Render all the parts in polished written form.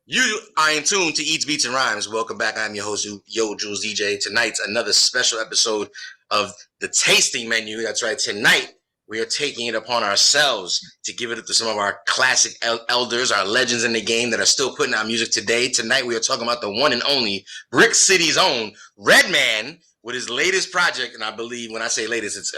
You are in tune to Eats, Beats, and Rhymes. Welcome back. I'm your host, Yo Jules DJ. Tonight's another special episode of the tasting menu. That's right. Tonight, we are taking it upon ourselves to give it up to some of our classic elders, our legends in the game that are still putting out music today. Tonight, we are talking about the one and only Brick City's own Redman with his latest project. And I believe when I say latest, it's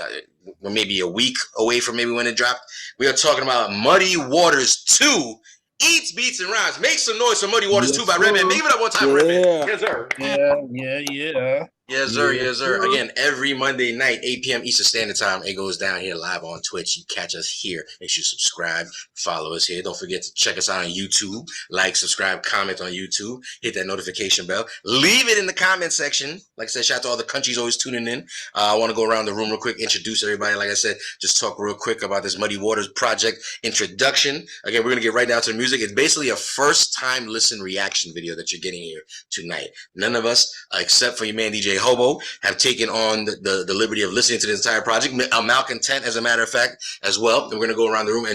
we're maybe a week away from maybe when it dropped. We are talking about Muddy Waters 2. Eats, Beats, and Rhymes. Make some noise for Muddy Waters 2 by Redman. Make it up one time, Redman. Yes, sir. Yeah. Yes, sir. Yes, sir. Again, every Monday night, 8 p.m. Eastern Standard Time, it goes down here live on Twitch. You catch us here. Make sure you subscribe, follow us here. Don't forget to check us out on YouTube. Like, subscribe, comment on YouTube. Hit that notification bell. Leave it in the comment section. Like I said, shout out to all the countries always tuning in. I want to go around the room real quick, introduce everybody. Like I said, just talk real quick about this Muddy Waters project introduction. Again, we're going to get right down to the music. It's basically a first-time listen reaction video that you're getting here tonight. None of us, except for your man DJ Hobo, have taken on the liberty of listening to the entire project. Malcontent, as a matter of fact, as well. And we're going to go around the room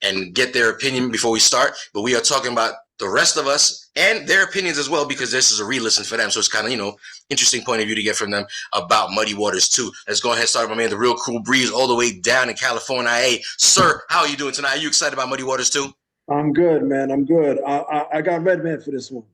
and get their opinion before we start. But we are talking about the rest of us and their opinions as well, because this is a re-listen for them. So it's kind of, interesting point of view to get from them about Muddy Waters 2. Let's go ahead and start, my man, the real cool breeze all the way down in California. Hey, sir, how are you doing tonight? Are you excited about Muddy Waters 2? I'm good, man. I'm good. I got Redman for this one.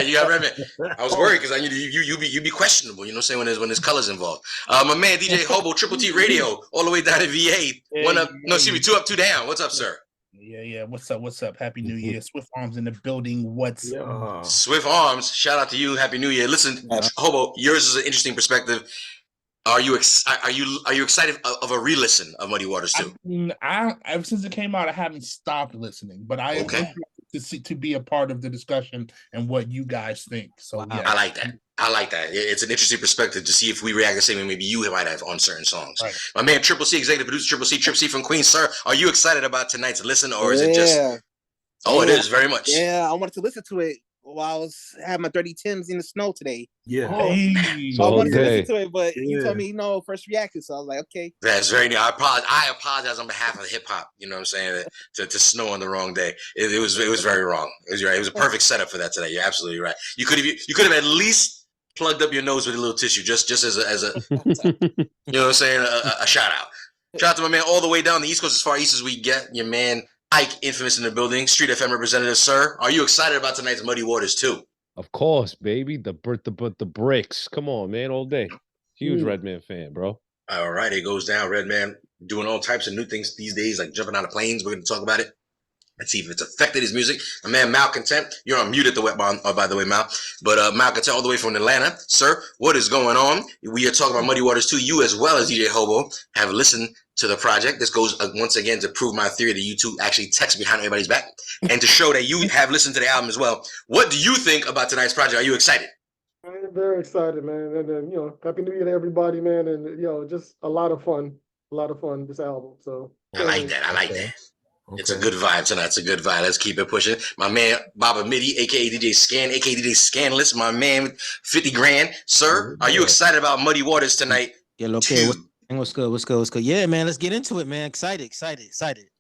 You got Redman. I was worried because I knew you be questionable. You know what I'm saying, when there's colors involved. My man DJ Hobo, Triple T Radio, all the way down in VA. One up, no, excuse me, 2 up, 2 down. What's up, sir? Yeah. What's up? Happy New Year. Swift Arms in the building. What's up? Swift Arms, shout out to you. Happy New Year. Listen, Hobo, yours is an interesting perspective. Are you excited of a re-listen of Muddy Waters 2? I ever since it came out, I haven't stopped listening, but I am to be a part of the discussion and what you guys think. So yeah, I like that. It's an interesting perspective to see if we react the same way maybe you might have on certain songs. Right. My man Triple C, executive producer, Trip C from Queens. Sir, are you excited about tonight's listen, or is it just? Oh, it is very much. Yeah, I wanted to listen to it while I was having my 30 Tims in the snow today. Yeah. So I wanted to listen to it, but you told me first reaction, so I was like, okay. That's very new. I apologize on behalf of hip hop. You know what I'm saying? To snow on the wrong day. It was very wrong. It was right. It was a perfect setup for that today. You're absolutely right. You could have at least plugged up your nose with a little tissue, just as a you know what I'm saying? A shout out. Shout out to my man all the way down the East Coast, as far east as we get. Your man Ike, infamous in the building, Street FM representative, sir. Are you excited about tonight's Muddy Waters 2? Of course, baby. The bricks. Come on, man, all day. Huge Redman fan, bro. All right, it goes down. Redman doing all types of new things these days, like jumping out of planes. We're going to talk about it. Let's see if it's affected his music. My man Malcontent, you're on mute at the web bomb, by the way, Mal. But Malcontent all the way from Atlanta. Sir, what is going on? We are talking about Muddy Waters 2. You, as well as DJ Hobo, have listened to the project. This goes once again to prove my theory that you two actually text behind everybody's back, and to show that you have listened to the album as well. What do you think about tonight's project? Are you excited? I'm very excited, man. And then, Happy New Year to everybody, man. And, just a lot of fun, this album. So I like that. Okay. It's a good vibe tonight. It's a good vibe. Let's keep it pushing. My man, Baba Midi, a.k.a. DJ Scan, a.k.a. DJ Scanless. My man, 50 grand. Sir, are you excited about Muddy Waters tonight? Yeah, okay. What's good? Yeah, man. Let's get into it, man. Excited.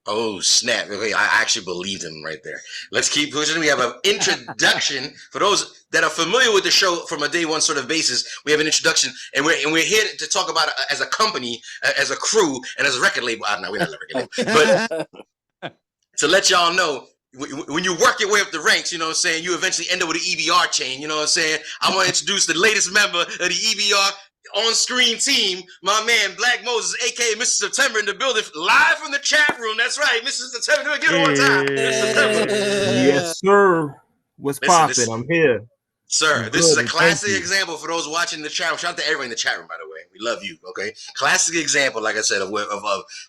Oh, snap. Okay, I actually believed him right there. Let's keep pushing. We have an introduction. For those that are familiar with the show from a day one sort of basis, we have an introduction, and we're here to talk about it as a company, as a crew, and as a record label. I don't know, we're not a record label. But to let y'all know, when you work your way up the ranks, you know what I'm saying, you eventually end up with an EBR chain, you know what I'm saying? I want to introduce the latest member of the EBR on-screen team, my man Black Moses, a.k.a. Mr. September, in the building, live from the chat room. That's right, Mr. September. Give it one time. Mr. September. Yes, sir. What's poppin'? I'm here. Sir, this is a classic example for those watching the chat room. Shout out to everyone in the chat room, by the way. We love you, okay? Classic example, like I said, of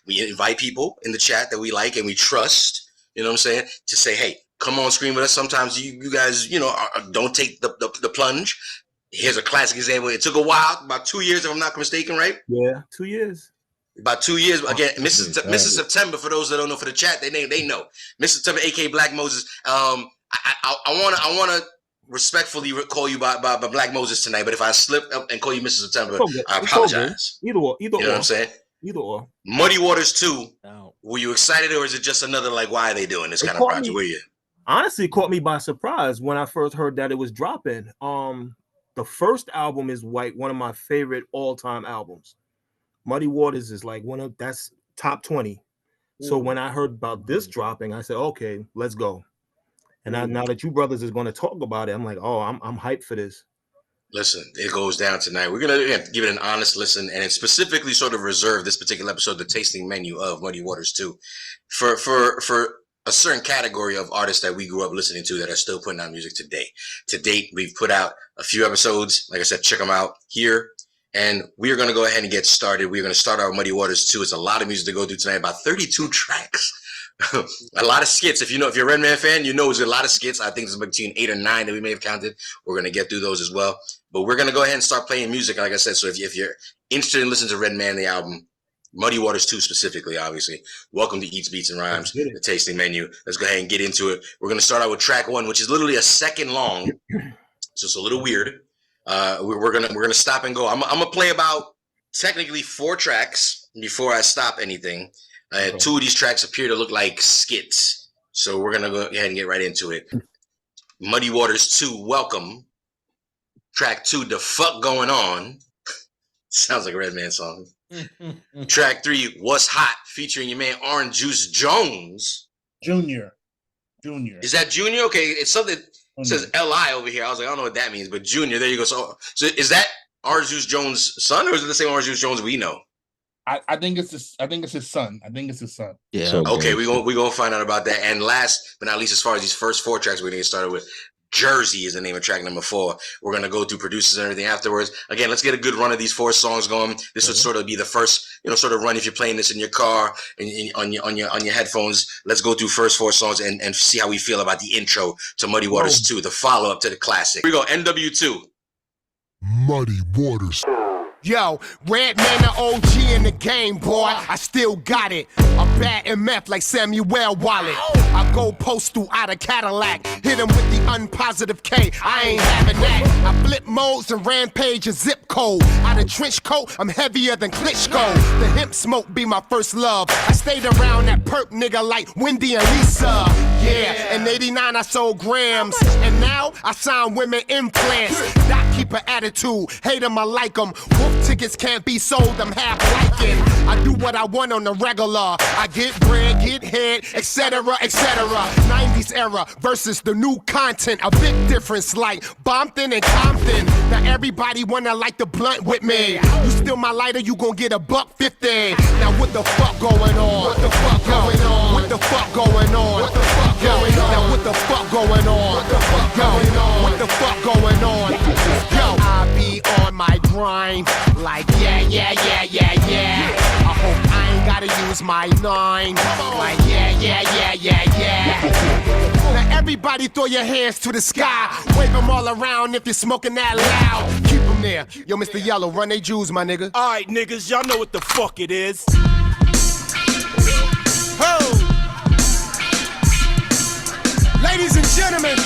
we invite people in the chat that we like and we trust, you know what I'm saying, to say, hey, come on screen with us. Sometimes you guys, don't take the plunge. Here's a classic example. It took a while, about 2 years, if I'm not mistaken, right? Yeah, 2 years. About 2 years. Again, Mrs. September, for those that don't know, for the chat, they know. Mr. September, a.k.a. Black Moses. I want to respectfully call you by Black Moses tonight, but if I slip up and call you Mr. September, I apologize. Either or. You know what I'm saying? Either or. Muddy Waters 2. Were you excited, or is it just another, why are they doing this kind of project? Were you? honestly caught me by surprise when I first heard that it was dropping. The first album is one of my favorite all-time albums. Muddy Waters is like that's top 20. So when I heard about this dropping, I said, okay, let's go. And now that you brothers is going to talk about it, I'm like, oh, I'm hyped for this. Listen, it goes down tonight. We're gonna give it an honest listen, and specifically sort of reserve this particular episode, the tasting menu of Muddy Waters 2, for a certain category of artists that we grew up listening to that are still putting out music today. To date, we've put out a few episodes. Like I said, check them out here. And we are going to go ahead and get started. We're going to start our Muddy Waters 2. It's a lot of music to go through tonight, about 32 tracks. A lot of skits. If you're a Redman fan, you know there's a lot of skits. I think there's between 8 or 9 that we may have counted. We're going to get through those as well. But we're going to go ahead and start playing music, like I said. So if you're interested in listening to Redman, the album, Muddy Waters 2 specifically, obviously, welcome to Eats, Beats, and Rhymes, the tasting menu. Let's go ahead and get into it. We're going to start out with track 1, which is literally a second long. So it's a little weird. We're gonna stop and go. I'm gonna play about technically 4 tracks before I stop anything. 2 of these tracks appear to look like skits, so we're gonna go ahead and get right into it. Muddy Waters 2, welcome. Track 2, the fuck going on? Sounds like a Redman song. Track 3, what's hot? Featuring your man Orange Juice Jones. Junior. Is that Junior? Okay, it's something. It says L.I. over here. I was like, I don't know what that means, but Junior, there you go. So is that Orange Juice Jones' son, or is it the same Orange Juice Jones we know? I think it's his son. Yeah. So okay, we're gonna find out about that. And last but not least, as far as these first 4 tracks, we're gonna get started with Jersey is the name of track number 4. We're gonna go through producers and everything afterwards. Again, let's get a good run of these 4 songs going. This would sort of be the first, sort of run if you're playing this in your car and on your headphones. Let's go through first 4 songs and see how we feel about the intro to Muddy Waters 2, the follow up to the classic. Here we go, NW2. Muddy Waters. Yo, Redman the OG in the game, boy. I still got it. A bad MF like Samuel Wallet. I go postal out of Cadillac. Hit him with the unpositive K. I ain't having that. I flip modes and rampage a zip code. Out of trench coat, I'm heavier than Klitschko. The hemp smoke be my first love. I stayed around that perp nigga like Wendy and Lisa. Yeah, in 89 I sold grams. And now I sign women implants. Doc keep an attitude. Hate 'em, I like 'em. Wolf tickets can't be sold, I'm half liking. I do what I want on the regular. I get bread, get head, etc., etc. 90s era versus the new content. A big difference like Bompton and Compton. Now everybody wanna light the blunt with me. You steal my lighter, you gon' get $1.50. Now what the fuck going on? What the fuck going on? What the fuck going on? What the fuck going on? Now what the fuck going on? What the fuck going on? What the fuck going on? Yo, I be on my grind. Like yeah. I hope I ain't gotta use my 9. Like yeah. Now everybody throw your hands to the sky. Wave them all around if you're smoking that loud. Keep them there. Yo, Mr. Yellow, run they Jews, my nigga. Alright, niggas, y'all know what the fuck it is. Ho! Ladies and gentlemen,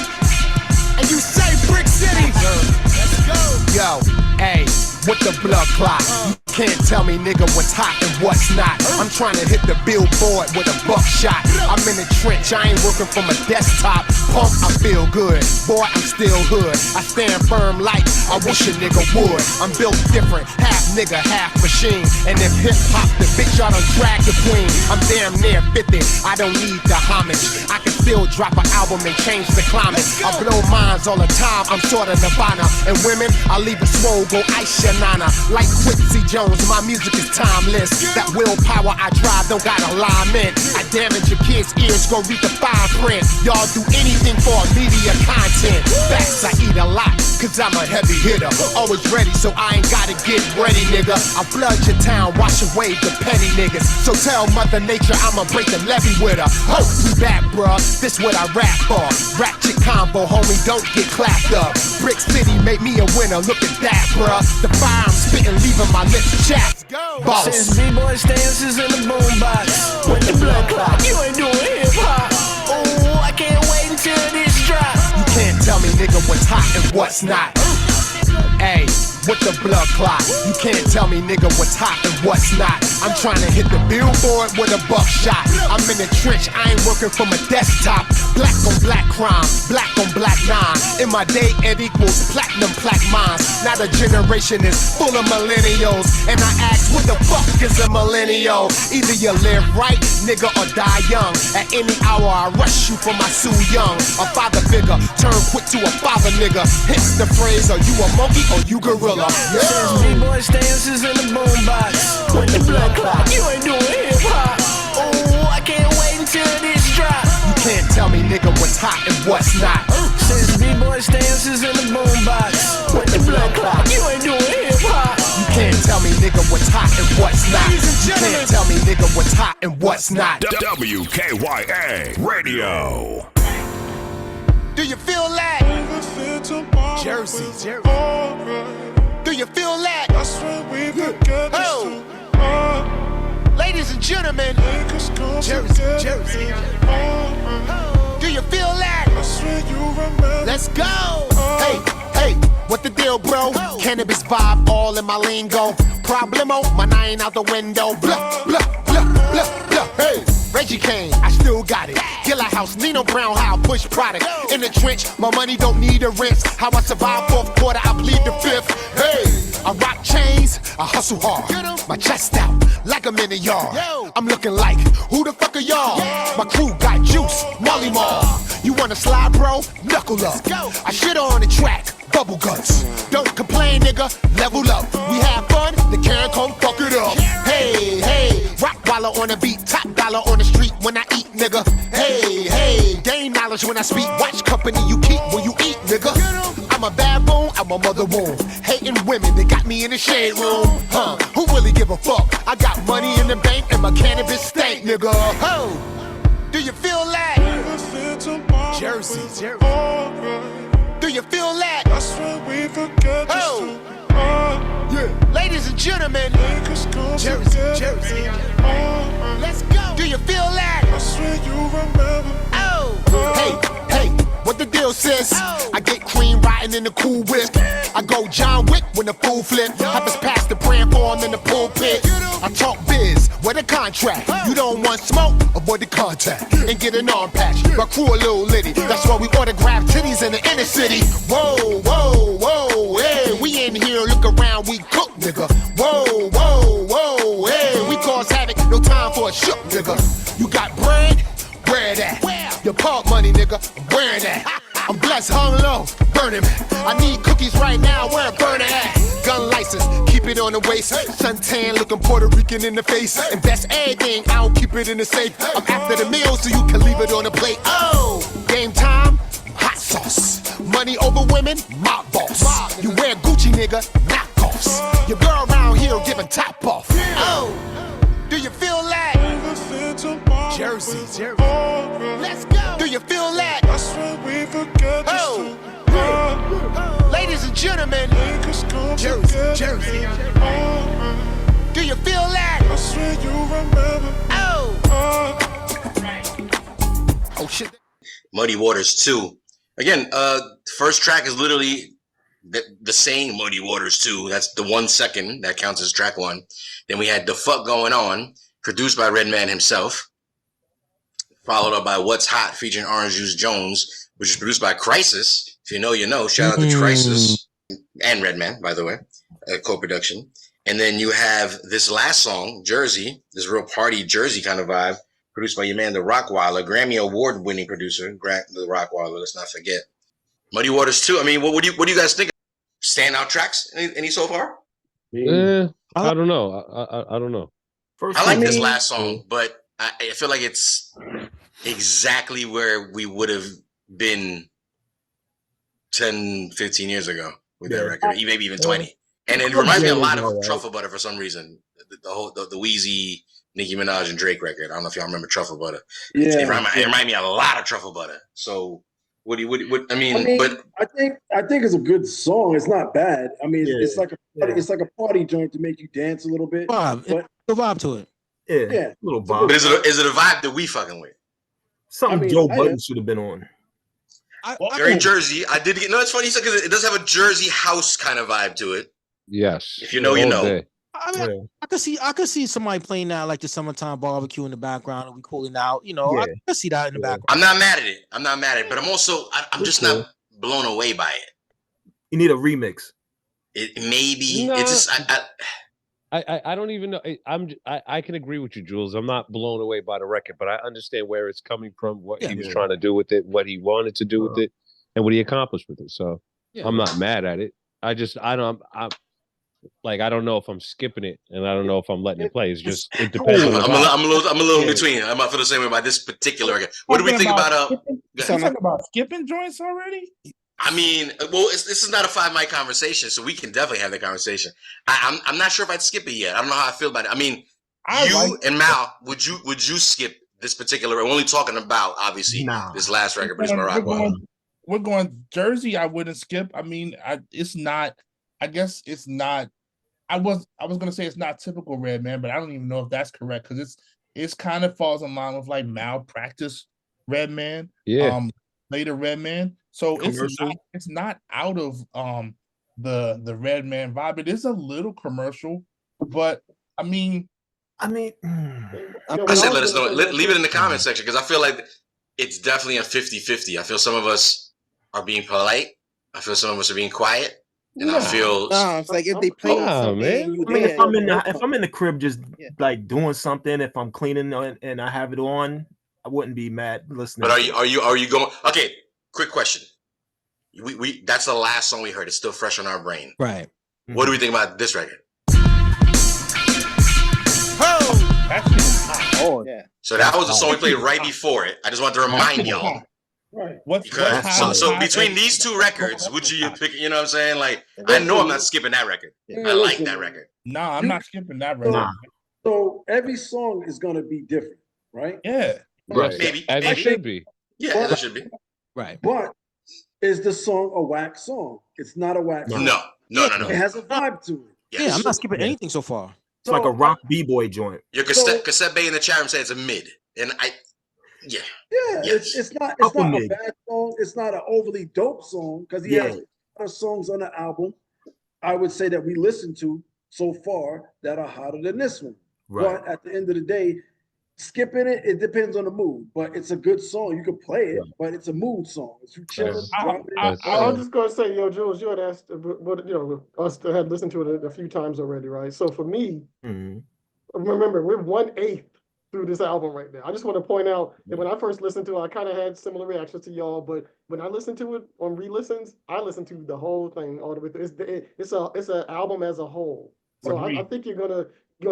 and you say Brick City. Let's go. Yo, hey. With the blood clot, you can't tell me nigga what's hot and what's not. I'm trying to hit the billboard with a buckshot. I'm in the trench, I ain't working from a desktop. Punk, I feel good, boy I'm still hood. I stand firm like I wish a nigga would. I'm built different, half nigga, half machine. And if hip hop the bitch, I done drag the queen. I'm damn near 50, I don't need the homage. I can still drop an album and change the climate. I blow minds all the time, I'm sorta Nirvana. And women, I leave a swole, go ice your nana. Like Quincy Jones, my music is timeless. That willpower I drive don't got alignment. I damage your kids' ears, go read the fine print. Y'all do anything for media content. Facts, I eat a lot, cause I'm a heavy hitter. Always ready, so I ain't gotta get ready, nigga. I flood your town, wash away the petty niggas. So tell Mother Nature I'ma break the levee with her. Ho, we back, bruh, this what I rap for. Ratchet combo, homie, don't get clapped up. Brick City made me a winner, look at that, bruh. The fire I'm spitting, leaving my lips chapped. Boss. Since B-boy stances in the boombox. With the blood clot, you ain't doing hip-hop. Oh, I can't wait until this drop. You can't tell me, nigga, what's hot and what's not. Hey, with the blood clot. You can't tell me, nigga, what's hot and what's not. I'm trying to hit the billboard with a buckshot. I'm in the trench, I ain't working from a desktop. Black on black crime, black on black nine. In my day, it equals platinum plaque mines. Now the generation is full of millennials, and I ask, what the fuck is a millennial? Either you live right, nigga, or die young. At any hour, I rush you for my Sue Young. A father figure, turn quick to a father nigga. Hits the phrase, are you a monkey or you gorilla? Says B-boy stances in the boombox with the blood clot. You ain't doing hip hop. Oh, I can't wait until this drop. You can't tell me, nigga, what's hot and what's not. Says B-boy stances in the boombox with the blood clot. You ain't doing hip hop. You can't tell me, nigga, what's hot and what's not. You can't tell me, nigga, what's hot and what's not. WKYA Radio. Do you feel that? Jersey, Jersey. Do you feel that? Oh. Ladies and gentlemen, Jersey, Jersey. Do you feel that? Let's go. Hey, hey, what the deal, bro? Cannabis vibe all in my lingo. Problemo, my nine out the window. Blah, blah, blah, blah, blah. Hey. Reggie Kane, I still got it. Gilla House, Nino Brown, how I push product. In the trench, my money don't need a rinse. How I survive fourth quarter, I plead the fifth. Hey, I rock chains, I hustle hard. My chest out, like I'm in the yard. I'm looking like, who the fuck are y'all? My crew got juice, Molly Mall. You wanna slide, bro? Knuckle up. I shit on the track. Bubble guts. Don't complain, nigga. Level up. We have fun, the can come fuck it up. Hey, hey. Rockwaller on the beat, top dollar on the street when I eat, nigga. Hey, hey. Game knowledge when I speak. Watch company you keep when you eat, nigga. I'm a baboon, I'm a mother wound. Hating women, they got me in the shade room. Huh? Who really give a fuck? I got money in the bank and my cannabis stank, nigga. Ho! Do you feel that? Jersey, Jersey. Do you feel that? Oh, yeah. Ladies and gentlemen, Jersey, Jersey. Let's go. Do you feel that? Oh, hey, hey, what the deal, sis? I get cream riding in the cool whip. I go John Wick when the fool flip. I just pass the praying for him in the pulpit. I talk biz, where the contract? You don't want smoke, avoid the contact. And get an arm patch, my crew a little litty. That's why we autograph titties in the inner city. Whoa, whoa, whoa, hey. We in here, look around, we cook, nigga. Whoa, whoa, whoa, hey. We cause havoc, no time for a shook, nigga. You got bread? Where that? Your pump money, nigga, I'm wearing that. I'm blessed, hung low, burning man. I need cookies right now, where a burner at? Gun license, keep it on the waist. Suntan, looking Puerto Rican in the face. Invest everything, I don't keep it in the safe. I'm after the meal, so you can leave it on the plate. Oh, game time, hot sauce. Money over women, my boss. You wear Gucci, nigga, knockoffs. Your girl around here giving top off. Oh, do you feel that? Jersey, Jersey. Let's go. Do you feel that? Oh, ladies and gentlemen, Jersey, Jersey. Do you feel that? Oh shit. Muddy Waters 2. Again, first track is literally the same Muddy Waters 2. That's the 1 second that counts as track 1. Then we had The Fuck Going On, produced by Redman himself, followed up by What's Hot featuring Orange Juice Jones, which is produced by Crisis. If you know, you know. Shout out to Crisis and Redman, by the way, co-production. And then you have this last song, Jersey, this real party Jersey kind of vibe, produced by your man, The Rockweiler, Grammy Award-winning producer, The Rockweiler, let's not forget. Muddy Waters 2, I mean, what do you guys think? Standout tracks? Any so far? I don't know. I don't know. I like this last song, but I feel like it's exactly where we would have been 10, 15 years ago with that record, maybe even 20. And it reminds me a lot of Truffle Butter for some reason. The Wheezy, Nicki Minaj, and Drake record. I don't know if y'all remember Truffle Butter. Yeah, it reminded me a lot of Truffle Butter. So what I mean, but I think it's a good song. It's not bad. I mean, it's like a party joint to make you dance a little bit. The vibe to it. Yeah, a little vibe. But is it a vibe that we fucking with? Something Joe Budden should have been on. Very Jersey. I did get. No, it's funny because it does have a Jersey house kind of vibe to it. Yes. If you know, you All know. day. I mean, I could see somebody playing that like the summertime barbecue in the background and we cooling out. You know, I could see that in the background. I'm not mad at it. But I'm also I'm just not blown away by it. You need a remix. It maybe Nah. it's just I don't even know. I can agree with you, Jules. I'm not blown away by the record, but I understand where it's coming from, what he was trying to do with it, what he wanted to do with it, and what he accomplished with it. So I'm not mad at it. I don't know if I'm skipping it, and I don't know if I'm letting it play. It's just it depends on the vibe. I'm a little in between. I'm not feel the same way about this particular record. What do we think about you talking about skipping joints already? I mean, well, this is not a 5 mic conversation, so we can definitely have the conversation. I'm not sure if I'd skip it yet. I don't know how I feel about it. I mean, and Mal, would you skip this particular? We're only talking about obviously this last record, but we're going Jersey. I wouldn't skip. I mean, it's not. I guess it's not. I was gonna say it's not typical Redman, but I don't even know if that's correct because it's kind of falls in line with like malpractice Redman. Yeah. Later Redman. So it's not out of the Redman vibe. It is a little commercial, but I mean, I said let us know. Leave it in the comment section because I feel like it's definitely a 50-50. I feel some of us are being polite. I feel some of us are being quiet. And I feel it's like if they play something, man. I mean, if I'm in the crib just like doing something, if I'm cleaning and I have it on, I wouldn't be mad listening. But are you going? Okay, quick question. We that's the last song we heard. It's still fresh on our brain. Right. What do we think about this record? So that was the song we played right before it. I just want to remind y'all. Right. So between these two records, would you pick? You know what I'm saying? Like, I know I'm not skipping that record. I like that record. No, I'm not skipping that record. So every song is going to be different, right? Yeah. Right. Maybe. It should be. Yeah, it should be. Right. But is the song a whack song? It's not a whack song. No. It has a vibe to it. Yeah, I'm not skipping anything so far. It's like a rock b-boy joint. Your cassette bay in the chat room says it's a mid, and it's not a bad song. It's not an overly dope song because he has other songs on the album. I would say that we listened to so far that are hotter than this one. Right. But at the end of the day, skipping it depends on the mood. But it's a good song. You can play it, but it's a mood song. It's you chilling. I was just gonna say, Jules, you had asked, what us that had listened to it a few times already, right? So for me, remember we're 1/8 through this album right now. I just want to point out that when I first listened to it, I kind of had similar reactions to y'all, but when I listened to it on re-listens, I listened to the whole thing all the way through. It's an album as a whole. So I think you're going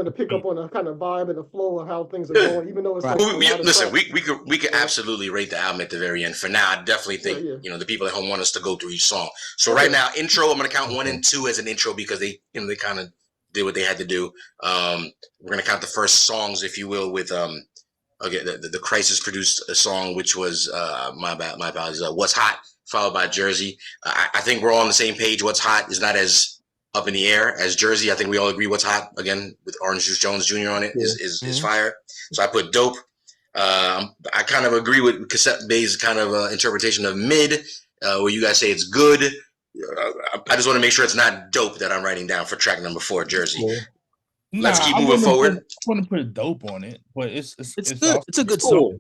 to pick up on a kind of vibe and the flow of how things are going, even though it's listen. We could absolutely rate the album at the very end. For now, I definitely think the people at home want us to go through each song. So right now, intro, I'm going to count 1 and 2 as an intro because they kind of did what they had to do. We're going to count the first songs, if you will, with the Crisis produced a song which was my apologies. What's Hot, followed by Jersey. I think we're all on the same page. What's Hot is not as up in the air as Jersey. I think we all agree What's Hot, again, with Orange Juice Jones Jr. on it, is fire. So I put Dope. I kind of agree with Cassette Bay's kind of interpretation of mid, where you guys say it's good. I just want to make sure it's not Dope that I'm writing down for track number 4, Jersey. Let's keep moving forward. I want to put a Dope on it, but it's good. It's a good song.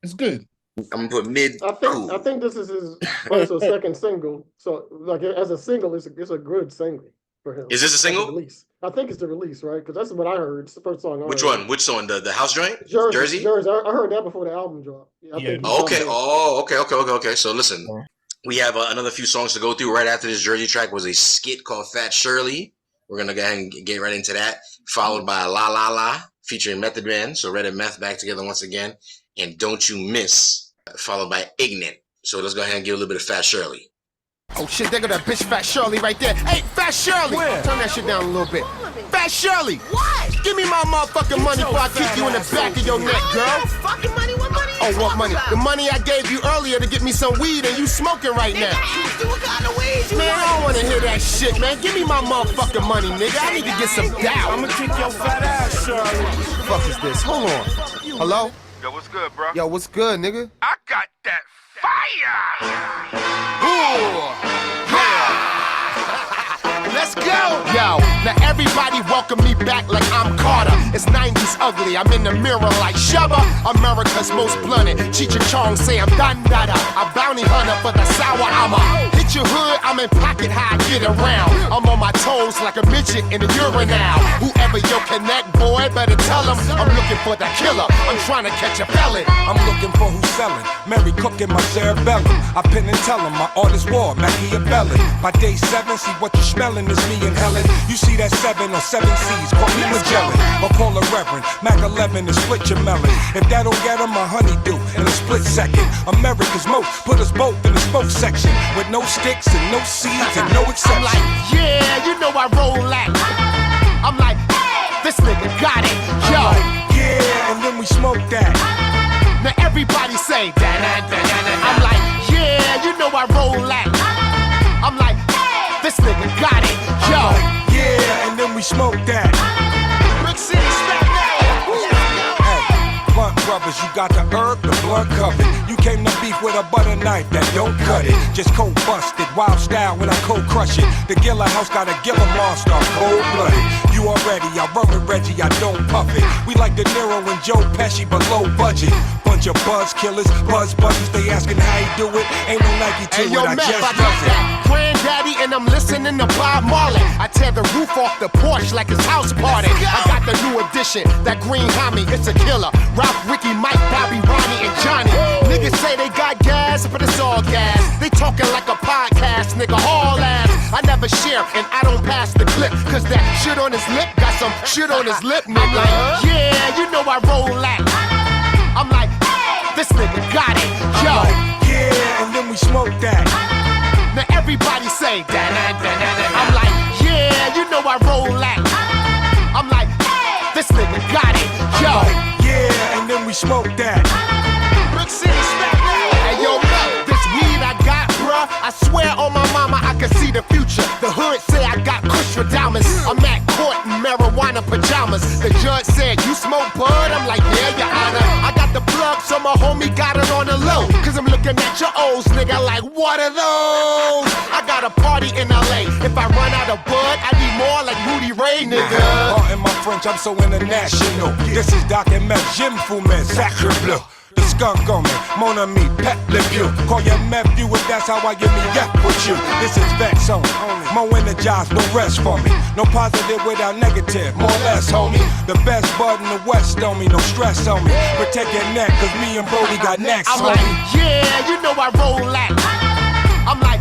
It's good. I'm gonna put mid. I think this is his first or second single. So, like as a single, it's a good single for him. Is this a single? Release. I think it's the release, right? Because that's what I heard. It's the first song. Which one? Which song? The house joint? Jersey. I heard that before the album dropped. Okay. Okay. So listen, we have another few songs to go through. Right after this Jersey track was a skit called Fat Shirley. We're gonna go ahead and get right into that. Followed by La La La featuring Method Man. So Red and Meth back together once again. And Don't You Miss, followed by Ignorant. So let's go ahead and give a little bit of Fat Shirley. Oh shit, there go that bitch Fat Shirley right there. Hey, Fat Shirley! Turn that shit down a little bit. Fat Shirley! What? Give me my motherfucking money before I kick you in the back of your neck, girl. Fucking money? What money? Oh, what money? The money I gave you earlier to get me some weed and you smoking right now. What kind of weed you want? I don't want to hear that shit, man. Give me my motherfucking money, nigga. I need to get some doubt. I'ma kick your fat ass, Shirley. What the fuck is this? Hold on. Hello? Yo, what's good, bro? Yo, what's good, nigga? I got that fire! Ooh! Yeah! Let's go! Now everybody welcome me back like I'm Carter. It's 90s ugly, I'm in the mirror like Shabba. America's most blunted. Cheech and Chong say I'm dun-dada. A bounty hunter for the sour I'ma hit your hood, I'm in pocket high, get around. I'm on my toes like a midget in a urinal. Whoever you connect, boy, better tell him I'm looking for the killer. I'm trying to catch a felon. I'm looking for who's selling. Mary cooking my cerebellum. I pin and tell him my artist war, Machiavelli. By day 7, see what you're smelling is me and Helen. You see that 7 on 7 C's, call me Magellan. Or call a Reverend, Mac 11 and split your melon. If that don't get him, a honeydew in a split second. America's most put us both in the smoke section. With no sticks and no seeds and no exception. I'm like, yeah, you know I roll that. I'm like, this nigga got it, yo. I'm like, yeah, and then we smoke that. Now everybody say that. I'm like, yeah, you know I roll that. I'm like, this nigga got it, yo. I'm like, yeah, and then we smoke that. Brick City, Staten Blunt brothers, you got the herb, the blunt covered. You came to beef with a butter knife that don't cut it. Just cold busted, wild style when I cold crush it. The Gilla House got a Gilla monster, cold blooded. You already, I run with Reggie, I don't puff it. We like De Niro and Joe Pesci, but low budget. Bunch of buzz killers, buzz buzzers, they asking how he do it. Ain't no Nike to it, I just does it. Granddaddy and I'm listening to Bob Marley. I tear the roof off the porch like it's house party. I got the new edition, that green homie, it's a killer. Ralph, Ricky, Mike, Bobby, Ronnie, and Johnny. Niggas say they got gas, but it's all gas. They talking like a podcast, nigga, all ass. I never share and I don't pass the clip, cause that shit on his lip got some shit on his lip, nigga. I'm like, yeah, you know I roll that. I'm like, this nigga got it, yo. I'm like, yeah, and then we smoke that. Now everybody say that. I'm like, yeah, you know I roll that. I'm like, this nigga got it, yo. I'm like, yeah, and then we smoke that. Brick City, Staten Island. Hey, yo, this weed I got, bruh, I swear on my mama I can see the future. The hood say I got kush with diamonds. I'm at court in marijuana pajamas. The judge said, you smoke bud? I'm like, yeah, your honor. I got the plug, so my homie got it on the low. Cause I'm looking at your O's, nigga, like, what are those? I got a party in LA. If I run out of bud, I need more like Rudy Ray, nigga. In my French, I'm so international. This is Doc and Meth, Jim Fumet, Sacre Bleu. The skunk on me, mon ami, pet le vieux. Call your nephew if that's how I give me yep with you. This is Vex only, more energized, no rest for me. No positive without negative, more or less, homie. The best bud in the West on me, no stress on me. Protect your neck, cause me and Brody got next, I'm homie. like, yeah, you know I roll that. I'm like,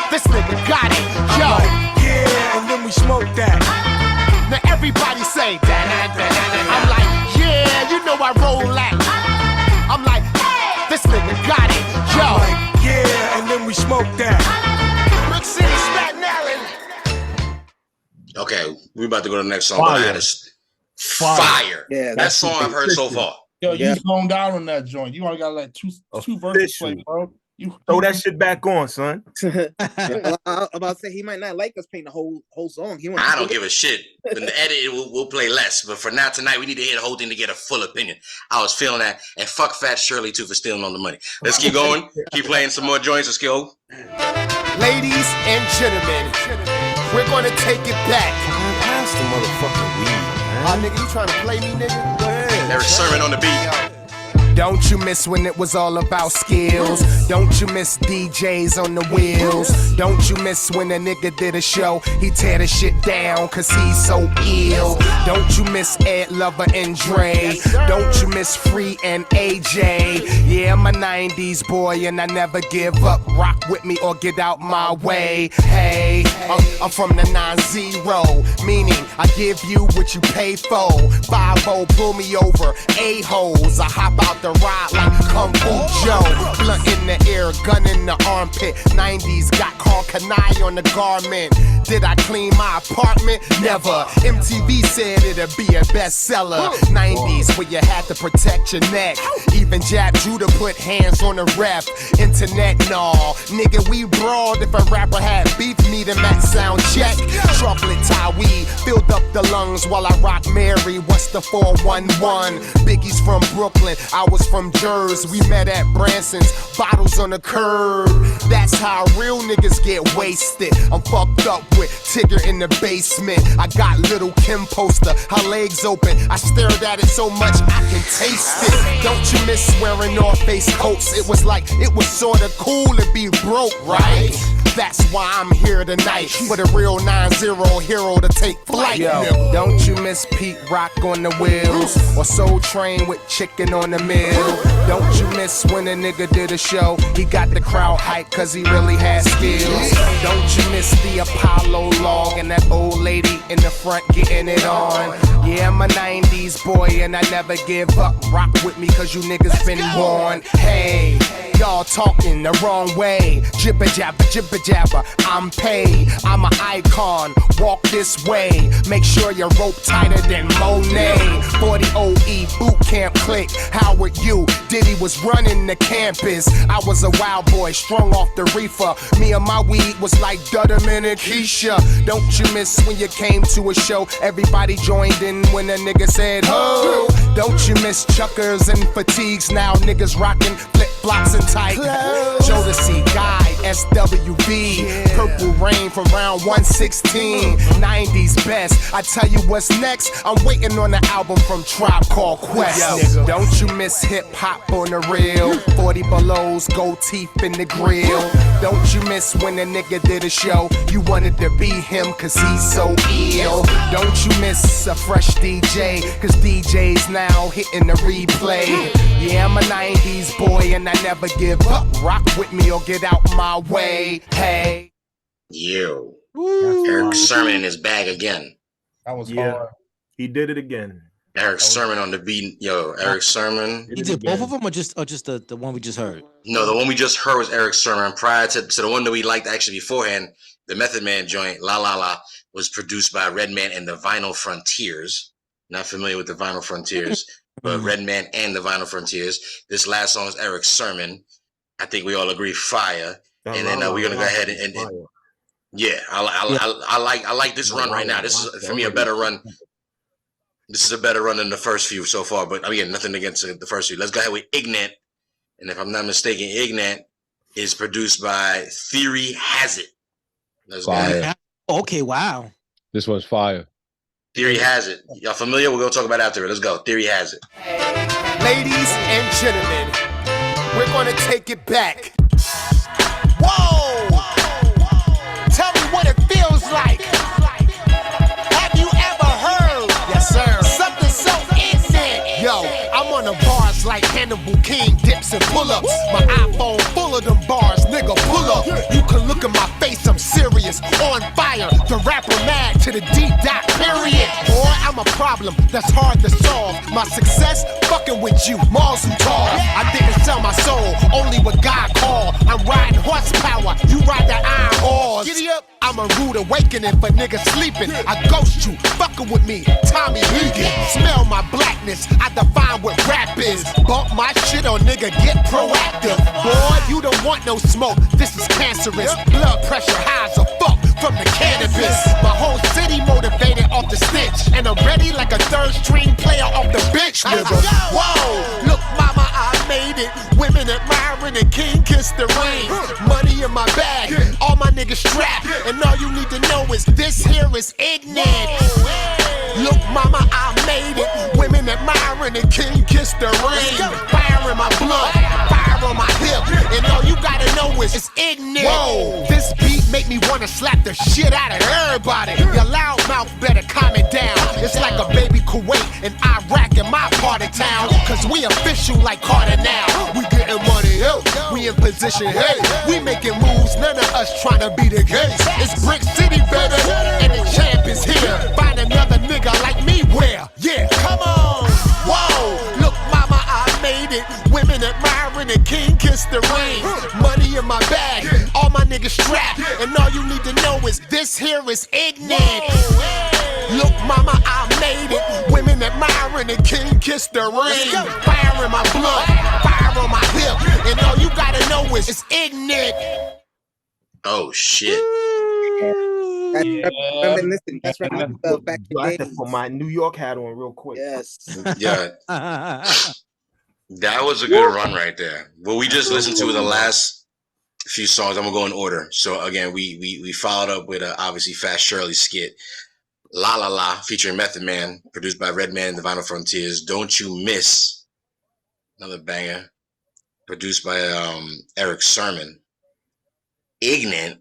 this nigga got it, yo. I'm like, yeah, and then we smoke that. Now everybody say that. I'm like, yeah, you know I roll that. I'm like, this nigga got it, yo. I'm like, yeah, and then we smoke that. Brick City, Staten Island. Okay, we about to go to the next song. But I had a fire. Yeah, Best song I've heard so far. Yo, you zoned down on that joint. You only got like two verses played, bro. You throw that shit back on, son. Well, I'm about to say he might not like us playing the whole song. I don't give a shit. In the edit, we'll play less. But for now tonight, we need to hear the whole thing to get a full opinion. I was feeling that. And fuck Fat Shirley, too, for stealing all the money. Let's keep going. Keep playing some more joints. Let's go. Ladies and gentlemen, we're going to take it back. Pass the motherfucking weed, nigga, you trying to play me, nigga? Go ahead. There's sermon on the beat. Don't you miss when it was all about skills? Don't you miss DJs on the wheels? Don't you miss when a nigga did a show? He tear the shit down cause he's so ill. Don't you miss Ed Lover and Dre? Don't you miss Free and AJ? Yeah, I'm a 90s boy and I never give up. Rock with me or get out my way. Hey, I'm from the 9-0, meaning I give you what you pay for. 5-0, pull me over, A-holes. I hop out the ride like Kung Fu Joe. Blunt in the air, gun in the armpit. 90s got called Kanai on the garment. Did I clean my apartment? Never. MTV said it'd be a bestseller. 90s where you had to protect your neck. Even Jab Judah put hands on the ref. Internet, nah. Nigga, we brawled. If a rapper had beef, meet him at sound check. Chocolate tie weed filled up the lungs while I rock Mary. What's the 411? Biggie's from Brooklyn. I was from Jersey. We met at Branson's, bottles on the curb. That's how real niggas get wasted. I'm fucked up with Tigger in the basement. I got little Kim poster, her legs open. I stared at it so much I can taste it. Don't you miss wearing North Face coats? It was like, it was sorta cool to be broke, right? That's why I'm here tonight, for the real 9-0 hero to take flight. Yo, don't you miss Pete Rock on the wheels, or Soul Train with chicken on the mill? Don't you miss when a nigga did a show? He got the crowd hyped cause he really had skills. Don't you miss the Apollo log and that old lady in the front getting it on? Yeah, I'm a 90s boy and I never give up. Rock with me cause you niggas been born. Hey, y'all talking the wrong way. Jibber jabber, I'm paid. I'm an icon, walk this way. Make sure you're rope tighter than Monet. 40 OE boot camp click. How were you? Diddy was running the campus. I was a wild boy, strung off the reefer. Me and my weed was like Dudderman and Keisha. Don't you miss when you came to a show? Everybody joined in when a nigga said ho. Don't you miss chuckers and fatigues? Now niggas rocking flip-flops and tight. Jodeci, Guy, SWV, Purple Rain from round 116. 90s best. I tell you what's next. I'm waiting on the album from Tribe Called Quest. Yo, don't you miss hip hop on the real? 40 belows, gold teeth in the grill. Don't you miss when a nigga did a show? You wanted to be him cause he's so ill. Don't you miss a fresh DJ? Cause DJs now hitting the replay. Yeah, I'm a 90s boy and I never give up. Rock with me or get out my way. Hey. Yo. Eric Sermon in his bag again. That was hard. He did it again. Eric Sermon on the beat. Yo, Eric Sermon. He did both of them or just the one we just heard? No, the one we just heard was Eric Sermon. Prior to the one that we liked actually beforehand, the Method Man joint, La La La, was produced by Redman and the Vinyl Frontiers. Not familiar with the Vinyl Frontiers, but Redman and the Vinyl Frontiers. This last song is Eric Sermon. I think we all agree, fire. And then we're gonna go ahead and yeah, I like this run right now. This is for me a better run. This is a better run than the first few so far. But again, nothing against the first few. Let's go ahead with Ignat. And if I'm not mistaken, Ignat is produced by Theory Has It. Let's go ahead. Okay, wow. This one's fire. Theory Has It. Y'all familiar? We're gonna talk about it after it. Let's go. Theory Has It. Ladies and gentlemen, we're gonna take it back. Whoa! Tell me what it feels like. Have you ever heard? Yes, sir. Something so instant. Yo, I'm on the bars like Hannibal King, dips and pull-ups. My iPhone full of them bars, nigga, pull up. You can look at my face, I'm serious, on fire. The rapper mad to the deep dot, period. Boy, I'm a problem that's hard to solve. My success, fucking with you, Mars and tall. I didn't sell my soul, only what God called. I'm riding horsepower, you ride that iron horse. Giddy up. I'm a rude awakening for niggas sleeping. I ghost you, fucking with me, Tommy Lee. Smell my blackness, I define what rap is. Bump my shit on nigga, get proactive. Boy, you don't want no smoke, this is cancerous. Blood pressure high as a fuck from the cannabis. My whole city motivated off the stench, and I'm ready like a third string player off the bench, nigga. Whoa, look mama, I made it. Women admiring the king kiss the ring. Money in my bag, all my niggas strapped. And all you need to know is this here is ignorant. Look, mama, I made it. Women admiring the king kiss the ring. Fire in my blood, fire on my hip. And all you gotta know is it's ignorant. Whoa, this beat make me wanna slap the shit out of everybody. Your loud mouth better calm it down. It's like a baby Kuwait and Iraq in my part of town. Cause we official like Carter now. We getting money, yo. We in position, hey. We making moves, none of us trying to be the case. It's Brick City, baby, and the champ is here. Find another nigga like me where? Yeah, come on. Whoa, look mama, I made it. Women admiring the king kiss the ring. Money in my bag, all my niggas strapped. And all you need to know is this here is ignorant. Look mama, I made it. Women admiring the king kiss the ring. Fire in my blood, fire on my hip. And all you gotta know is it's ignorant. Oh shit. That's right. Back I have to put my New York hat on real quick. Yes. Yeah. That was a good run right there. Well, we just listened to the last few songs. I'm gonna go in order. So again, we followed up with obviously Fast Shirley skit, La La La featuring Method Man, produced by Redman and the Vinyl Frontiers. Don't You Miss, another banger, produced by Eric Sermon. Ignorant,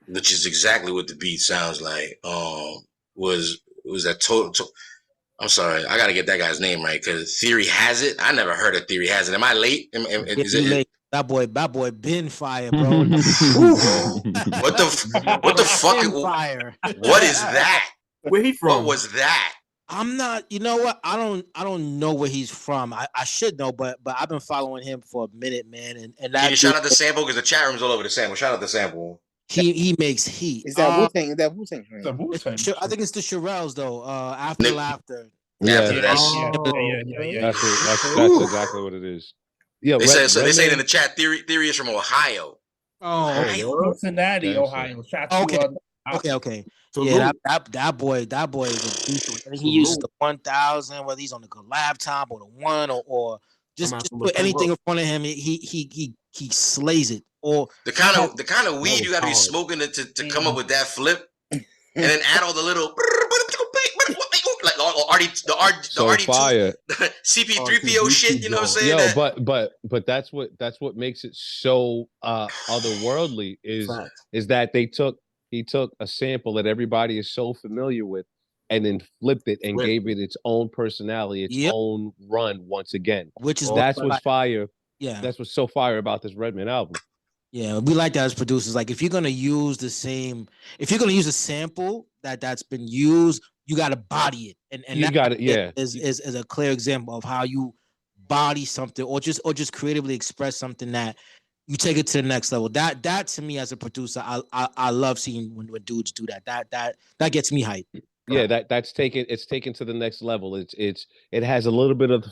which is exactly what the beat sounds like. Was that total? I'm sorry, I gotta get that guy's name right because Theory Has It. I never heard of Theory Has It. Am I late? Is it late? That boy been fire, bro. what the fuck? Fire. What is that? Where he from? What was that? I'm not. You know what? I don't know where he's from. I should know, but I've been following him for a minute, man. And that Can you shout out the sample because the chat room's all over the sample. Shout out the sample. He makes heat. Is that Wu-Tang? Is that Wu-Tang? The Wu-Tang. I think it's the Shirelles though. After Laughter. Yeah, That's exactly what it is. Yeah, they said in the chat. Theory is from Ohio. Oh, Cincinnati, Ohio. Okay. So yeah, that boy is a douche. And he uses the 1000, whether he's on the collab time or the one or just put anything in front of him. He slays it. Or the kind of weed you gotta be smoking to come up with that flip, and then add all the little like the RD2 CP3PO shit. You know what I'm saying? Yo, but that's what makes it so otherworldly is that he took a sample that everybody is so familiar with and then flipped it and gave it its own personality, its own run once again. Which is what's fire. Yeah, that's what's so fire about this Redman album. Yeah, we like that as producers. Like, if you're gonna use a sample that's been used, you got to body it, and you got it. Yeah, is a clear example of how you body something, or just creatively express something that you take it to the next level. That to me as a producer, I love seeing when dudes do that. That gets me hyped. Yeah, it's taken to the next level. It has a little bit of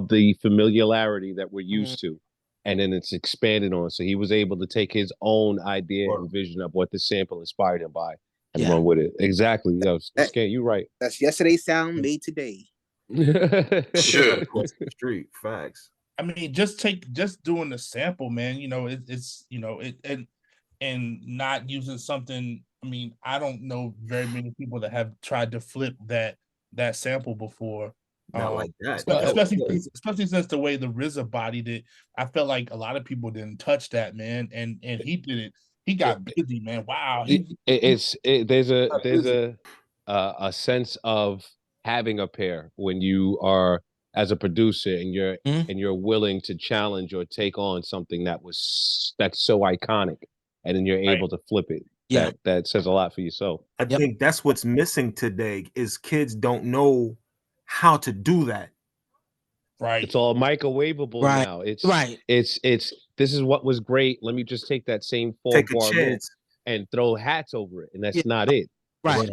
the familiarity that we're used to. And then it's expanded on. So he was able to take his own idea and vision of what the sample inspired him by and run with it. Exactly. Yo, Skate, you right. That's yesterday's sound made today. Sure. Street facts. I mean, just doing the sample, man. You know, it's and not using something. I mean, I don't know very many people that have tried to flip that sample before. Not like that. Especially since the way the RZA bodied it, I felt like a lot of people didn't touch that, man. And he did it. He got busy, man. Wow. There's a sense of having a pair when you are as a producer and you're willing to challenge or take on something that's so iconic, and then you're able to flip it. Yeah, that says a lot for yourself. I think that's what's missing today is kids don't know how to do that. Right. It's all microwavable now. It's this is what was great. Let me just take that same 4-bar loop and throw hats over it. And that's not it. Right.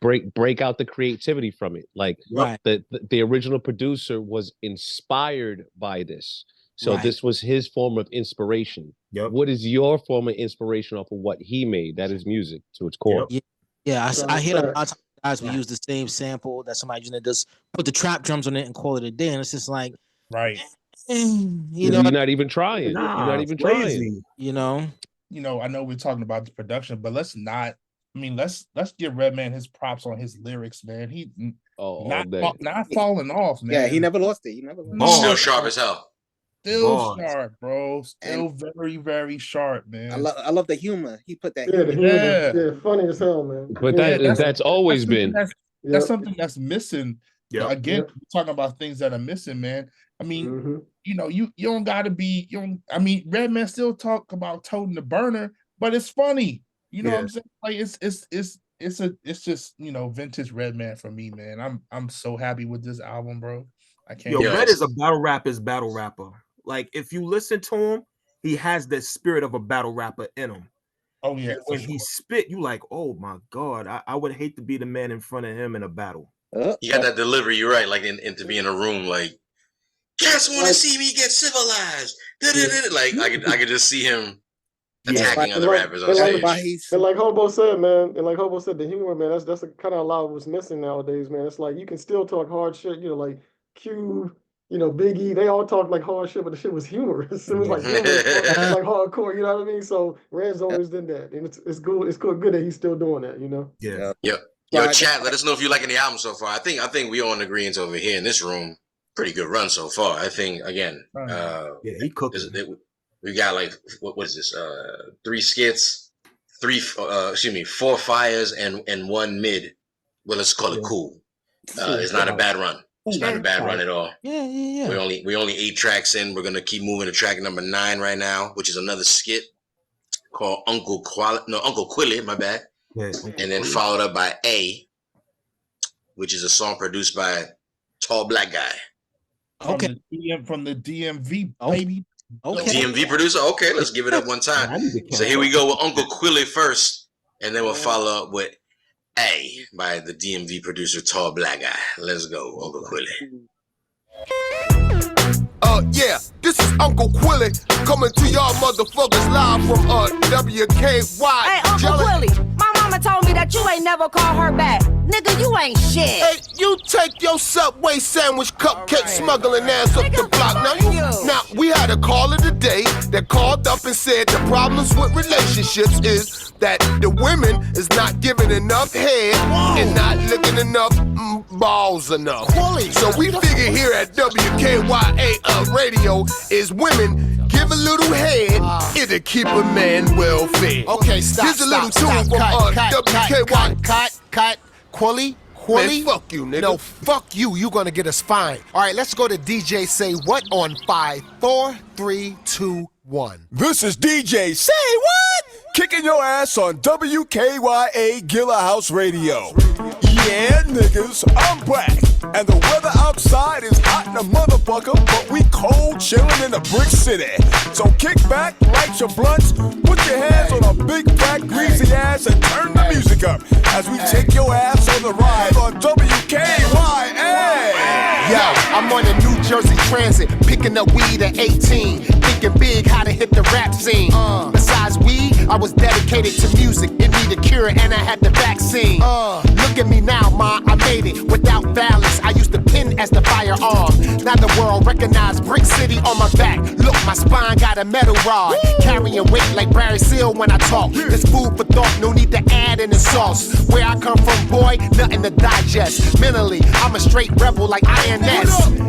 Break out the creativity from it. Like the original producer was inspired by this. So this was his form of inspiration. Yep. What is your form of inspiration off of what he made? That is music to its core. Yeah, I hear a lot of times guys will use the same sample that somebody just put the trap drums on it and call it a day, and it's just like, you're not even trying. You're not even trying. You know, I know we're talking about the production, but let's give Redman his props on his lyrics, man. He not falling off, man. Yeah, he never lost it. Still sharp as hell. Still sharp, bro. Still very, very sharp, man. I love the humor. He put that. Yeah, funny as hell, man. But that's always been. That's something that's missing. Yep. Again, we're talking about things that are missing, man. I mean, you don't gotta be. Redman still talk about toting the burner, but it's funny. You know what I'm saying? Like it's just vintage Redman for me, man. I'm so happy with this album, bro. I can't. Red is a battle rapper. Like, if you listen to him, he has the spirit of a battle rapper in him. Oh yeah. And when he spit, you like, oh my God, I would hate to be the man in front of him in a battle. You got that delivery, you're right. Like to be in a room, like, just want to see me get civilized. Like I could just see him attacking other rappers on stage. And like Hobo said, man, the humor, man, that's kind of a lot of what's missing nowadays, man. It's like you can still talk hard shit, like Cube, Big E, they all talked like hard shit, but the shit was humorous. It was like humorous, like hardcore. You know what I mean? So Red's always done that, and it's good. It's good that he's still doing that. Yeah. Yep. Yo, chat. Let us know if you liking the album so far. I think we all in agreement over here in this room. Pretty good run so far. I think again. He cooked. We got like what is this? 3 skits, 4 fires and 1 mid. Well, let's call it cool. It's not a bad run. It's not a bad run at all. Yeah. We only 8 tracks in. We're gonna keep moving to track number 9 right now, which is another skit called Uncle Quilly. My bad. Yeah, and then followed up by A, which is a song produced by Tall Black Guy. From the DMV, baby. Okay. DMV producer. Okay, let's give it up one time. So here we go with Uncle Quilly first, and then we'll follow up with A by the DMV producer Tall Black Guy. Let's go, Uncle Quilly. Yeah, this is Uncle Quilly coming to y'all motherfuckers live from WKY. Hey, Uncle Quilly, my mama told me that you ain't never called her back. Nigga, you ain't shit. Hey, you take your Subway sandwich cupcake smuggling ass up the block. Now we had a caller today that called up and said the problems with relationships is that the women is not giving enough head and not licking enough balls enough. So we figure here at WKYA Radio is women give a little head, it'll keep a man well fed. Okay, stop. Here's a little tune from WKY. Cut. Quilly? Man, fuck you, nigga. No, fuck you. You gonna get us fined. All right, let's go to DJ Say What on 5, 4, 3, 2, 1. This is DJ Say What? Kicking your ass on WKYA Gilla House Radio. Yeah, niggas, I'm back. And the weather outside is hot in a motherfucker, but we cold chillin' in the brick city. So kick back, light your blunts, put your hands on a big fat greasy ass and turn the music up as we take your ass on the ride on WKYA. Yo, I'm on the New Jersey Transit, picking up weed at 18, thinking big how to hit the rap scene. Besides weed, I was dedicated to music. It needed cure and I had the vaccine. Look at me now, ma, I made it without violence. I used the pen as the firearm. Now the world recognized Brick City on my back. Look, my spine got a metal rod. Carrying weight like Barry Seal when I talk. This food for thought, no need to add in the sauce. Where I come from, boy, nothing to digest. Mentally, I'm a straight rebel like INS.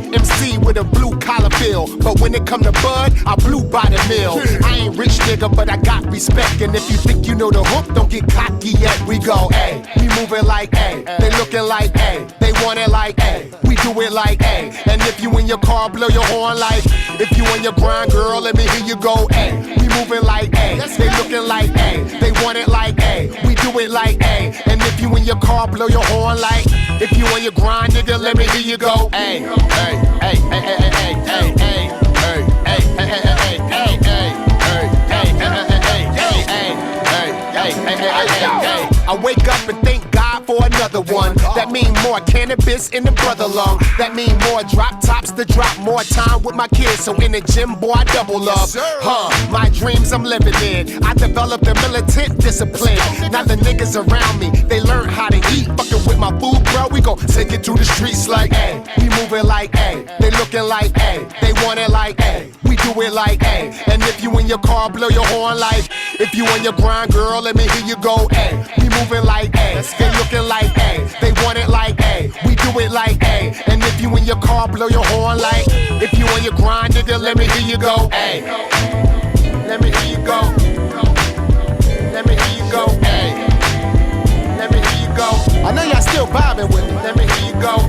MC with a blue collar feel. But when it come to bud, I blew by the mill. I ain't rich nigga, but I got respect. And if you think you know the hook, don't get cocky yet. We go, ayy, we moving like ayy. They looking like ayy. They want it like ayy. We do it like ayy. And if you in your car, blow your horn like. If you in your grind, girl, let me hear you go ayy. We moving like ayy. They looking like ayy. They want it like ayy. We do it like ayy. And if you in your car, blow your horn like. If you in your grind, nigga, let me hear you go ayy. Ayy, ayy, ayy, ayy, ayy, ayy, ayy, ayy, ayy, ayy, ayy, ayy. I wake up and thank God for another one. That mean more cannabis in the brother lung. That mean more drop tops to drop more time with my kids. So in the gym, boy, I double up. My dreams I'm living in. I developed a militant discipline. Now the niggas around me, they learn how to eat. Fucking with my food, bro, we gon' take it to the streets like, ayy. We moving like, ayy. They looking like, ayy. They want it like, ayy. We do it like, ayy. And if you in your car, blow your horn like. If you in your grind, girl, let me hear you go, ayy. We moving like, ayy. They looking like, ayy. They want it like, ayy. We do it like, ayy. And if you in your car, blow your horn like. If you in your grind, nigga, let me hear you go, ayy. Let me hear you go. Let me hear you go, ayy. Let me hear you go. I know y'all still vibing with me. Let me hear you go.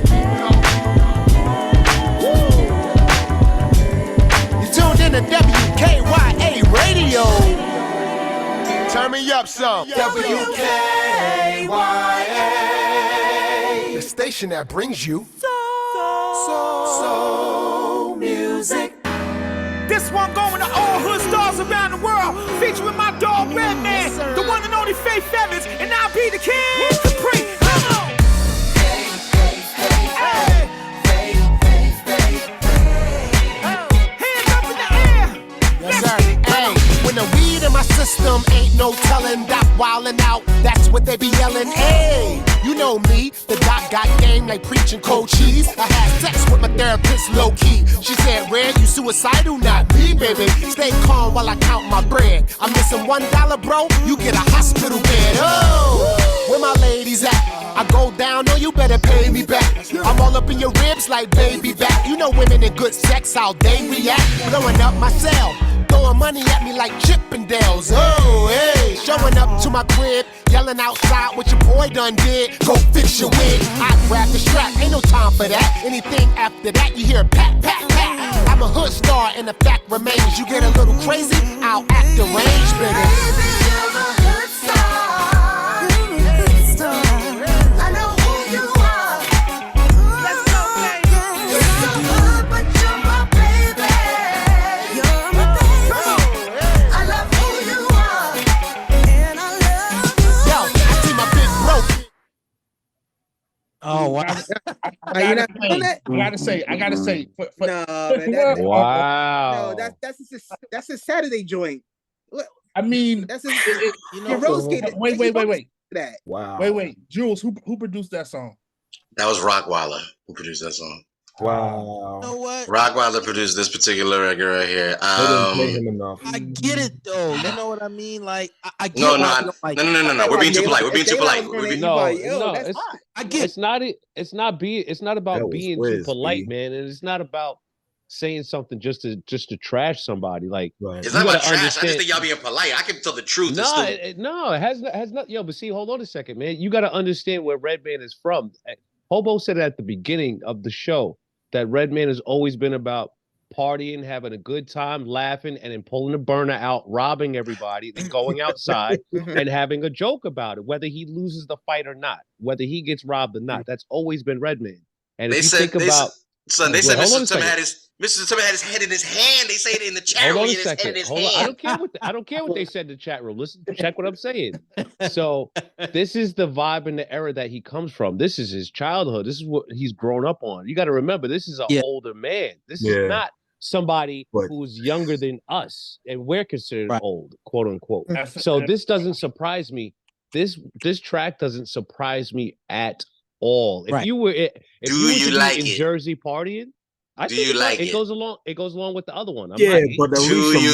You tuned in to WKYA Radio. Turn me up some. WKYA. The station that brings you soul music. This one going to all hood stars around the world. Featuring my dog Redman, the one and only Faith Evans, and I'll be the king. Supreme. Come on. Yes, sir. Hey, when the weed in my system ain't no no telling that wildin' out. That's what they be yelling. Hey, you know me, the doc got game like preaching cold cheese. I had sex with my therapist low key. She said, Red, you suicidal? Not me, baby. Stay calm while I count my bread. I'm missing $1, bro. You get a hospital bed. Oh, where my ladies at? I go down, no, you better pay me back. I'm all up in your ribs like baby back. You know women in good sex, how they react. Blowing up my cell, throwing money at me like Chippendales. Oh, hey, showing up to my crib, yelling outside what your boy done did. Go fix your wig. I grab the strap, ain't no time for that. Anything after that, you hear pat, pat, pat. I'm a hood star, and the fact remains. You get a little crazy, I'll act deranged, baby. Oh wow! You're not doing that? I gotta say. No, man. Wow. No, that's a Saturday joint. I mean, that's you rose skated. Wait. That. Wow. Wait. Jules, who produced that song? That was Rockwilder who produced that song. Wow. You know what? Rockwilder produced this particular record right here. They didn't play him enough. I get it though. You know what I mean? Like I get No. We're being too polite. I get it's not about being too polite, man, and it's not about saying something just to trash somebody. Like it's not about trash. I just think y'all being polite. I can tell the truth. No, it has not. Yo, but see, hold on a second, man. You got to understand where Redman is from. Hobo said it at the beginning of the show that Redman has always been about partying, having a good time, laughing, and then pulling a burner out, robbing everybody, then going outside and having a joke about it, whether he loses the fight or not, whether he gets robbed or not. That's always been Redman. And if you think about Son, they said Mr. Tim had his head in his hand. They say it in the chat room. Hold on a second. I don't care what they said in the chat room. Listen, check what I'm saying. So this is the vibe and the era that he comes from. This is his childhood. This is what he's grown up on. You got to remember, this is an older man. This is not somebody who's younger than us, and we're considered old, quote unquote. So this doesn't surprise me. This track doesn't surprise me at all. If you were in Jersey partying, I think it goes along with the other one. Do you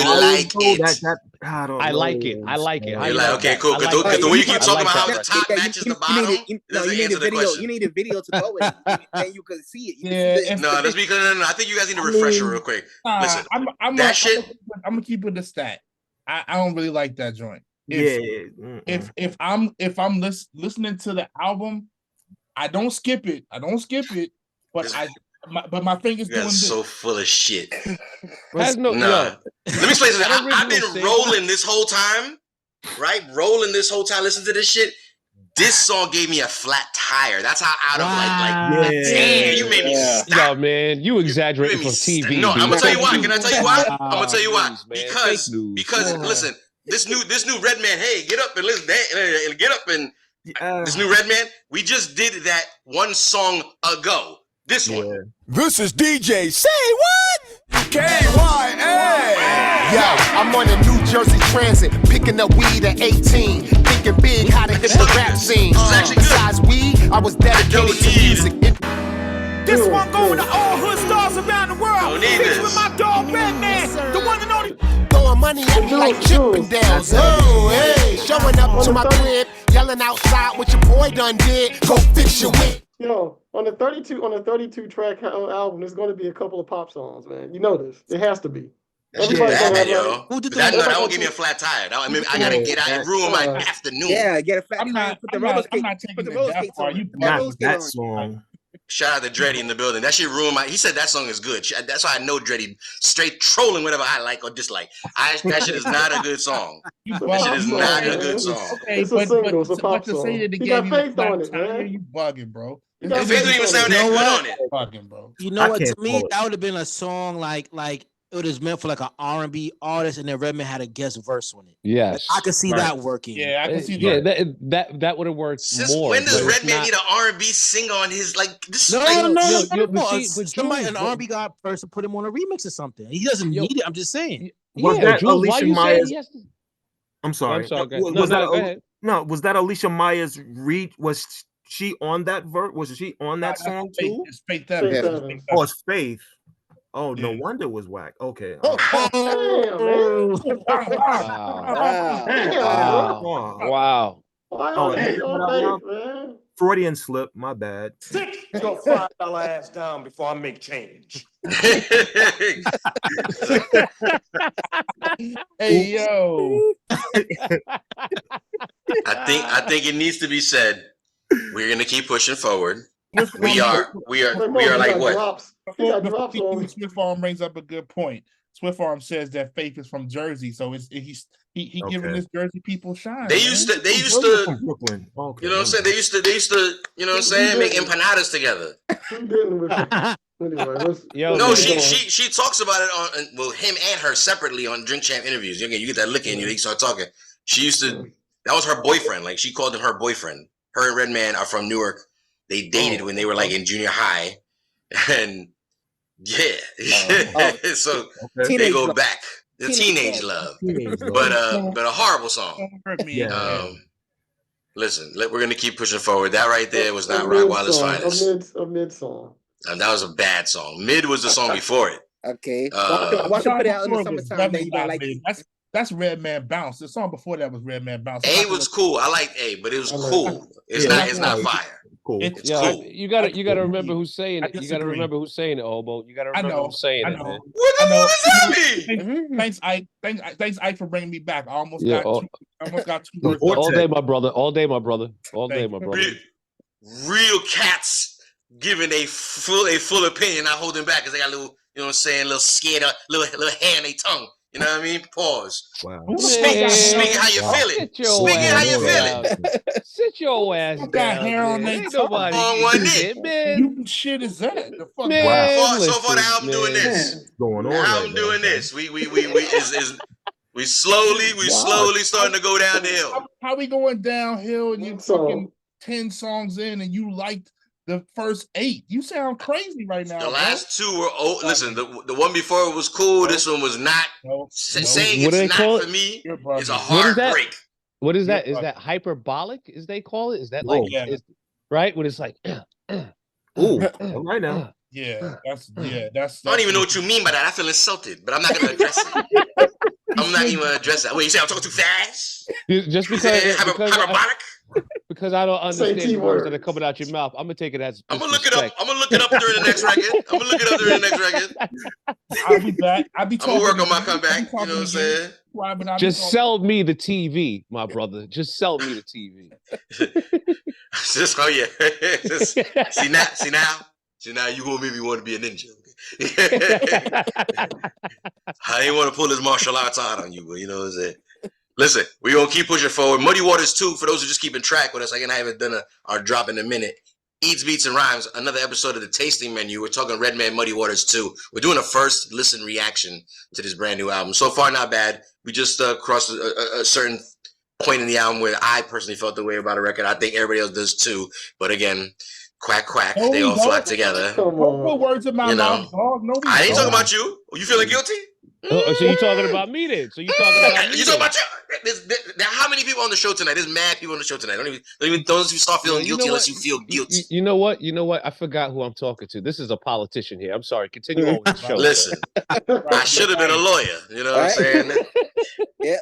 like it? I like it. You're like, okay, cool. Because the way you keep talking about how the top matches the bottom, you need a video to go with it. Then you can see it. No, that's because I think you guys need a refresher real quick. Listen, I'm gonna keep it a stat. I don't really like that joint. If I'm listening to the album, I don't skip it. But my fingers doing this. So full of shit. Let me explain something. I've been rolling this whole time, right? Rolling this whole time, listening to this shit. This song gave me a flat tire. That's how out of damn, you made me stop. Yo, man, you exaggerating from TV. No, I'm gonna tell you why. Can I tell you why? I'm gonna tell you why. Because listen, this new Redman, hey, get up and listen, get up and this new Redman, we just did that one song ago. This one. This is DJ Say What? KYA. Yo, I'm on a New Jersey Transit, picking up weed at 18, thinking big how to hit the rap scene. Besides weed, I was dedicated to music. This one going to all hood stars around the world. Featuring with my dog Redman, the one and only. Throwing money at me like Chippendales. Oh, hey, showing up to my crib, yelling outside what your boy done did. Go fix your wig. Yo, on the 32 track album, there's going to be a couple of pop songs, man. You know this. It has to be. That won't give me a flat tire. I mean, I gotta get out and ruin my afternoon. Yeah, get a flat tire. Put the roller skates on. That song. Shout out to Dreddy in the building. That shit ruined he said that song is good. That's why I know Dreddy straight trolling whatever I like or dislike. That shit is not a good song. That shit is not a good song. Okay, it's a single, it's a but pop to say that you got faith on it, man. You bugging, bro. Faith don't even sound that good on it. Bugging, bro. You know what? To me, that would have been a song like it was meant for like an R&B artist, and then Redman had a guest verse on it. Yes, I could see that working. Yeah, I can see that. Yeah, that would have worked more. When does Redman need an R&B singer on his this? No. Somebody, an R&B guy person put him on a remix or something. He doesn't need it. I'm just saying. Was that Alicia Myers? I'm sorry. I'm sorry. Was go ahead. No, was that Alicia Myers read? Was she on that Was she on that song too? It's Faith Evans. Oh, it's Faith. Oh, no wonder it was whack. Okay. Wow. Freudian slip. My bad. Sit your $5 ass down before I make change. Hey yo. I think it needs to be said. We're gonna keep pushing forward. We are like what? Swift Arm brings up a good point. Swift Arm says that Faith is from Jersey, so he giving his Jersey people shine. They used to from Brooklyn. Okay, you know what I'm saying? They used to, you know what I'm saying, make empanadas together. No, she talks about it on him and her separately on Drink Champ interviews. You get that look in you, they start talking. She used to, that was her boyfriend. Like she called him her boyfriend. Her and Redman are from Newark. They dated when they were like in junior high, and so they go back. The teenage love, but a horrible song. Listen, we're gonna keep pushing forward. That right there was not Rockwilder's finest. A mid song. That was a bad song. Mid was the song before it. Okay. Why put it out in the summertime? That you don't like that's Redman Bounce. The song before that was Redman Bounce. A was cool. I liked A, but it was cool. It's not fire. Cool. It's cool. You gotta remember who's saying it. You gotta remember who's saying it, Hobo. You gotta remember who's saying it, man. What does that mean? Thanks, Ike. Thanks, Ike, for bringing me back. I almost got two words. All day, my brother. All day, my brother. All day, my brother. Real cats giving a full opinion, not holding back because they got a little, you know what I'm saying, little scared, little hair in their tongue. You know what I mean? Pause. Wow. Speak how you feeling. Speak how you feeling. Sit your ass down. Got hair on their tongue. On one knee. Man, shit is that? The fuck? Man, so far the album doing this. Going on. The album doing this. We slowly starting to go down the hill. How we going downhill and you fucking 10 songs in and you liked the first 8? You sound crazy right now. The last 2 were listen, the one before it was cool. This one was not. Saying it's not for me is a hard break. What is that? Is that hyperbolic, as they call it? Is that like right? When it's like ooh, right now. That's I don't even know what you mean by that. I feel insulted, but I'm not gonna address it. I'm not even gonna address that. Wait, you say I'm talking too fast? Just hyperbolic? Because I don't understand the words that are coming out your mouth. I'm gonna take it as I'm gonna look it up. I'm gonna look it up during the next record. I'll be back. I'm gonna work on my comeback. You know what I'm saying? Just sell me the TV, my brother. Just sell me the TV. See now you gonna make me want to be a ninja. I didn't want to pull his martial arts out on you, but you know what I'm saying? Listen, we're going to keep pushing forward. Muddy Waters 2, for those who just keeping track with us, again, I haven't done our drop in a minute. Eats, Beats, and Rhymes, another episode of the Tasting Menu. We're talking Redman, Muddy Waters 2. We're doing a first listen reaction to this brand new album. So far, not bad. We just crossed a certain point in the album where I personally felt the way about a record. I think everybody else does too. But again, quack, they all flock together. Don't put words in my mouth, dog. I ain't talking about you. You feeling guilty? Oh, so you talking about me then? So you talking about me? You talking about you? There how many people on the show tonight? There's mad people on the show tonight. Don't even those who start feeling guilty unless you feel guilty. You know what? I forgot who I'm talking to. This is a politician here. I'm sorry. Continue on with the show. Listen, I should have been a lawyer. You know what I'm saying? Yeah.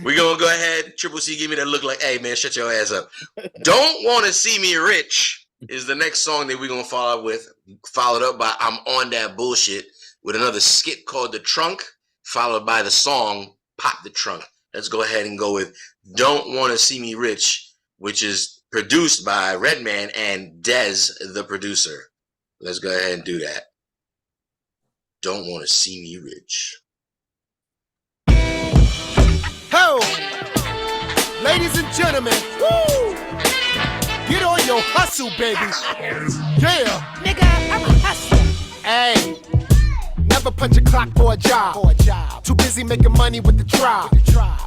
We're gonna go ahead. Triple C give me that look like, hey man, shut your ass up. Don't Want to See Me Rich is the next song that we're gonna follow with, followed up by I'm On That Bullshit, with another skit called The Trunk, followed by the song Pop the Trunk. Let's go ahead and go with Don't Want to See Me Rich, which is produced by Redman and Dez, the producer. Let's go ahead and do that. Don't Want to See Me Rich. Ho! Ladies and gentlemen, woo! Get on your hustle, baby. Yeah. Nigga, I'm a hustler. Hey. Never punch a clock for a job. Too busy making money with the tribe.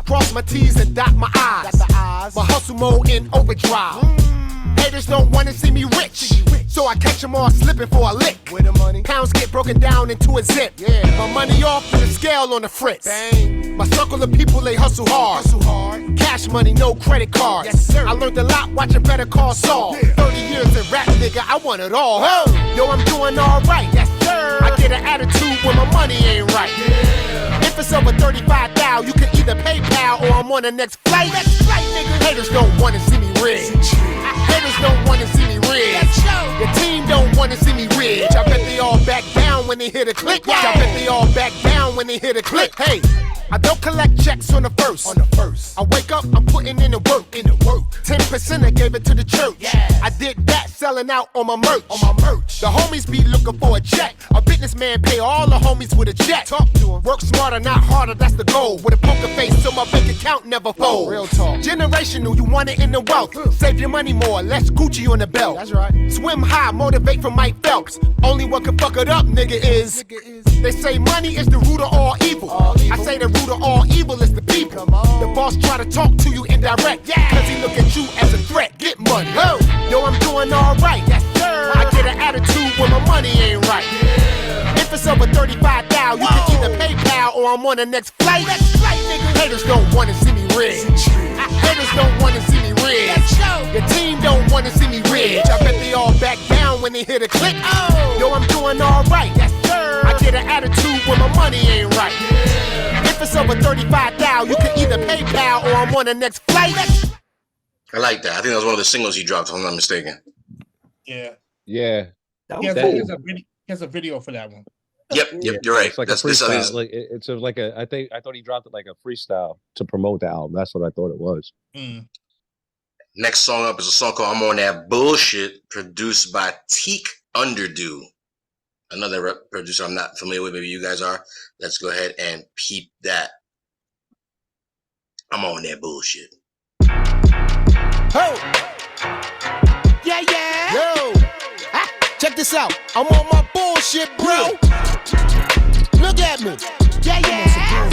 Cross my T's and dot my I's. My hustle mode in overdrive. Haters don't wanna see me rich. So I catch them all slipping for a lick. With the money, pounds get broken down into a zip. Yeah, my money off with a scale on the fritz. Bang. My circle of people, they hustle hard. Cash money, no credit cards. Yes, sir. I learned a lot watching Better Call Saul. Yeah. 30 years in rap, nigga, I want it all. Oh. Yo, I'm doing all right. Yes, sir. I get an attitude when my money ain't right. Yeah. If it's over 35,000, you can either PayPal or I'm on the next flight. Next flight, nigga. Haters don't wanna see me rich. Haters don't wanna see me rich. Your team don't wanna see me rich. I bet they all back down when they hear the click. I bet they all back down when they hear the click. Hey, I don't collect checks on the first. I wake up, I'm putting in the work. 10% I gave it to the church. Yeah. I did that selling out on my merch. The homies be looking for a check. A businessman pay all the homies with a check. Talk to 'em. Work smarter, not harder, that's the goal. With a poker face so my bank account never folds. Real talk. Generational, you want it in the wealth. Save your money more, less Gucci on the belt. That's right. Swim high, motivate from Mike Phelps. Only one can fuck it up, nigga, is. They say money is the root of all evil. I say the root of all evil is the people. The boss try to talk to you indirect. Cause he look at you as a threat. Get money. Oh. Yo, I'm doing all right. Yes, sir. I get an attitude when my money ain't right. If it's over 35,000, you can either PayPal or I'm on the next flight. Next flight, nigga. Haters don't wanna see me rich. Haters don't wanna see me rich. Your team don't wanna see me rich. I bet they all back down when they hear the click. Oh. Yo, I'm doing all right. Yes, sir. I get an attitude when my money ain't right. If it's over 35,000, you can either PayPal or I'm on the next flight. I like that. I think that was one of the singles he dropped, if I'm not mistaken. Yeah. Yeah. He has a video for that one. Yep, you're right. It's like That's a freestyle. Like it's like a. I thought he dropped it like a freestyle to promote the album. That's what I thought it was. Mm. Next song up is a song called "I'm on That Bullshit," produced by Teak Underdo, another producer I'm not familiar with. Maybe you guys are. Let's go ahead and peep that. I'm on that bullshit. Oh. Yeah. Yo. Check this out. I'm on my bullshit, bro. Look at me. Yeah.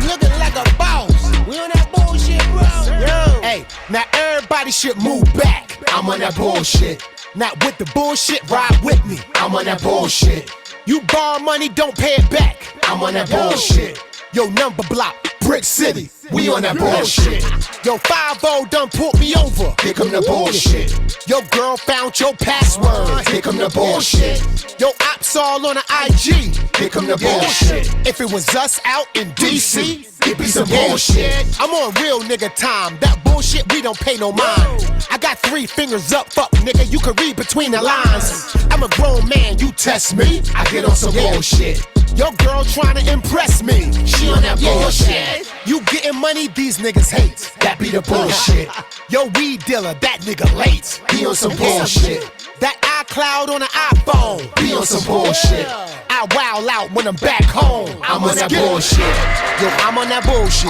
Looking like a boss. We on that bullshit, bro. Yo. Hey, now everybody should move back. I'm on that bullshit. Not with the bullshit, ride with me. I'm on that bullshit. You borrow money, don't pay it back. I'm on that bullshit. Yo, number block, Brick City. We on that bullshit. Yo, 5-0 done pulled me over. Here come the bullshit. Your girl found your password. Here come the bullshit. Yo, ops all on the IG. Here come the bullshit. If it was us out in DC, it'd be some bullshit. I'm on real nigga time. That bullshit, we don't pay no mind. I got 3 fingers up, fuck nigga. You can read between the lines. I'm a grown man, you test me. I get on some bullshit. Your girl trying to impress me. She on that bullshit. You getting money, these niggas hate. That be the bullshit. Yo, weed dealer, that nigga late. He on some bullshit. That iCloud on the iPhone. Be on some bullshit. I wild out when I'm back home. I'm on that bullshit. Yo, I'm on that bullshit.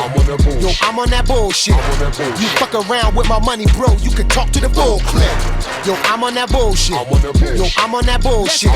Yo, I'm on that bullshit. You fuck around with my money, bro. You can talk to the full clip. Yo, I'm on that bullshit. Yo, I'm on that bullshit.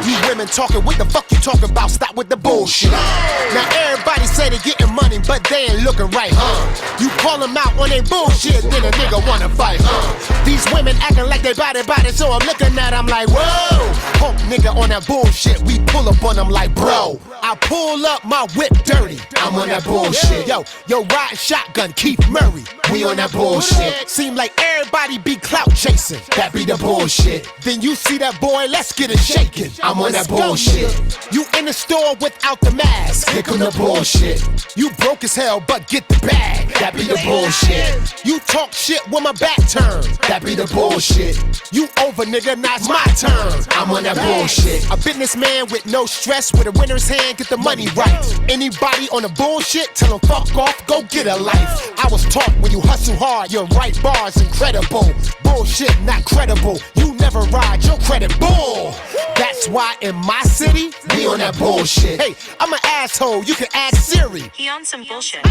You women talking, what the fuck you talking about? Stop with the bullshit. Now everybody say they getting money, but they ain't looking right, huh? You call them out on their bullshit, then a nigga wanna fight, huh? These women acting like they body, so I'm looking at them like, whoa. Punk nigga on that bullshit, we pull up on them like, bro. I pull up my whip dirty, I'm on that bullshit. Yo, riding shotgun, Keith Murray, we on that bullshit. Seem like everybody be clout chasing, that be the bullshit. Then you see that boy, let's get it shaking, I'm on that bullshit. You in the store without the mask, here come the bullshit. You broke as hell, but get the bag, that be the bullshit. You talk shit when my back turned, that be the bullshit. You over, nigga, now it's my turn, I'm on that bullshit. A businessman with no stress, with a winner's hand, get the money right. Anybody on the bullshit, tell them fuck off, go get a life. I was taught when you hustle hard, your right bar's incredible. Bullshit, not credible. You never ride your credit bull. That's why in my city, we on that bullshit. Hey, I'm an asshole, you can ask Siri. He on some bullshit.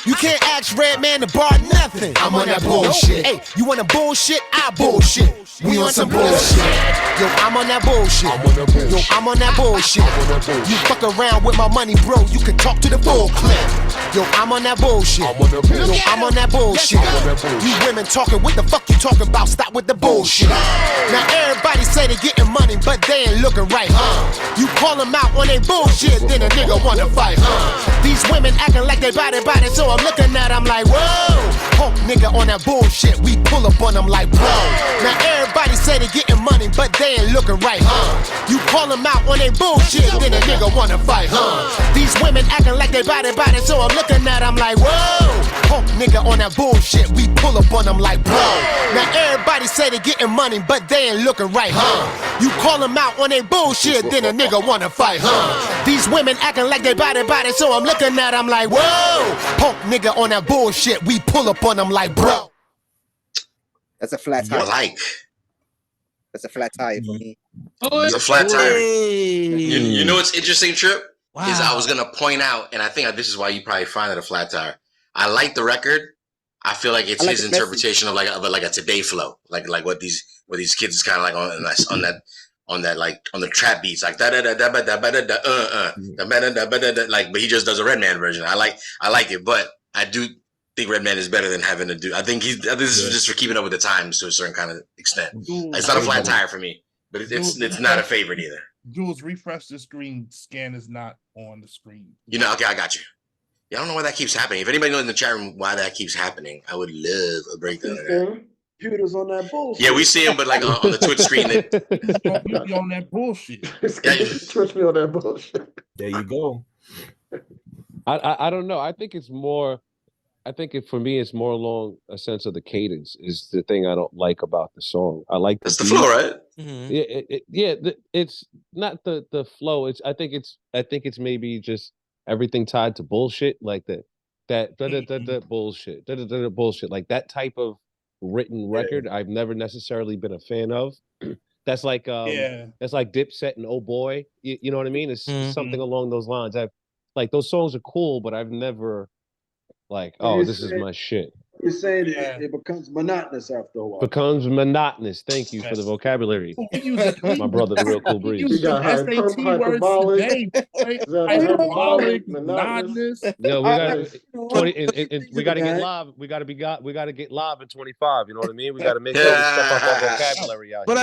You can't ask Redman to bar nothing. I'm on that bullshit. Hey, you want a bullshit? I bullshit. We on some bullshit. Yo, I'm on that bullshit. Yo, I'm on that bullshit. You fuck around with my money, bro. You can talk to the full clip. Yo, I'm on that bullshit. Yo, I'm on that bullshit. You women talking, what the fuck you talking about? Stop with the bullshit. Now everybody say they getting money, but they ain't looking right, You call them out on they bullshit, then a nigga wanna fight, These women acting like they body, so I'm looking at them like, whoa. Punk nigga on that bullshit, we pull up on them like, bro. Now everybody say they getting money, but they ain't looking right, You call them out on they bullshit, then a nigga wanna fight, These women acting like they body, so I'm looking at them like, whoa. Punk nigga on that bullshit, we pull up on them like, bro. Now everybody say they getting money, but they ain't looking right, You call them out on they bullshit, then a nigga wanna fight, These women acting like they body, so I'm looking at them like, whoa. Punk nigga on that bullshit, we pull up on them like, bro. That's a flat tire. Like. That's a flat tire for me. It's a flat tire. You know what's interesting, Trip? Is I was gonna point out, and I think this is why you probably find it a flat tire. I like the record. I feel like it's his interpretation of like a today flow, like what these kids is kind of like on the trap beats, like like, but he just does a Redman version. I like it, but I do think Redman is better than having to do. I think this is just for keeping up with the times to a certain kind of extent. It's not a flat tire for me, but it's not a favorite either. Jules, refresh the screen. Scan is not on the screen. Okay, I got you. Yeah, I don't know why that keeps happening. If anybody knows in the chat room why that keeps happening, I would love a breakdown of that. Computers on that bullshit. Yeah, we see him, but like on the Twitch screen. On that bullshit. Twitch me on that bullshit. There you go. I don't know. I think it's more. I think for me, it's more along a sense of the cadence is the thing I don't like about the song. I like the flow, right? Mm-hmm. It's not the flow. I think it's maybe just everything tied to bullshit, like that bullshit, bullshit, like that type of written record. I've never necessarily been a fan of. That's like that's like Dipset and Oh Boy. You know what I mean? It's something along those lines. Like those songs are cool, but I've never like, this is my shit. You're saying it becomes monotonous after a while. Becomes monotonous. Thank you for the vocabulary. My brother, the real cool breeze. You got SAT words today. Hyperbolic, monotonous. Yo, we gotta get live. We gotta get live in 25. You know what I mean? We gotta make sure we step up our vocabulary out here.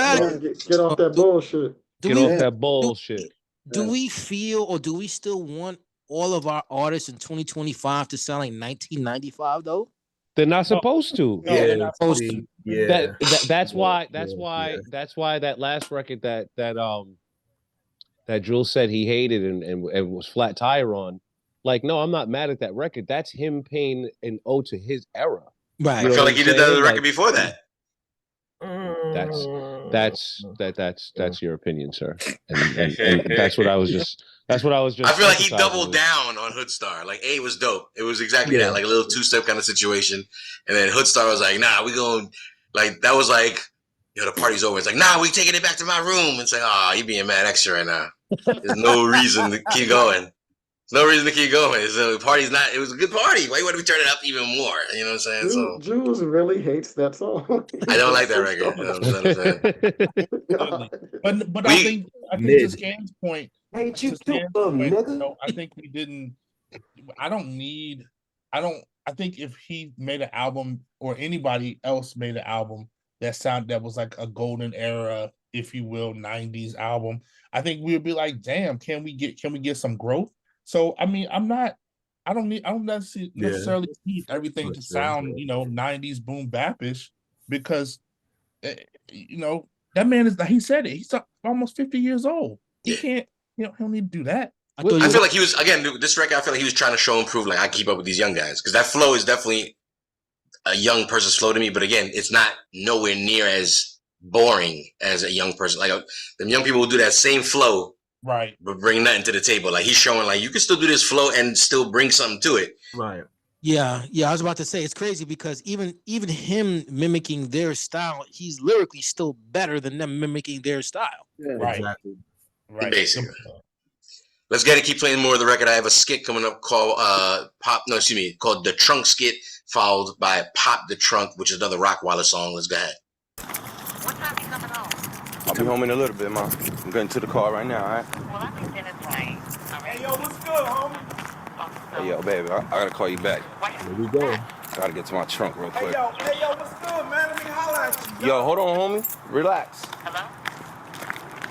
Get off that bullshit. Get off that bullshit. Do we feel or do we still want all of our artists in 2025 to sound like 1995 though? They're not supposed to. No, they're not supposed to. Yeah. That's why that last record that Jules said he hated and was flat tire on. Like, no, I'm not mad at that record. That's him paying an ode to his era. Right. I feel like he did that other record before that. That's your opinion, sir. And that's what I was just. That's what I was just. I feel like he doubled down on Hoodstar. Like, A was dope. It was exactly that, like a little two-step kind of situation. And then Hoodstar was like, nah, we going, like, that was like, the party's over. It's like, nah, we taking it back to my room. It's like, you being mad extra right now. There's no reason to keep going. No reason to keep going. So the party's not, it was a good party. Why would we turn it up even more? You know what I'm saying? Jules really hates that song. I don't like that record. You know what I'm saying? But I think to Scan's point, I think we didn't. I think if he made an album or anybody else made an album that was like a golden era, if you will, 90s album, I think we would be like, damn, can we get some growth? So I mean, I don't necessarily need everything to sound, 90s boom bapish, because that man he said it, he's almost 50 years old. He can't, he don't need to do that. I feel like he was, again, this record, I feel like he was trying to show and prove, like, I keep up with these young guys. Because that flow is definitely a young person's flow to me. But again, it's not nowhere near as boring as a young person. Like, the young people will do that same flow, right, but bring nothing to the table. Like, he's showing, like, you can still do this flow and still bring something to it. Right. Yeah. I was about to say, it's crazy because even him mimicking their style, he's lyrically still better than them mimicking their style. Yeah, right. Exactly. Right. Basically. Let's get to keep playing more of the record. I have a skit coming up called called The Trunk Skit, followed by Pop the Trunk, which is another Rockwilder song. Let's go ahead. What time are you coming home? I'll be home in a little bit, Mom. I'm getting to the car right now, all right? Well, I can send a train. Hey, yo, what's good, homie? Hey, yo, baby, I gotta call you back. Here we go. All Gotta get to my trunk real quick. Hey, yo, what's good, man? Let me holler at you. Yo, hold on, homie. Relax. Hello?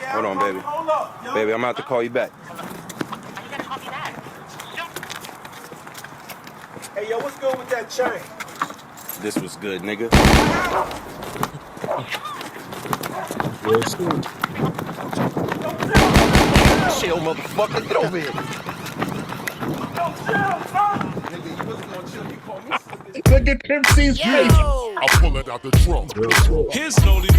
Yeah, Hold on, baby. Hold up, yo. Baby, I'm about to call you back. Are you gonna call me back? Hey, yo, what's good with that chain? This was good, nigga. Chill, motherfucker. Get over here. Look at Pimp C's face. I'll pull it out the trunk. Here's an only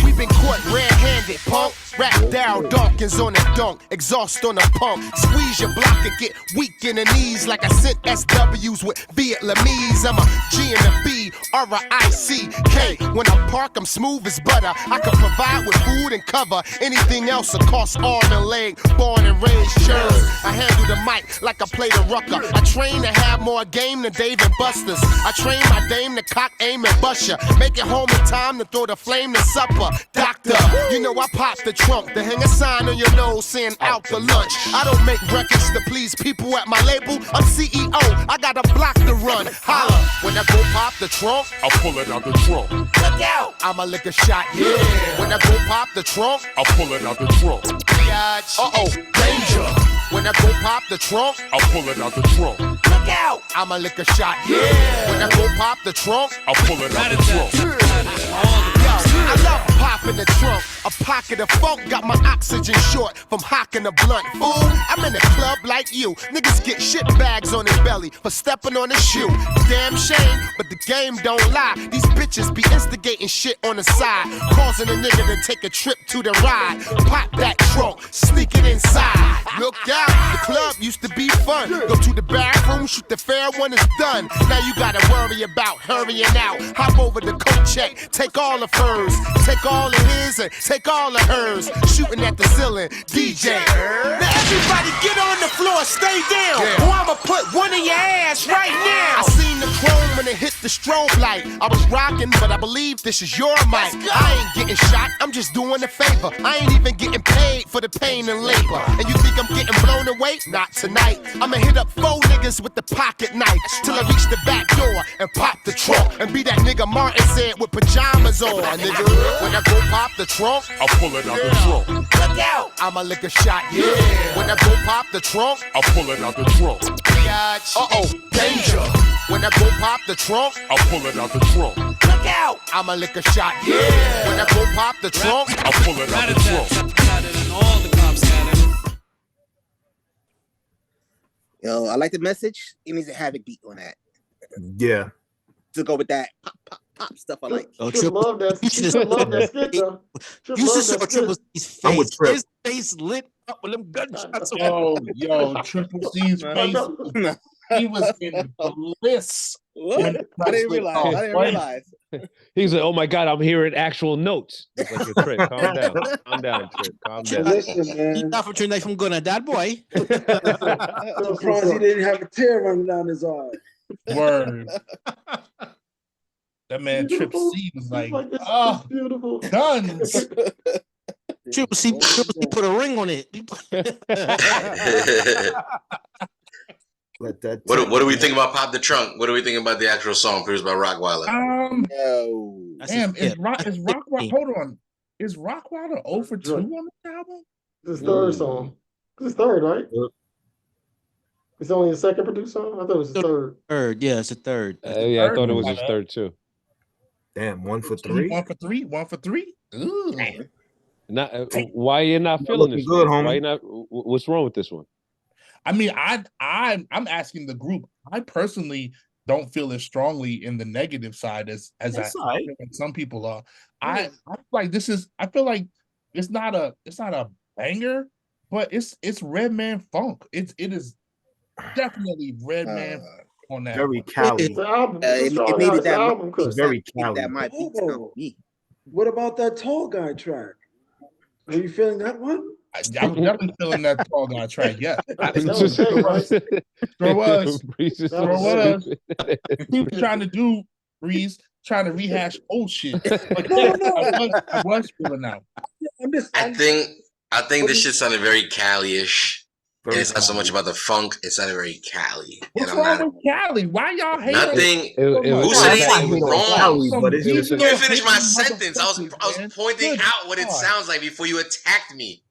we've been caught red-handed, punk. Rap down, Dawkins on the dunk, exhaust on the pump. Squeeze your block and get weak in the knees like I sent SWs with Vietnamese. I'm a G and a B, R-I-C-K. When I park, I'm smooth as butter. I can provide with food and cover. Anything else will cost arm and leg. Born and raised churns. I handle the mic like I play the rucker. I train to have more game than Dave and Buster's. I train my dame to cock, aim, and bust ya. Make it home in time to throw the flame to supper. Doctor, you know I pop the trunk to hang a sign on your nose saying out to lunch. I don't make records to please people at my label. I'm CEO, I got a block to run. Holla, when I go pop the trunk, I'll pull it out the trunk. look out, I'ma lick a shot, yeah. When I go pop the trunk, I'll pull it out the trunk. uh-oh, danger. When I go pop the trunk, I'll pull it out the trunk. look out, I'ma lick a shot, yeah. When I go pop the trunk, I'll pull it out the trunk. I love popping the trunk. A pocket of funk got my oxygen short from hocking a blunt. Fool, I'm in a club like you. Niggas get shit bags on their belly for stepping on a shoe. Damn shame, but the game don't lie. These bitches be instigating shit on the side, causing a nigga to take a trip to the ride. Pop that trunk, sneak it inside. Look out, the club used to be fun. Go to the bathroom, shoot the fair when it's done. Now you gotta worry about hurrying out. Hop over the coat check, take all of hers, take all of his and take all of hers. Shooting at the ceiling, DJ. Now everybody get on the floor, stay down, or I'ma put one in your ass right now. I seen the chrome when it hit the strobe light. I was rocking, but I believe this is your mic. I ain't getting shot, I'm just doing a favor. I ain't even getting paid for the pain and labor. And you think I'm getting blown away? Not tonight. I'ma hit up 4 niggas with the pocket knife till I reach the back door and pop the trunk and be that nigga Martin said with pajamas on, nigga. When I go pop the trunk, I'll pull it out the trunk. look out, I'ma lick a shot, yeah. When I go pop the trunk, I'll pull it out the trunk. uh-oh, danger. When I go pop the trunk, I'll pull it out the trunk. look out, I'ma lick a shot, yeah. When I go pop the trunk, I'll pull it out the trunk. Yo, I like the message. It needs a Havoc beat on that. Yeah. To go with that pop stuff I like. Oh, Should love that. You should love that skit, though. Should You love should saw that Triple skit. C's I'm with face. Trip. His face lit up with them gunshots. Yo, Triple C's face. He was in bliss. What? I didn't realize. He's like, oh my God, I'm hearing actual notes. It's like, yo, Trip, calm down. Calm down, Trip. Calm down. Listen, man. He thought for turn from going at that boy. I'm surprised he didn't have a tear running down his eye. Word. That man Trip C was like, oh, beautiful guns. Triple C put a ring on it. Let that. What do we think about Pop the Trunk? What do we think about the actual song produced by Rockwilder? Damn, is Rockwilder? Hold on, is Rockwilder 0 for 2 on the album? This third song. This is third, right? It's only his second produced song. I thought it was his third. Third, yeah, it's a third. Yeah, I thought it was his third too. Damn, 1 for 3. 1 for 3. 1 for 3. Ooh. Not, why you not feeling this? Good, one? homie. Why you not? What's wrong with this one? I mean, I'm asking the group. I personally don't feel as strongly in the negative side as some people are. I feel like this is. I feel like it's not a banger, but it's Redman funk. It is definitely Redman on that. Very Cali. The album. It made it that album. It's very Cali. That might be for me. What about that tall guy track? Are you feeling that one? I was definitely feeling that tall guy track. Yeah, Sure was. He was trying to do Breeze, trying to rehash old shit. But I was feeling out. I think this shit sounded very Cali-ish. And it's not so much about the funk. It's not very Cali. What's wrong with Cali? Why y'all hate nothing? Who said anything wrong? But Let me finish my sentence. I was pointing out what it sounds like before you attacked me.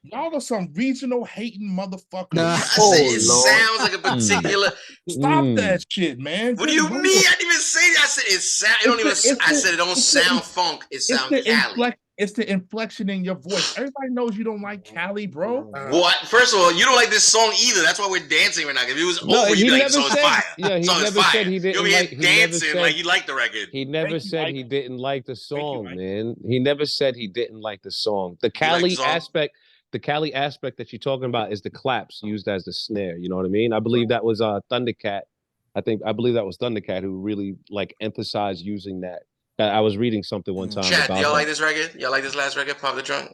Y'all are some regional hating motherfuckers. I said it sounds like a particular. Stop that shit, man. What do you mean? I didn't even say that. I said it sound. It don't even. I said it don't sound funk. It sounds Cali. It's the inflection in your voice. Everybody knows you don't like Cali, bro. What? First of all, you don't like this song either. That's why we're dancing right now. If it was over, you'd be like, the song's fire. Yeah, he never said he didn't like. You'll be dancing like you like the record. He never said he didn't like the song, man. He never said he didn't like the song. The Cali aspect. The Cali aspect that you're talking about is the claps used as the snare. You know what I mean? I believe that was Thundercat. I believe that was Thundercat who really like emphasized using that. I was reading something one time. Chat, about y'all like this record? Y'all like this last record, Pop the Trunk?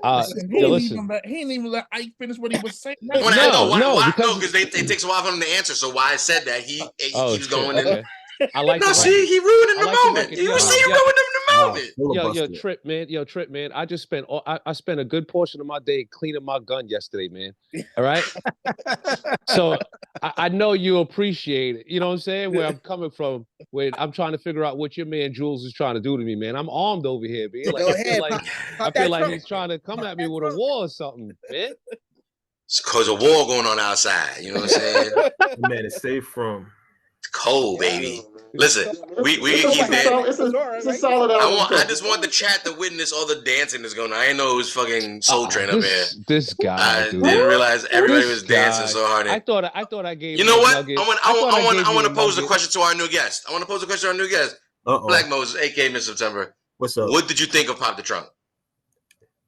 He didn't even let Ike finish what he was saying. Because it takes a while for him to answer. So why I said that he keeps going in. I like. No, see, he ruining the moment. You see, he ruining the moment. Trip, man. I just spent I spent a good portion of my day cleaning my gun yesterday, man. All right. So I know you appreciate it. You know what I'm saying? Where I'm coming from, when I'm trying to figure out what your man Jules is trying to do to me, man. I'm armed over here, man. Like, I feel like he's trying to come at me with a war or something, man. It's because a war going on outside. You know what I'm saying? Man, it's safe from. It's cold, baby. Listen, we can keep that. It's a solid album. I just want the chat to witness all the dancing that's going on. I didn't know it was fucking Soul Train up here. This guy, I didn't realize everybody was dancing so hard. I thought I gave. You know what? I want to pose a question to our new guest. Black Moses, aka Miss September. What's up? What did you think of Pop the Trunk?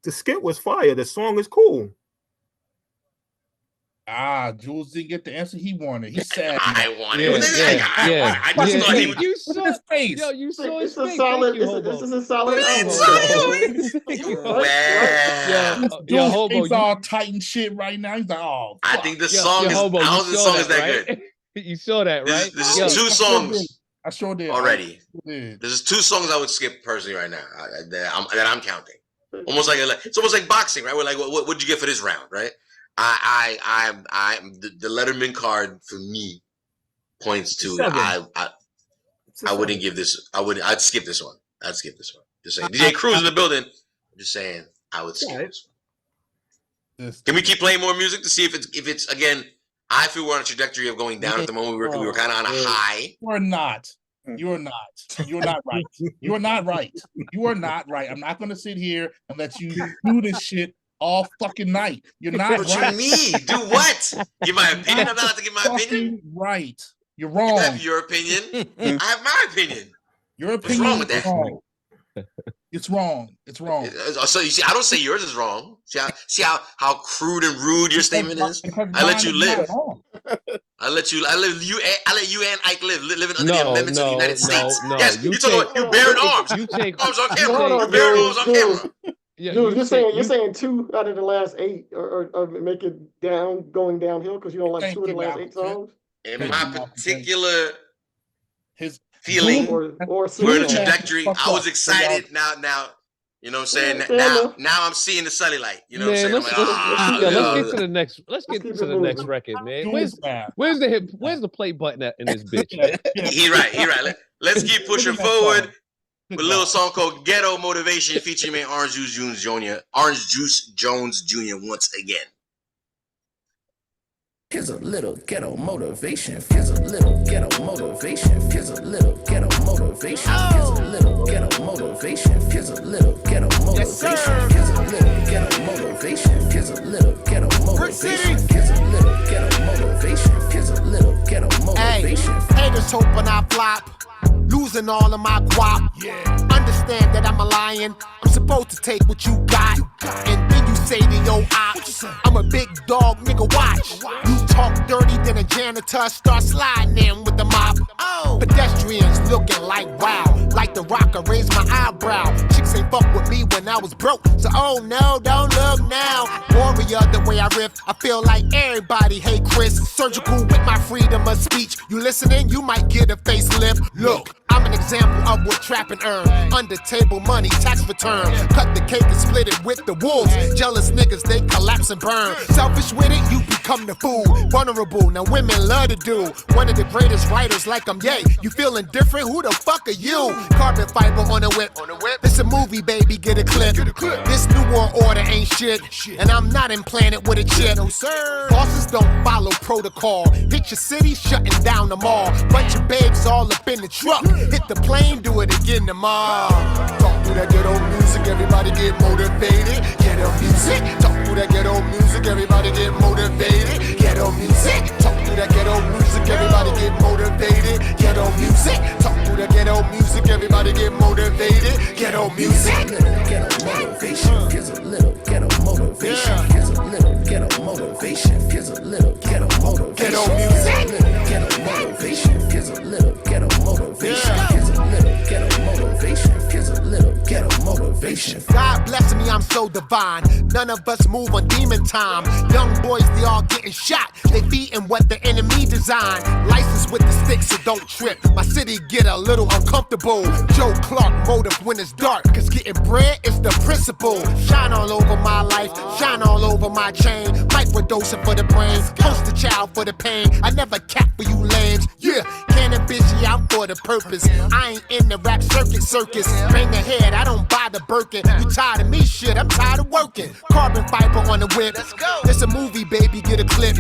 The skit was fire. The song is cool. Jules didn't get the answer he wanted. He said, "I wanted." I just thought he would. You saw his face. Yo, you saw his face. This is a solid album. Yo, Hobo, all tight and shit right now. He's like, oh. I think the song is. I don't think the song is that good. You saw that, right? This is two songs. I sure did. Already. This is two songs I would skip personally right now. That I'm counting. Almost like it's almost like boxing, right? We're like, what'd you get for this round, right? The Letterman card for me points to I wouldn't give this. I'd skip this one. Just saying. DJ Cruz in the building. I'm just saying I would skip this one. Can we keep playing more music to see if it's again? I feel we're on a trajectory of going down at the moment. We were kind of on a high. You're not. You're not right. You are not right. You are not right. I'm not going to sit here and let you do this shit all fucking night. You're not what right. What you mean? Do what? Give my opinion? I'm not allowed to give my opinion? Right. You're wrong. You have your opinion. I have my opinion. Your opinion. What's wrong with that? Wrong. It's wrong. It's wrong. So you see, I don't say yours is wrong. See how crude and rude your statement is. I let you live. I let you and Ike living under the amendments of the United States. Yes, you talking about you bearing arms. You take arms on camera. You bearing arms on camera. Yeah, dude, you're saying 2 out of the last 8 or make it going downhill because you don't like 2 of the last 8 songs. In my particular feeling, we're in a trajectory. I was excited. Now, you know what I'm saying. Now I'm seeing the sunny light. You know what I'm saying. Let's get to the next. Let's get to the next record, man. Where's the play button at in this bitch? He right. Let's keep pushing forward. With a little song called Ghetto Motivation featuring man Orange Juice Jones Jr. once again. Here's a little ghetto motivation. Here's a little ghetto motivation. Here's a little ghetto motivation. Here's a little ghetto motivation. Here's a little ghetto motivation. Here's a little ghetto motivation. Here's a little ghetto motivation. Here's a little ghetto motivation. Here's a little ghetto motivation. Haters hoping I flop. Losing all of my guap. Understand that I'm a lion. I'm supposed to take what you got. And then you say to your ops, I'm a big dog, nigga, watch. You talk dirty, then a janitor start sliding in with the mop. Pedestrians looking like wow. Like the Rock, I raise my eyebrow. Chicks ain't fuck with me when I was broke. So oh no, don't look now. Warrior, the way I rip, I feel like everybody hate Chris. Surgical with my freedom of speech. You listening, you might get a facelift. Look, I'm an example of what trap and earn. Under table money, tax return. Cut the cake and split it with the wolves. Jealous niggas, they collapse and burn. Selfish with it, you become the fool. Vulnerable, now women love to do. One of the greatest writers like I'm Ye. You feeling different? Who the fuck are you? Carbon fiber on a whip. This a movie, baby, get a clip. This new world order ain't shit. And I'm not implanted with a chip. No sir. Bosses don't follow protocol. Hit your city, shutting down the mall. Bunch of babes all up in the truck. Hit the plane, do it again tomorrow. Talk through that ghetto music, everybody get motivated. Ghetto music. Talk through that ghetto music, everybody get motivated. Ghetto music. Talk through that ghetto music, everybody get motivated. Ghetto music. Talk through that ghetto music, everybody get motivated. Ghetto music. Ghetto motivation, gives a little ghetto motivation, gives a little ghetto motivation, gives a little ghetto motivation. Ghetto music. Ghetto motivation, gives a little ghetto motivation, gives a little ghetto motivation, gives a little ghetto motivation. God bless me, I'm so divine. None of us move on demon time. Young boys, they all getting shot. They beating what the enemy designed. License with the sticks, so don't trip. My city get a little uncomfortable. Joe Clark, motive when it's dark. Cause getting bread is the principle. Shine all over my life, shine all over my chain. Microdosing for the brain, poster child for the pain. I never cap for you lambs. Yeah, cannabis, yeah, I'm for the purpose. I ain't in the rap circus. Bang ahead, I don't buy the Birkin. You tired of me, shit, I'm tired of working. Carbon fiber on the whip. This a movie, baby, get a clip.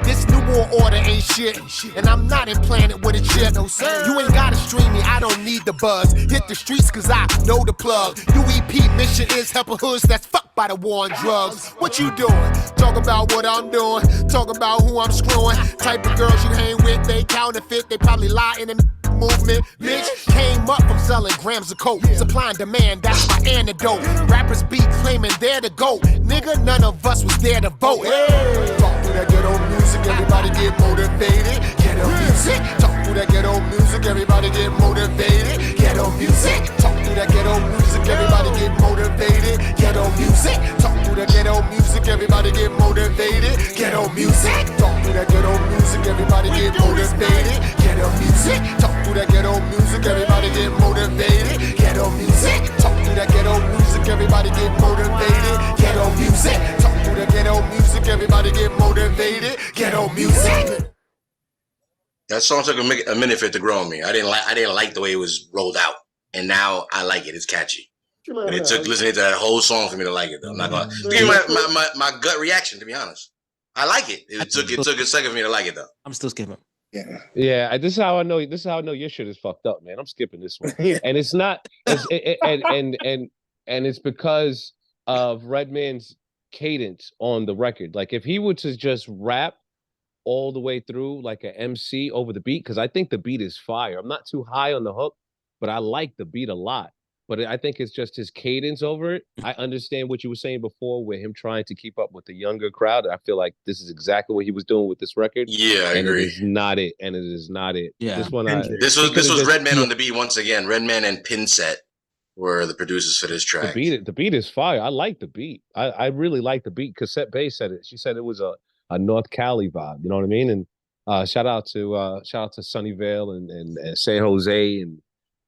This new world order ain't shit. And I'm not implanted with a chip. No, sir. You ain't gotta stream me, I don't need the buzz. Hit the streets cause I know the plug. UEP mission is helping hoods that's fucked by the war on drugs. What you doing? Talk about what I'm doing. Talk about who I'm screwing. Type of girls you hang with, they counterfeit. They probably lie in the movement. Bitch, came up from selling grams of coke. Supply and demand, that's my antidote. Rappers be claiming they're the GOAT. Nigga, none of us was there to vote. Hey. Talk through that ghetto music, everybody get motivated. Ghetto music. Talk through that ghetto music, everybody get motivated. Ghetto music. Talk through that ghetto music, everybody get motivated. Ghetto music. Talk through that ghetto music, everybody get motivated. Ghetto music. Talk through that ghetto music, everybody get motivated. Ghetto music. Talk through that ghetto music, everybody get motivated. Ghetto music. Talk through that ghetto music, everybody get motivated. Ghetto music. Talk through that ghetto music, everybody get motivated. Ghetto music. That song took a minute for it to grow on me. I didn't like the way it was rolled out, and now I like it. It's catchy. But it took listening to that whole song for me to like it. Though. I'm not gonna give you my gut reaction. To be honest, I like it. It took a second for me to like it though. I'm still skipping. Yeah. This is how I know. This is how I know your shit is fucked up, man. I'm skipping this one, and it's not. And it's because of Redman's cadence on the record. Like if he were to just rap all the way through like an MC over the beat, because I think the beat is fire. I'm not too high on the hook, but I like the beat a lot. But I think it's just his cadence over it. I understand what you were saying before with him trying to keep up with the younger crowd. I feel like this is exactly what he was doing with this record. Yeah, I agree. It is not it. And it is not it. Yeah. This was Redman on the beat once again. Redman and Pinset were the producers for this track. The beat is fire. I like the beat. I really like the beat. Cassette Bay said it. She said it was a North Cali vibe. You know what I mean? And shout out to Sunnyvale and San Jose and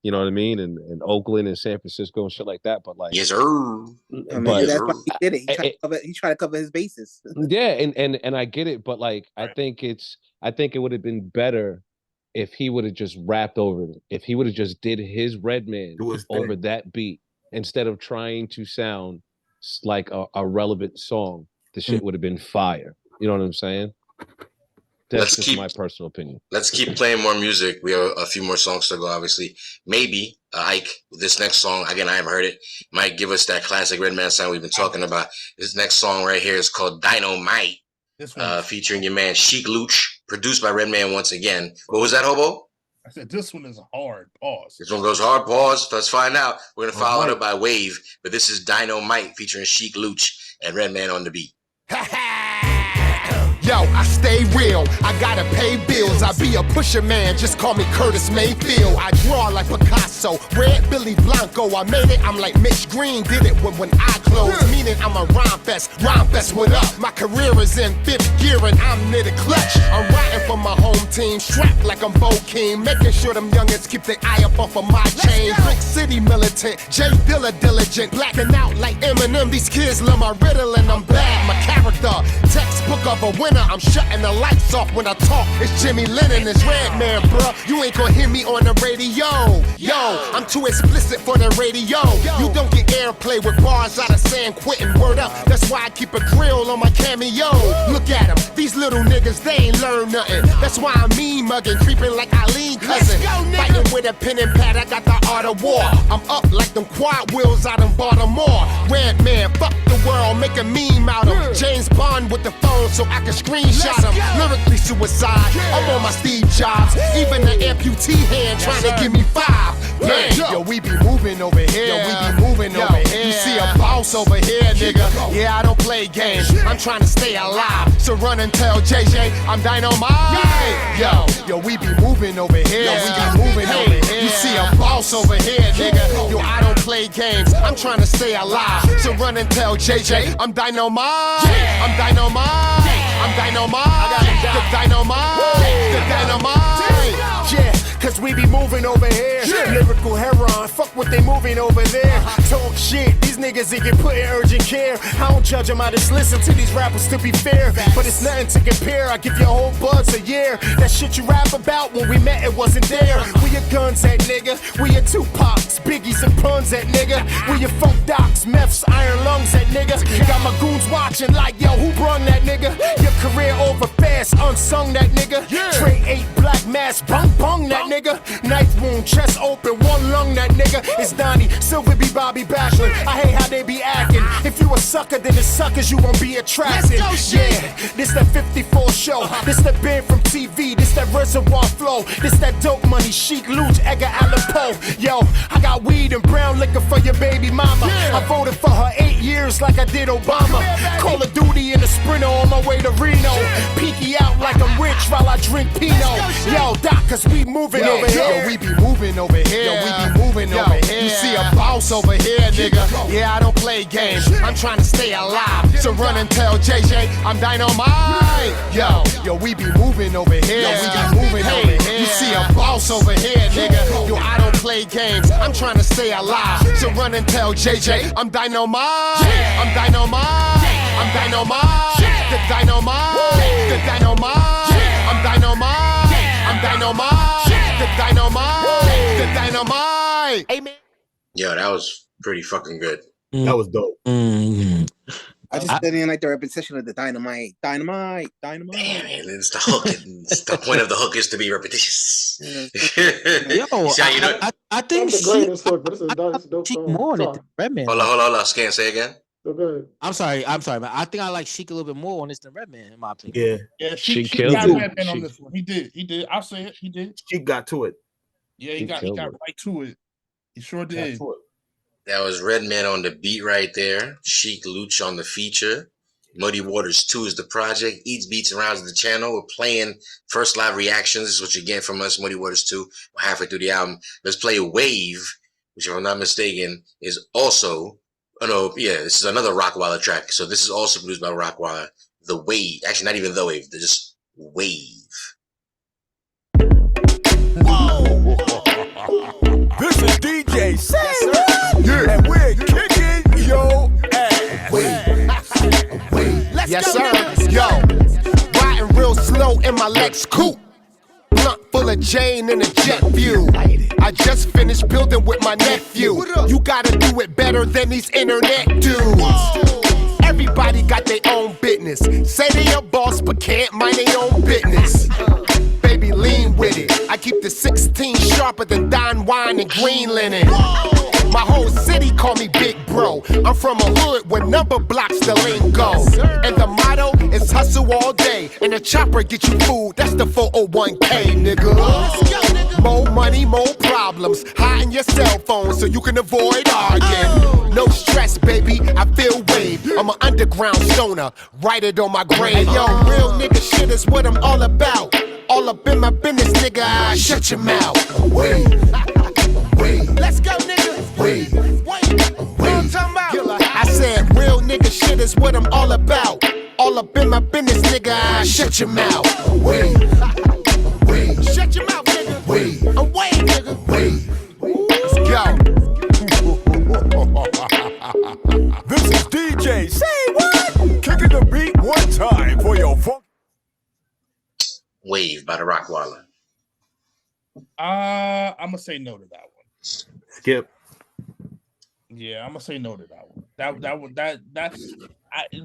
you know what I mean, and Oakland and San Francisco and shit like that. But like, yes, sir. I mean, that's why he did it. He tried to cover his bases. Yeah, and I get it, but like, I think it would have been better if he would have just rapped over it. If he would have just did his Redman over that beat instead of trying to sound like a relevant song. The shit would have been fire. You know what I'm saying? That's just my personal opinion. Let's keep playing more music. We have a few more songs to go, obviously. Maybe Ike, this next song, again, I haven't heard it, might give us that classic Redman sound we've been talking about. This next song right here is called Dynamite, featuring your man Sheik Luch, produced by Redman once again. What was that, Hobo? I said this one is hard. Pause. This one goes hard. Pause. Let's find out. We're going to follow it up by Wave, but this is Dynamite featuring Sheik Luch and Redman on the beat. Yo, I stay real, I gotta pay bills. I be a pusher man, just call me Curtis Mayfield. I draw like Picasso, red Billy Blanco. I made it, I'm like Mitch Green, did it when I closed. Meaning I'm a rhyme fest, what up? My career is in 5th gear and I'm near the clutch. I'm riding for my home team, strapped like I'm Bo King, making sure them youngins keep their eye up off of my chain. Brick City militant, Jay Dilla diligent, blacking out like Eminem. These kids love my riddle and I'm bad. My character, textbook of a winner. I'm shutting the lights off when I talk. It's Jimmy Lennon, it's Redman, bruh. You ain't gonna hear me on the radio. Yo, I'm too explicit for the radio. You don't get airplay with bars out of San Quentin. Word up, that's why I keep a grill on my cameo. Look at them, these little niggas, they ain't learn nothing. That's why I'm mean mugging, creeping like Eileen cousin. Fighting with a pen and pad, I got the art of war. I'm up like them quad wheels out in Baltimore. Redman, fuck the world, make a meme out of James Bond with the phone so I can screenshot him. Lyrically suicide, I'm on my Steve Jobs. Even the amputee hand trying to give me 5. Man, yo, we be moving over here. Yo, we be moving over here. You see a boss over here, nigga. Yeah, I don't play games. I'm trying to stay alive. So run and tell JJ I'm dynamite. Yo, we be moving over here. Yo, we be moving over here. You see a boss over here, nigga. Yo, I don't play games. I'm trying to stay alive. So run and tell JJ I'm dynamite. I'm dynamite. I'm dynamite. The dynamite. The dynamite. Yeah, cause we be moving over here. Lyrical heron, fuck what they moving over there. Talk shit, these niggas they get put in urgent care. I don't judge them, I just listen to these rappers to be fair. But it's nothing to compare, I give you a whole buzz a year. That shit you rap about when we met, it wasn't there. We your guns at nigga, we your Tupacs, Biggies and puns at nigga. We your funk docs, meths, iron lungs at nigga. Got my goons watching like, yo, who brung that nigga? Your career over fast, unsung that nigga. Trey 8 black mask, bung that nigga. Knife wound, chest open, one lung that nigga. It's Donnie, Silver B, Bobby Bachelor. I hate how they be acting. If you a sucker, then it's suckers you won't be attracted. Yeah, this that 54 show. This that band from TV. This that reservoir flow. This that dope money, Chic, Luge, Edgar Allan Poe. Yo, I got weed and brown liquor for your baby mama. I voted for her 8 years like I did Obama. Call of Duty in a Sprinter on my way to Reno. Peeky out like I'm rich while I drink Pinot. Yo, Doc, cause we moving over here. Yo, we be moving over here. Yo, we be moving over here. You see a boss over here, nigga. Yeah, I don't play games. I'm trying to stay alive. So run and tell JJ I'm dynamite. Yo, we be moving over here. Yo, we be moving over here. You see a boss over here, nigga. Yo, I don't play games. I'm trying to stay alive. So run and tell JJ I'm dynamite. I'm dynamite. I'm dynamite. The dynamite. The dynamite. I'm dynamite. I'm dynamite. The dynamite. The dynamite. Amen. Yo, that was pretty fucking good. That was dope. I just didn't like the repetition of the dynamite. Dynamite. Damn, it's the hook. It's the point of the hook is to be repetitious. Yo, I think the greatest hook, but it's a dope Chic song. more than Sorry. Redman. Hold on. Scan, say again. So good. I'm sorry, man. I think I like Chic a little bit more on this than Redman, in my opinion. Yeah, She she killed got it. Redman on this one. He did. I'll say it. He did. She got to it. Yeah, he She got killed it. right to it. He sure did. That was Redman on the beat right there. Chic Luch on the feature. Muddy Waters 2 is the project. Eats Beats and Rounds the channel. We're playing first live reactions. This is what you're getting from us. Muddy Waters 2. We're halfway through the album. Let's play Wave, which if I'm not mistaken is also, this is another Rockwilder track. So this is also produced by Rockwilder. The Wave. Actually, not even The Wave. They're just Wave. This is DJ Sam, and we're kicking your ass. Yes, sir. Yo, riding real slow in my Lex coupe. Blunt full of Jane in a jet view. I just finished building with my nephew. You gotta do it better than these internet dudes. Everybody got their own business. Say they a boss, but can't mind their own business. Baby, lean with it. I keep the 16 sharper than Don Juan and Green Linen. My whole city call me Big Bro. I'm from a hood where number blocks the lingo. And the motto is hustle all day. And the chopper get you food, that's the 401k, nigga. More money, more problems. Hide in your cell phone so you can avoid arguing. No stress, baby, I feel wave. I'm an underground stoner, write it on my grave. Yo, real nigga shit is what I'm all about. All up in my business, nigga, shut your mouth. Wait, wait. Let's go, nigga. Wait, wait. I said real nigga shit is what I'm all about. All up in my business, nigga, shut your mouth. Wait, wait. Shut your mouth, nigga. Wait, I'm wait, nigga. Wait. Let's go. This is DJ. Say what? Kicking the beat one time for your funk. Wave by the Rockwaller. I'm gonna say no to that one. Skip. Yeah, I'm gonna say no to that one.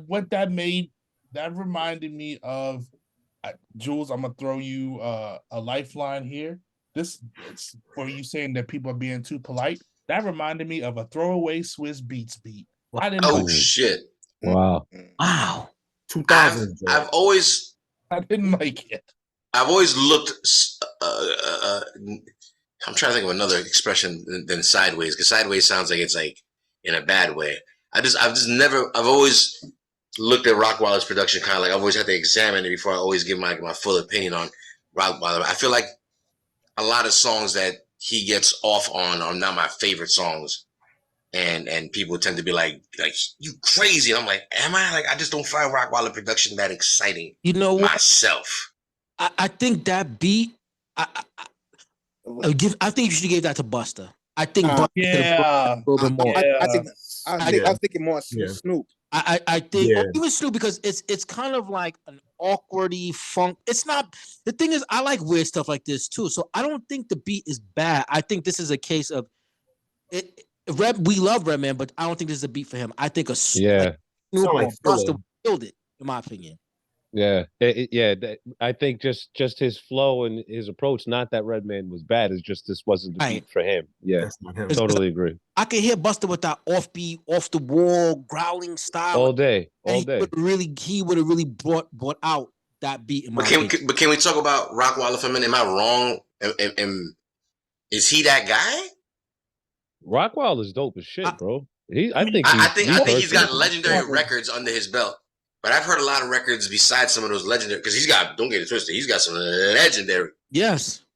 What that made, that reminded me of Jules. I'm gonna throw you a lifeline here. This for you saying that people are being too polite. That reminded me of a throwaway Swiss Beats beat. I didn't. Oh shit! Wow. 2000. I've always. I didn't like it. I've always looked. I'm trying to think of another expression than sideways, because sideways sounds like it's like in a bad way. I've always looked at Rockwaller's production kind of like I've always had to examine it before I always give my full opinion on Rockwaller. I feel like a lot of songs that he gets off on are not my favorite songs, and people tend to be like you crazy. And I'm like, am I? Like, I just don't find Rockwaller production that exciting. You know what? Myself. I think that beat. I think you should give that to Busta. I think Busta yeah, a little bit more. I was thinking more Snoop. I think even Snoop, because it's kind of like an awkwardy funk. It's not, the thing is, I like weird stuff like this too. So I don't think the beat is bad. I think this is a case of it. We love Redman, but I don't think this is a beat for him. I think Snoop or Busta killed it, in my opinion. Yeah, I think just his flow and his approach. Not that Redman was bad. It's just this wasn't the beat for him. Yeah, totally agree. I can hear Busta with that offbeat, off the wall, growling style all day. He would have really brought out that beat. But can we talk about Rockwaller for a minute? Am I wrong? Is he that guy? Rockwaller's dope as shit, bro. I think he's got legendary records under his belt. But I've heard a lot of records besides some of those legendary, because don't get it twisted, he's got some legendary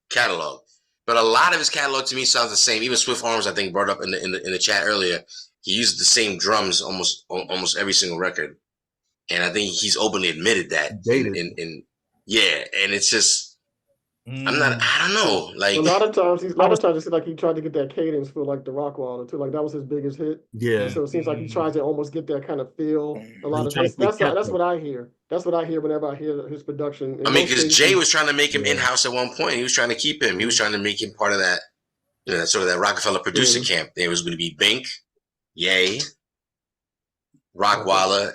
catalog. But a lot of his catalog to me sounds the same. Even Swift Arms, I think, brought up in the chat earlier. He used the same drums almost every single record, and I think he's openly admitted that. And it's just I don't know. Like a lot of times it seems like he tried to get that cadence for like the Rockwaller too. Like that was his biggest hit. Yeah. So it seems like he tries to almost get that kind of feel. A lot of that's what I hear. That's what I hear whenever I hear his production. I mean, because Jay was trying to make him in-house at one point. He was trying to keep him. He was trying to make him part of that, sort of that Rockefeller producer camp. There was going to be Bink, Ye, Rockwaller,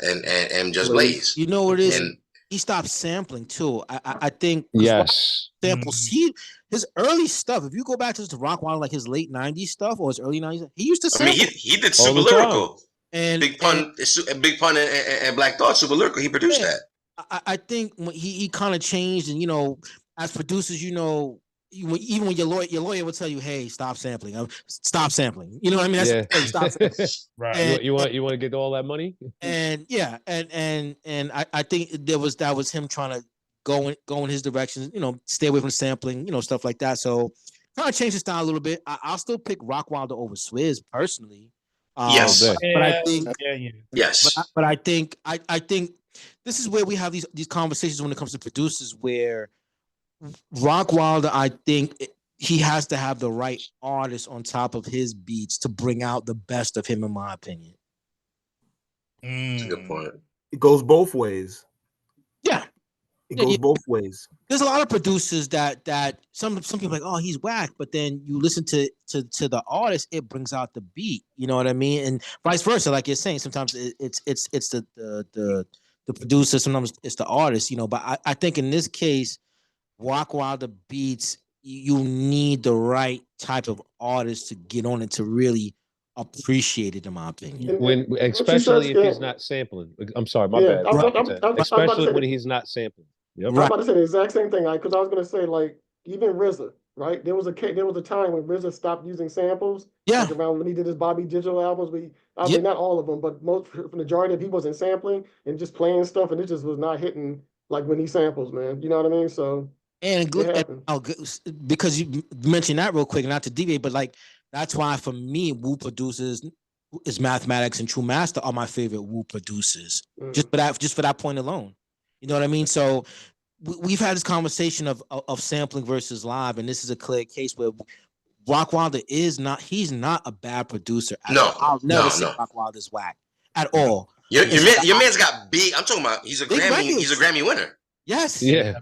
and Just Blaze. You know what it is? He stopped sampling too. I think samples. His early stuff. If you go back to Rockwaller, like his late '90s stuff or his early '90s, he used to sample. I mean, he did Super Lyrical and Big Pun and Black Thought. Super Lyrical. He produced that. I think when he kind of changed, and as producers, even when your lawyer will tell you, "Hey, stop sampling. Stop sampling." You know what I mean? That's stop sampling. Right. And, you want to get all that money? And I think that was him trying to go in his direction. Stay away from sampling. Stuff like that. So kind of change his style a little bit. I'll still pick Rockwaller over Swizz personally. Yes, but I think yes. But I think this is where we have these conversations when it comes to producers where Rockwaller, I think he has to have the right artist on top of his beats to bring out the best of him, in my opinion. That's a good point. It goes both ways. Yeah. It goes both ways. There's a lot of producers that some people are like, oh, he's whack, but then you listen to the artist, it brings out the beat. You know what I mean? And vice versa, like you're saying, sometimes it's the producer, sometimes it's the artist, But I think in this case, Rockwaller beats, you need the right type of artist to get on it to really appreciate it, in my opinion. Especially if he's not sampling. I'm sorry, my bad. Especially when he's not sampling. Yep. I was about to say the exact same thing, because I was going to say, like, even RZA, right? There was a time when RZA stopped using samples. Yeah. Like around when he did his Bobby Digital albums, I mean, not all of them, but most, for the majority of he wasn't sampling and just playing stuff, and it just was not hitting like when he samples, man. You know what I mean? So and look at because you mentioned that real quick, not to deviate, but like that's why for me, Wu producers is Mathematics and True Master are my favorite Wu producers. Just for that point alone. You know what I mean? So we've had this conversation of sampling versus live, and this is a clear case where Rock Wilder he's not a bad producer at all. I'll never say Rock Wilder's whack at all. Your man's got big. I'm talking about he's a Grammy winner. Yes. Yeah.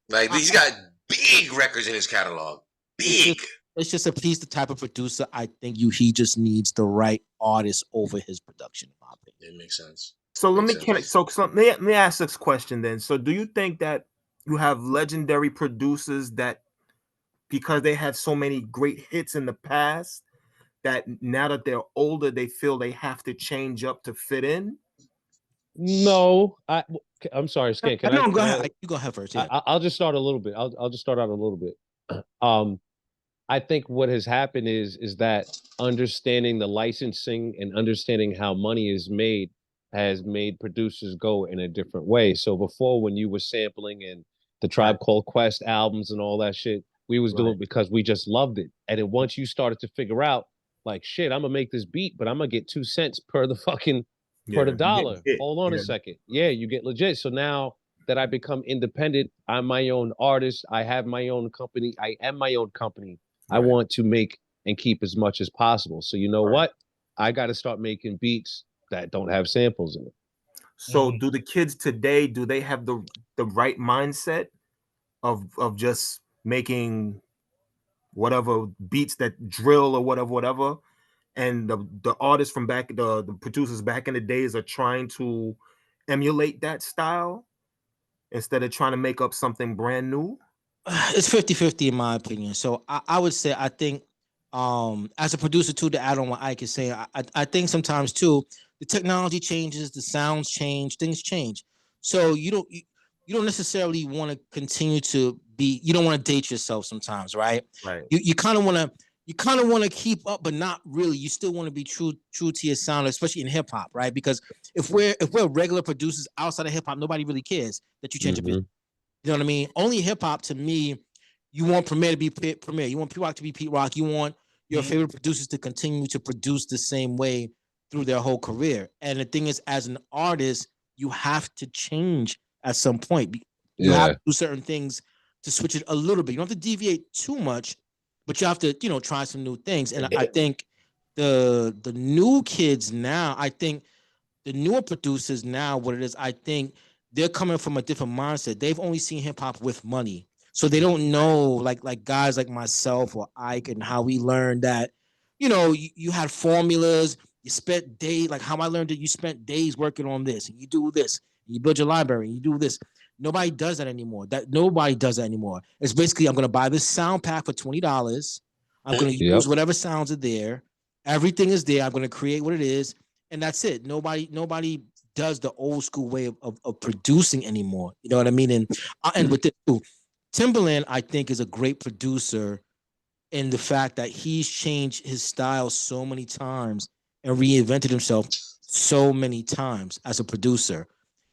Like he's got big records in his catalog. Big. It's just he's the type of producer I think he just needs the right artist over his production, in my opinion. It makes sense. So let me ask this question then. So do you think that you have legendary producers that, because they had so many great hits in the past, that now that they're older, they feel they have to change up to fit in? No, I'm sorry, Skank. Go ahead. You go ahead first. Yeah. I'll just start a little bit. I'll just start out a little bit. I think what has happened is that understanding the licensing and understanding how money is made has made producers go in a different way. So before, when you were sampling and the Tribe Called Quest albums and all that shit, we was doing it because we just loved it. And then once you started to figure out, like, shit, I'm gonna make this beat, but I'm gonna get 2 cents per the fucking per the dollar. Hold on a second. Yeah, you get legit. So now that I become independent, I'm my own artist. I have my own company. I am my own company. I want to make and keep as much as possible. So you know what? I got to start making beats that don't have samples in it. So do the kids today, do they have the right mindset of just making whatever beats that drill or whatever? And the artists from back, the producers back in the days are trying to emulate that style instead of trying to make up something brand new? It's 50-50 in my opinion. So I would say, I think as a producer too, to add on what Ike is saying, I think sometimes too, the technology changes, the sounds change, things change. So you don't necessarily want to continue to be, you don't want to date yourself sometimes, right? Right. You kind of want to keep up, but not really. You still want to be true to your sound, especially in hip hop, right? Because if we're regular producers outside of hip hop, nobody really cares that you change a beat. You know what I mean? Only hip hop, to me, you want Premier to be Premier. You want Pete Rock to be Pete Rock. You want your favorite producers to continue to produce the same way through their whole career. And the thing is, as an artist, you have to change at some point. You have to do certain things to switch it a little bit. You don't have to deviate too much, but you have to, try some new things. And I think the new kids now, I think the newer producers now, what it is, I think they're coming from a different mindset. They've only seen hip hop with money. So they don't know, like guys like myself or Ike, and how we learned that, you had formulas, you spent days, like how I learned that you spent days working on this, and you do this, and you build your library, and you do this. Nobody does that anymore. It's basically, I'm going to buy this sound pack for $20. I'm going to use whatever sounds are there. Everything is there. I'm going to create what it is. And that's it. Nobody does the old school way of producing anymore. You know what I mean? And I'll end with this too. Timbaland, I think, is a great producer in the fact that he's changed his style so many times and reinvented himself so many times as a producer.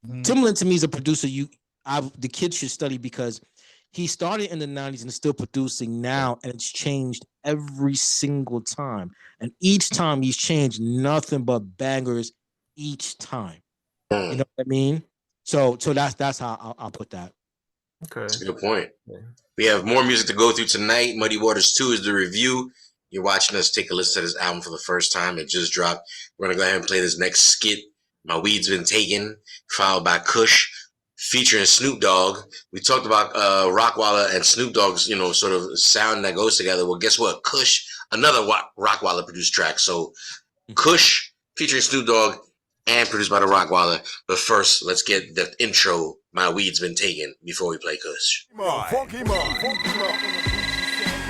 Timbaland, to me, is a producer the kids should study, because he started in the 90s and is still producing now, and it's changed every single time. And each time he's changed, nothing but bangers each time. You know what I mean? So that's how I'll put that. Okay. That's a good point. We have more music to go through tonight. Muddy Waters 2 is the review. You're watching us take a listen to this album for the first time. It just dropped. We're going to go ahead and play this next skit, My Weed's Been Taken, followed by Kush, featuring Snoop Dogg. We talked about Rockwilder and Snoop Dogg's, sort of sound that goes together. Well, guess what? Kush, another Rockwilder produced track. So Kush featuring Snoop Dogg and produced by the Rockwilder. But first, let's get the intro, My Weed's Been Taken, before we play Kush.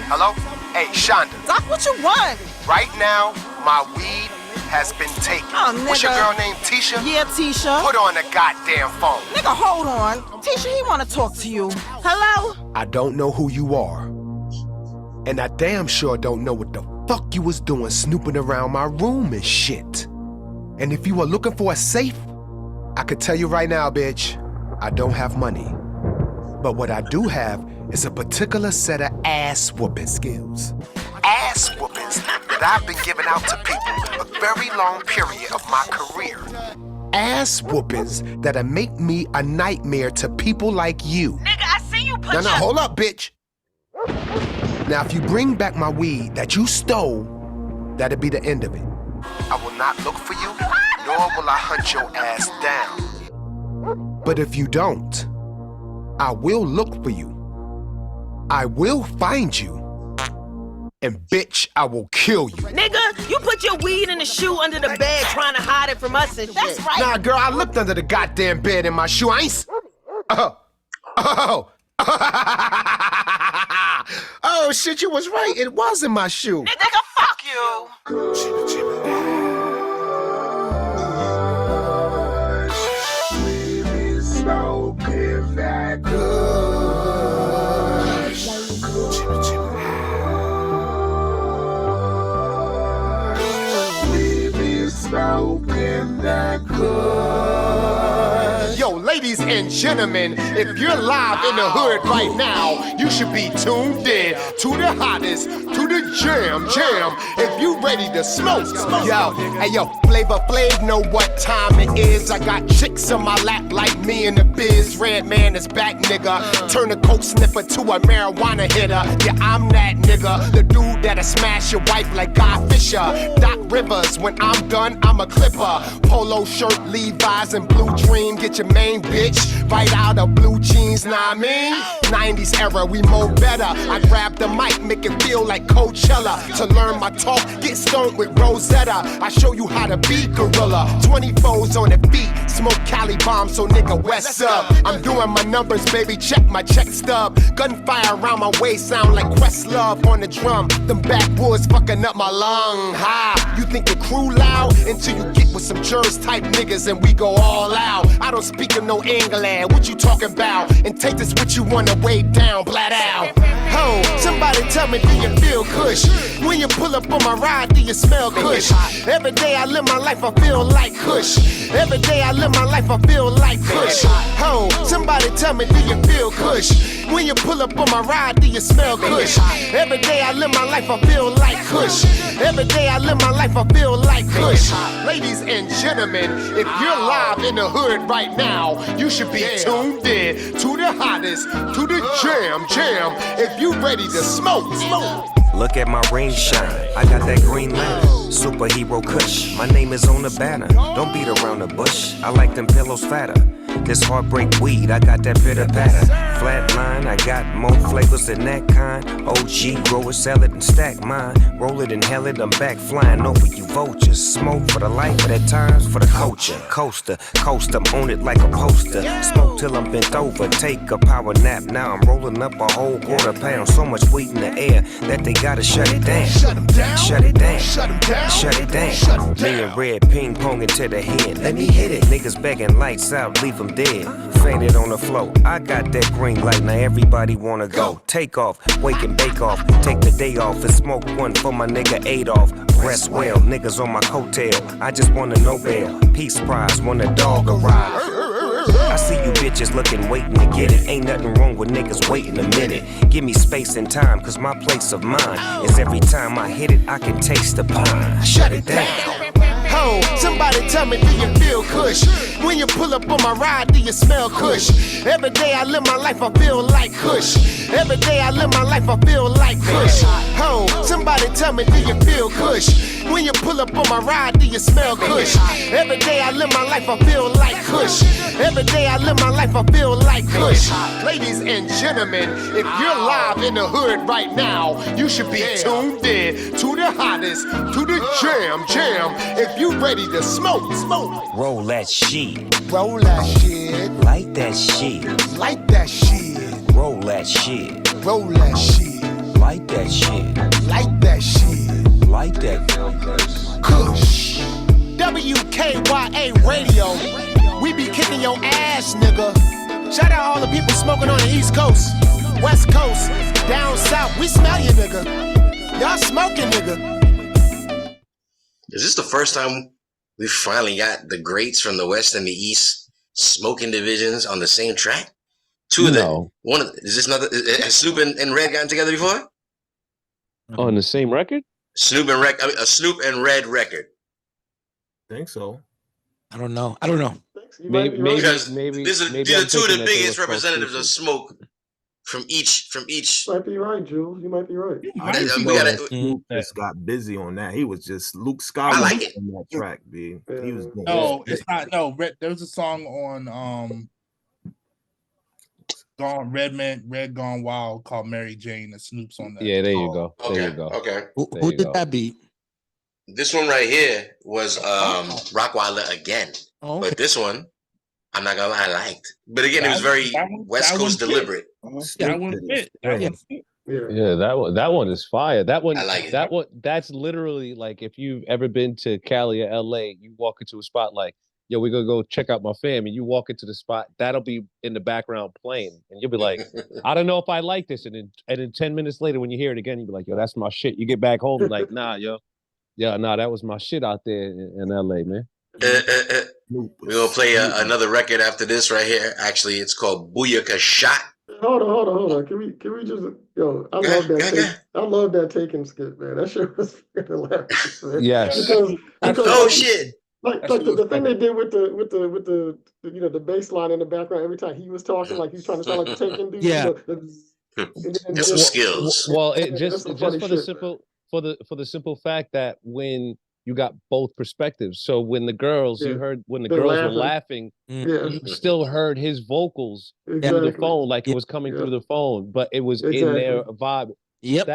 Hello? Hey, Shonda. Doc, what you want? Right now, my weed has been taken. Oh, nigga. What's your girl named Tisha? Yeah, Tisha. Put on the goddamn phone. Nigga, hold on. Tisha, he wanna talk to you. Hello? I don't know who you are, And I damn sure don't know what the fuck you was doing snooping around my room and shit. And if you were looking for a safe, I could tell you right now, bitch, I don't have money. But what I do have is a particular set of ass-whooping skills. Ass whoopings that I've been giving out to people a very long period of my career. Ass whoopings that'll make me a nightmare to people like you. Nigga, I see you put Now, hold up, bitch. Now, if you bring back my weed that you stole, that'll be the end of it. I will not look for you, nor will I hunt your ass down. But if you don't, I will look for you. I will find you. And bitch, I will kill you. Nigga, you put your weed in the shoe under the bed trying to hide it from us and shit. That's right. Nah, girl, I looked under the goddamn bed in my shoe. I ain't... Oh, shit, you was right. It was in my shoe. Nigga, fuck you. Smoking that good. Smoking that good. Yo, ladies and gentlemen, if you're live in the hood right now, you should be tuned in to the hottest, to the jam. If you ready to smoke, yo, hey yo, Flavor Flav know what time it is. I got chicks on my lap like me in the biz. Redman is back, nigga. Turn a coke sniffer to a marijuana hitter. Yeah, I'm that nigga, the dude that'll smash your wife like Guy Fisher. Doc Rivers, when I'm done, I'm a clipper. Polo shirt, Levi's, and blue dream. Get your main bitch right out of blue jeans, nah I mean? 90s era, we more better. I grab the mic, make it feel like Coachella. To learn my talk, get stoned with Rosetta. I show you how to be gorilla. 24s on the beat, smoke Cali bombs, so nigga, what's up? I'm doing my numbers, baby, check my check stub. Gunfire around my waist, sound like Questlove on the drum. Them backwoods fucking up my lung. Ha, you think the crew loud? Until you get with some jurors type niggas and we go all out. I don't speak of no England, what you talking about? And take this what you wanna way down, blat out. Ho, somebody tell me, do you feel kush? When you pull up on my ride, do you smell kush? Every day I live my life, I feel like kush. Every day I live my life, I feel like kush. Ho, somebody tell me, do you feel kush? When you pull up on my ride, do you smell kush? Every day I live my life, I feel like kush. Every day I live my life, I feel like kush. Ladies and gentlemen, if you're live in the hood right now, you should be tuned in to the hottest, to the jam. If you ready to smoke. Look at my ring shine, I got that green lantern. Superhero Kush, my name is on the banner. Don't beat around the bush, I like them pillows fatter. This heartbreak weed, I got that bitter pattern. Flatline, I got more flavors than that kind. OG, grow it, sell it, and stack mine. Roll it and hell it, I'm back flying over you vultures. Smoke for the life, but at times for the culture. Coaster, I'm on it like a poster. Smoke till I'm bent over, take a power nap. Now I'm rolling up a whole quarter pound. So much weed in the air that they gotta shut it down. Shut it down. Shut it down. Me and Red ping pong into the head. Let me hit it. Niggas begging lights out, leave them dead. Fainted on the floor. I got that green light, now everybody wanna go. Take off, wake and bake off. Take the day off and smoke one for my nigga Adolf. Rest well, niggas on my coattail. I just won a Nobel Peace Prize, won a dog a ride. I see you bitches looking, waiting to get it. Ain't nothing wrong with niggas waiting a minute. Give me space and time, cause my place of mine is every time I hit it, I can taste the pine. Shut it down. Ho, somebody tell me, do you feel kush? When you pull up on my ride, do you smell kush? Every day I live my life, I feel like kush. Every day I live my life, I feel like kush. Ho, somebody tell me, do you feel kush? When you pull up on my ride, do you smell kush? Every day I live my life, I feel like kush. Every day I live my life, I feel like kush. Ladies and gentlemen, if you're live in the hood right now, you should be tuned in to the hottest, to the jam. If you ready to smoke. Roll that shit. Roll that shit. Light that shit. Light that shit. Roll that shit. Roll that shit. Light that shit. Light that shit. Light that Kush. WKYA Radio. We be kicking your ass, nigga. Shout out all the people smoking on the East Coast, West Coast, Down south, we smell you, nigga. Y'all smoking, nigga. Is this the first time we finally got the greats from the West and the East smoking divisions on the same track? Two of them. One of is this another? Has Snoop and Red gotten together before? On the same record? Snoop and a Snoop and Red record. Think so. I don't know. Maybe because these are two of the biggest representatives of smoke from each. You might be right, Jules. You might be right. Snoop just got busy on that. He was just Luke Skywalker on that track, B. He was it's not. No, there was a song on Redman, Red Gone Wild called Mary Jane, and Snoop's on that. Yeah, there you go. There you go. Okay. Who did that beat? This one right here was Rockwilder again. Oh, okay. But this one, I'm not gonna lie, I liked. But again, it was very West Coast deliberate. That one fit. Yeah, that one is fire. That one, I like it. That one, that's literally like if you've ever been to Cali or LA, you walk into a spot like, yo, we're gonna go check out my fam, and you walk into the spot, that'll be in the background playing, and you'll be like, I don't know if I like this, and then 10 minutes later, when you hear it again, you'll be like, yo, that's my shit. You get back home, you're like, nah, yo. Yeah, nah, that was my shit out there in LA, man. We're gonna play another record after this right here. Actually, it's called Booyaka Shot. Hold on. Can we just I love that Taken skit, man. That shit was hilarious, man. Yes. Because shit. Like the thing they did with the the bass line in the background every time he was talking, like he was trying to sound like a Taken dude. Yeah. That's some skills. Well, it just for the simple fact that when you got both perspectives, so when the girls you heard when the girls were laughing, you still heard his vocals through the phone, like it was coming through the phone, but it was in their vibe. Yep.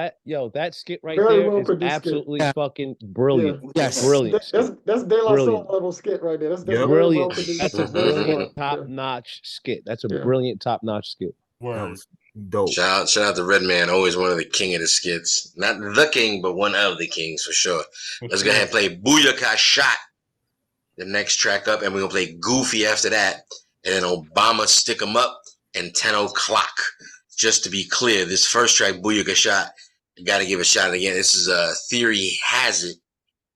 That skit right Very there well is produced absolutely skit. fucking brilliant. Yeah. Yes. Brilliant. That's De La Soul level skit right there. That's very brilliant. well produced. That's a brilliant top-notch skit. That's a brilliant top-notch skit. That was dope. Shout out to Redman, always one of the king of the skits. Not the king, but one of the kings for sure. Let's go ahead and play Booyaka Shot, the next track up, and we're gonna play Goofy after that, and then Obama Stick 'em Up and 10 o'clock. Just to be clear, this first track, Booyaka Shot, I gotta give a shout again. This is Theory Has It.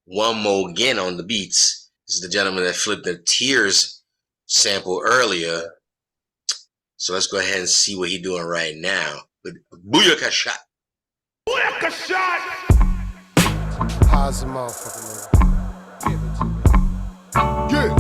One more again on the beats. This is the gentleman that flipped the Tears sample earlier. So let's go ahead and see what he's doing right now with Booyaka Shot. Booyaka Shot! How's the motherfucker, man? Yeah.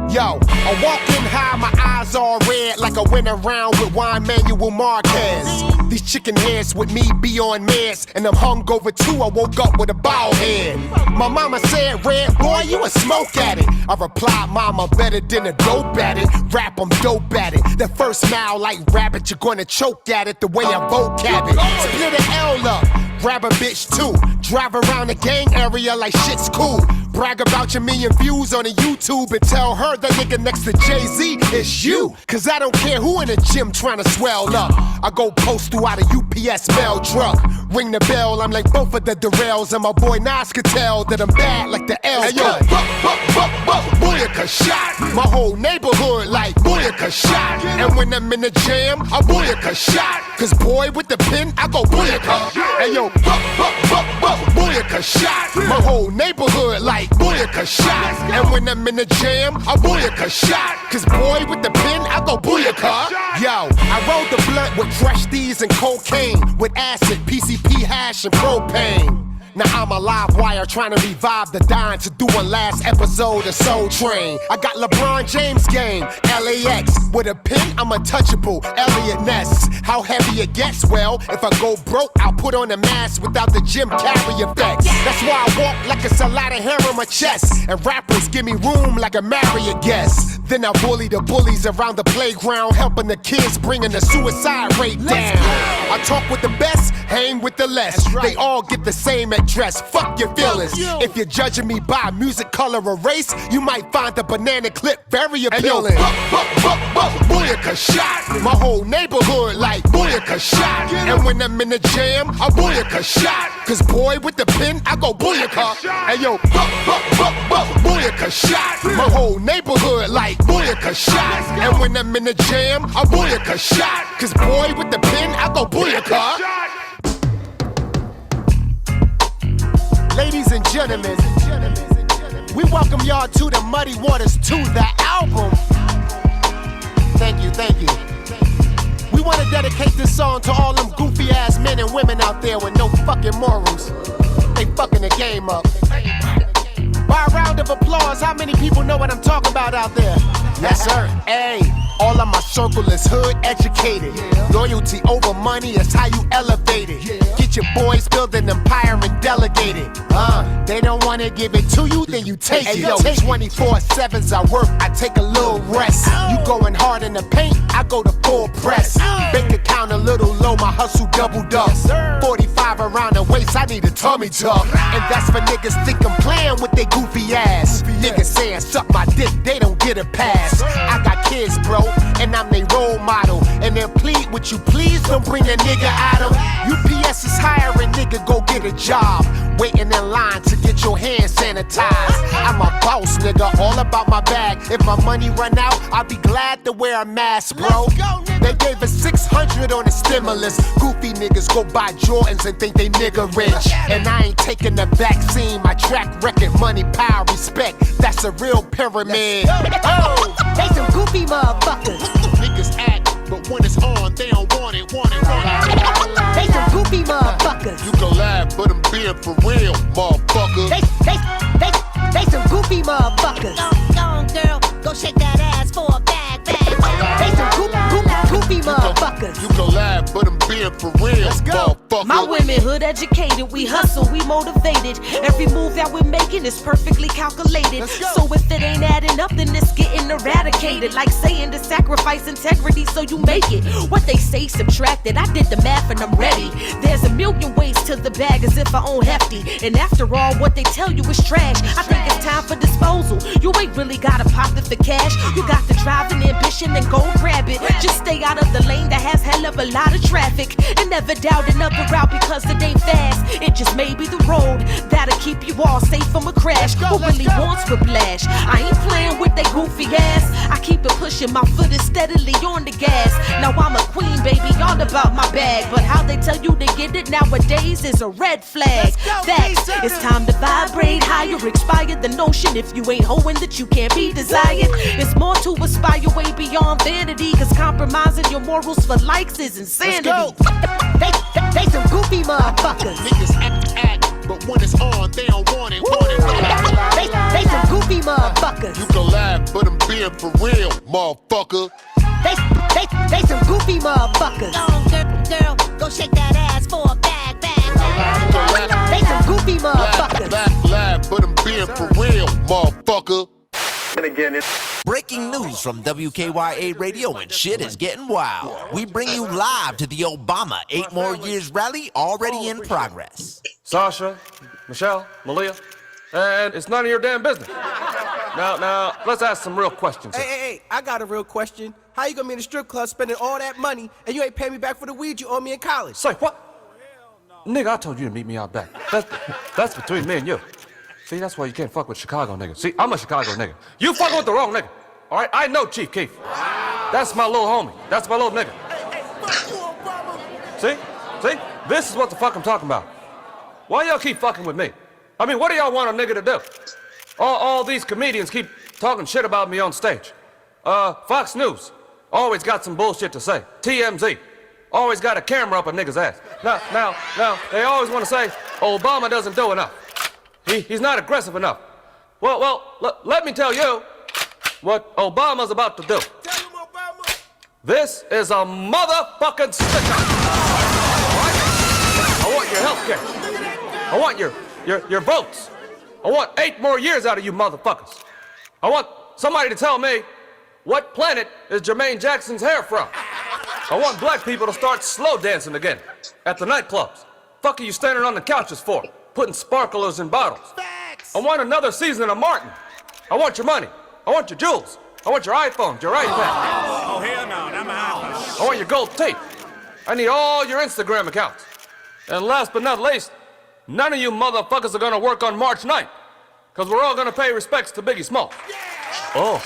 Yo, I walk in high, my eyes all red like I went around with Juan Manuel Marquez. These chicken heads with me be on meds, and I'm hungover too, I woke up with a bald head. My mama said, Red boy, you a smoke addict. I replied, mama, better than a dope addict. Rap, I'm dope at it. That first smile like rabbit, you're gonna choke at it the way I vocab it. Split an L up, grab a bitch too. Drive around the gang area like shit's cool. Brag about your million views on the YouTube and tell her the nigga next to Jay-Z is you. Cause I don't care who in the gym trying to swell up. I go post throughout a UPS mail truck. Ring the bell, I'm like both of the Durrells, and my boy Nas could tell that I'm bad like the L. Hey, yo, Booyaka Shot. My whole neighborhood like Booyaka Shot. And when I'm in the jam, I Booyaka Shot. Cause boy with the pen, I go Booyaka. Hey yo, Booyaka Shot. My whole neighborhood like Booyaka Shot. And when I'm in the jam, I Booyaka Shot. Cause boy with the pen, I go Booyaka. Yo, I rolled the blunt with fresh D's and cocaine, with acid, PCP hash, and propane. Now I'm a live wire trying to revive the dying to do a last episode of Soul Train. I got LeBron James game, LAX. With a pen, I'm untouchable, Elliot Ness. How heavy it gets? Well, if I go broke, I'll put on a mask without the Jim Carrey effects. That's why I walk like it's a lot of hair on my chest. And rappers give me room like a Marriott guest. Then I bully the bullies around the playground, helping the kids, bringing the suicide rate down. I talk with the best, hang with the less. They all get the same address. Fuck your feelings. If you're judging me by music, color, or race, you might find the banana clip very appealing. Booyaka Shot. My whole neighborhood like Booyaka Shot. And when I'm in the jam, I Booyaka Shot. Cause boy, with the pen, I go booyaka. Hey yo, booyaka shot. My whole neighborhood like booyaka shot. And when I'm in the jam, I booyaka shot. Cause boy, with the pen, I go booyaka. Ladies and gentlemen, we welcome y'all to the Muddy Waters 2, the album. Thank you, thank you. We want to dedicate this song to all them goofy ass men and women out there with no fucking morals. They fucking the game up. By a round of applause, how many people know what I'm talking about out there? Yes, sir. Hey, all of my circle is hood educated. Loyalty over money is how you elevate it. Get your boys build an empire and delegate it. They don't want to give it to you, then you take it. Yo, 24/7s I work, I take a little rest. You going hard in the paint, I go to full press. Bank account a little low, my hustle doubled up. 45 around the waist, I need a tummy tuck. And that's for niggas think I'm playing with they goofy ass. Niggas saying suck my dick, they don't get a pass. I got kids, bro, and I'm their role model. And then plead with you, please don't bring a nigga out of. UPS is hiring, nigga, go get a job. Waiting in line to get your hands sanitized. I'm a boss, nigga, all about my bag. If my money run out, I'll be glad to wear a mask, bro. They gave us 600 on the stimulus. Goofy niggas go buy Jordans and think they nigga rich. And I ain't taking the vaccine. My track record, money, power, respect. That's a real pyramid. Oh, they some goofy motherfuckers. Niggas act, but when it's on, they don't want it. They some goofy motherfuckers. You can laugh, but I'm being for real, motherfucker. They some goofy motherfuckers. Go on, girl, go shake that ass for a bag. They some goofy motherfuckers. You can laugh, but I'm being for real, motherfucker. My women hood educated, we hustle, we motivated. Every move that we're making is perfectly calculated. So if it ain't adding up, then it's getting eradicated. Like saying to sacrifice integrity so you make it. What they say subtracted, I did the math and I'm ready. There's a million ways to the bag as if I own hefty. And after all, what they tell you is trash. I think it's time for disposal. You ain't really gotta pop it for cash. You got the drive and ambition and go grab it. Just stay out of the lane that has hell of a lot of traffic. And never doubt another route because it ain't fast. It just may be the road that'll keep you all safe from a crash. Who really wants whiplash? I ain't playing with they goofy ass. I keep it pushing, my foot is steadily on the gas. Now I'm a queen, baby, all about my bag. But how they tell you to get it nowadays is a red flag. Facts, it's time to vibrate higher. Expire the notion if you ain't hoeing that you can't be desired. It's more to aspire way beyond vanity. Cause compromising your morals for likes is insanity. They some goofy motherfuckers. Niggas act, but when it's on, they don't want it. They some goofy motherfuckers. You can laugh, but I'm being for real, motherfucker. They some goofy motherfuckers. Go on, girl, go shake that ass for a bag. They some goofy motherfuckers. Laugh, but I'm being for real, motherfucker. And again, breaking news from WKYA Radio and shit is getting wild. We bring you live to the Obama 8 More Years rally already in progress. Sasha, Michelle, Malia, and it's none of your damn business. Now, let's ask some real questions. Hey, I got a real question. How you gonna be in a strip club spending all that money and you ain't paying me back for the weed you owe me in college? Say what? Nigga, I told you to meet me out back. That's between me and you. See, that's why you can't fuck with Chicago niggas. See, I'm a Chicago nigga. You fucking with the wrong nigga. All right, I know Chief Keef. That's my little homie. That's my little nigga. See, this is what the fuck I'm talking about. Why y'all keep fucking with me? I mean, what do y'all want a nigga to do? All these comedians keep talking shit about me on stage. Fox News always got some bullshit to say. TMZ always got a camera up a nigga's ass. Now, they always want to say Obama doesn't do enough. He's not aggressive enough. Well, let me tell you what Obama's about to do. This is a motherfucking stick-up. I want your health care. I want your votes. I want 8 more years out of you motherfuckers. I want somebody to tell me what planet is Jermaine Jackson's hair from. I want black people to start slow dancing again at the nightclubs. Fuck are you standing on the couches for? Putting sparklers in bottles. Facts. I want another season of Martin. I want your money. I want your jewels. I want your iPhones, your iPad. Oh, hell no, I'm an iPhone. I want your gold tape. I need all your Instagram accounts. And last but not least, none of you motherfuckers are gonna work on March 9th. Because we're all gonna pay respects to Biggie Smalls. Oh.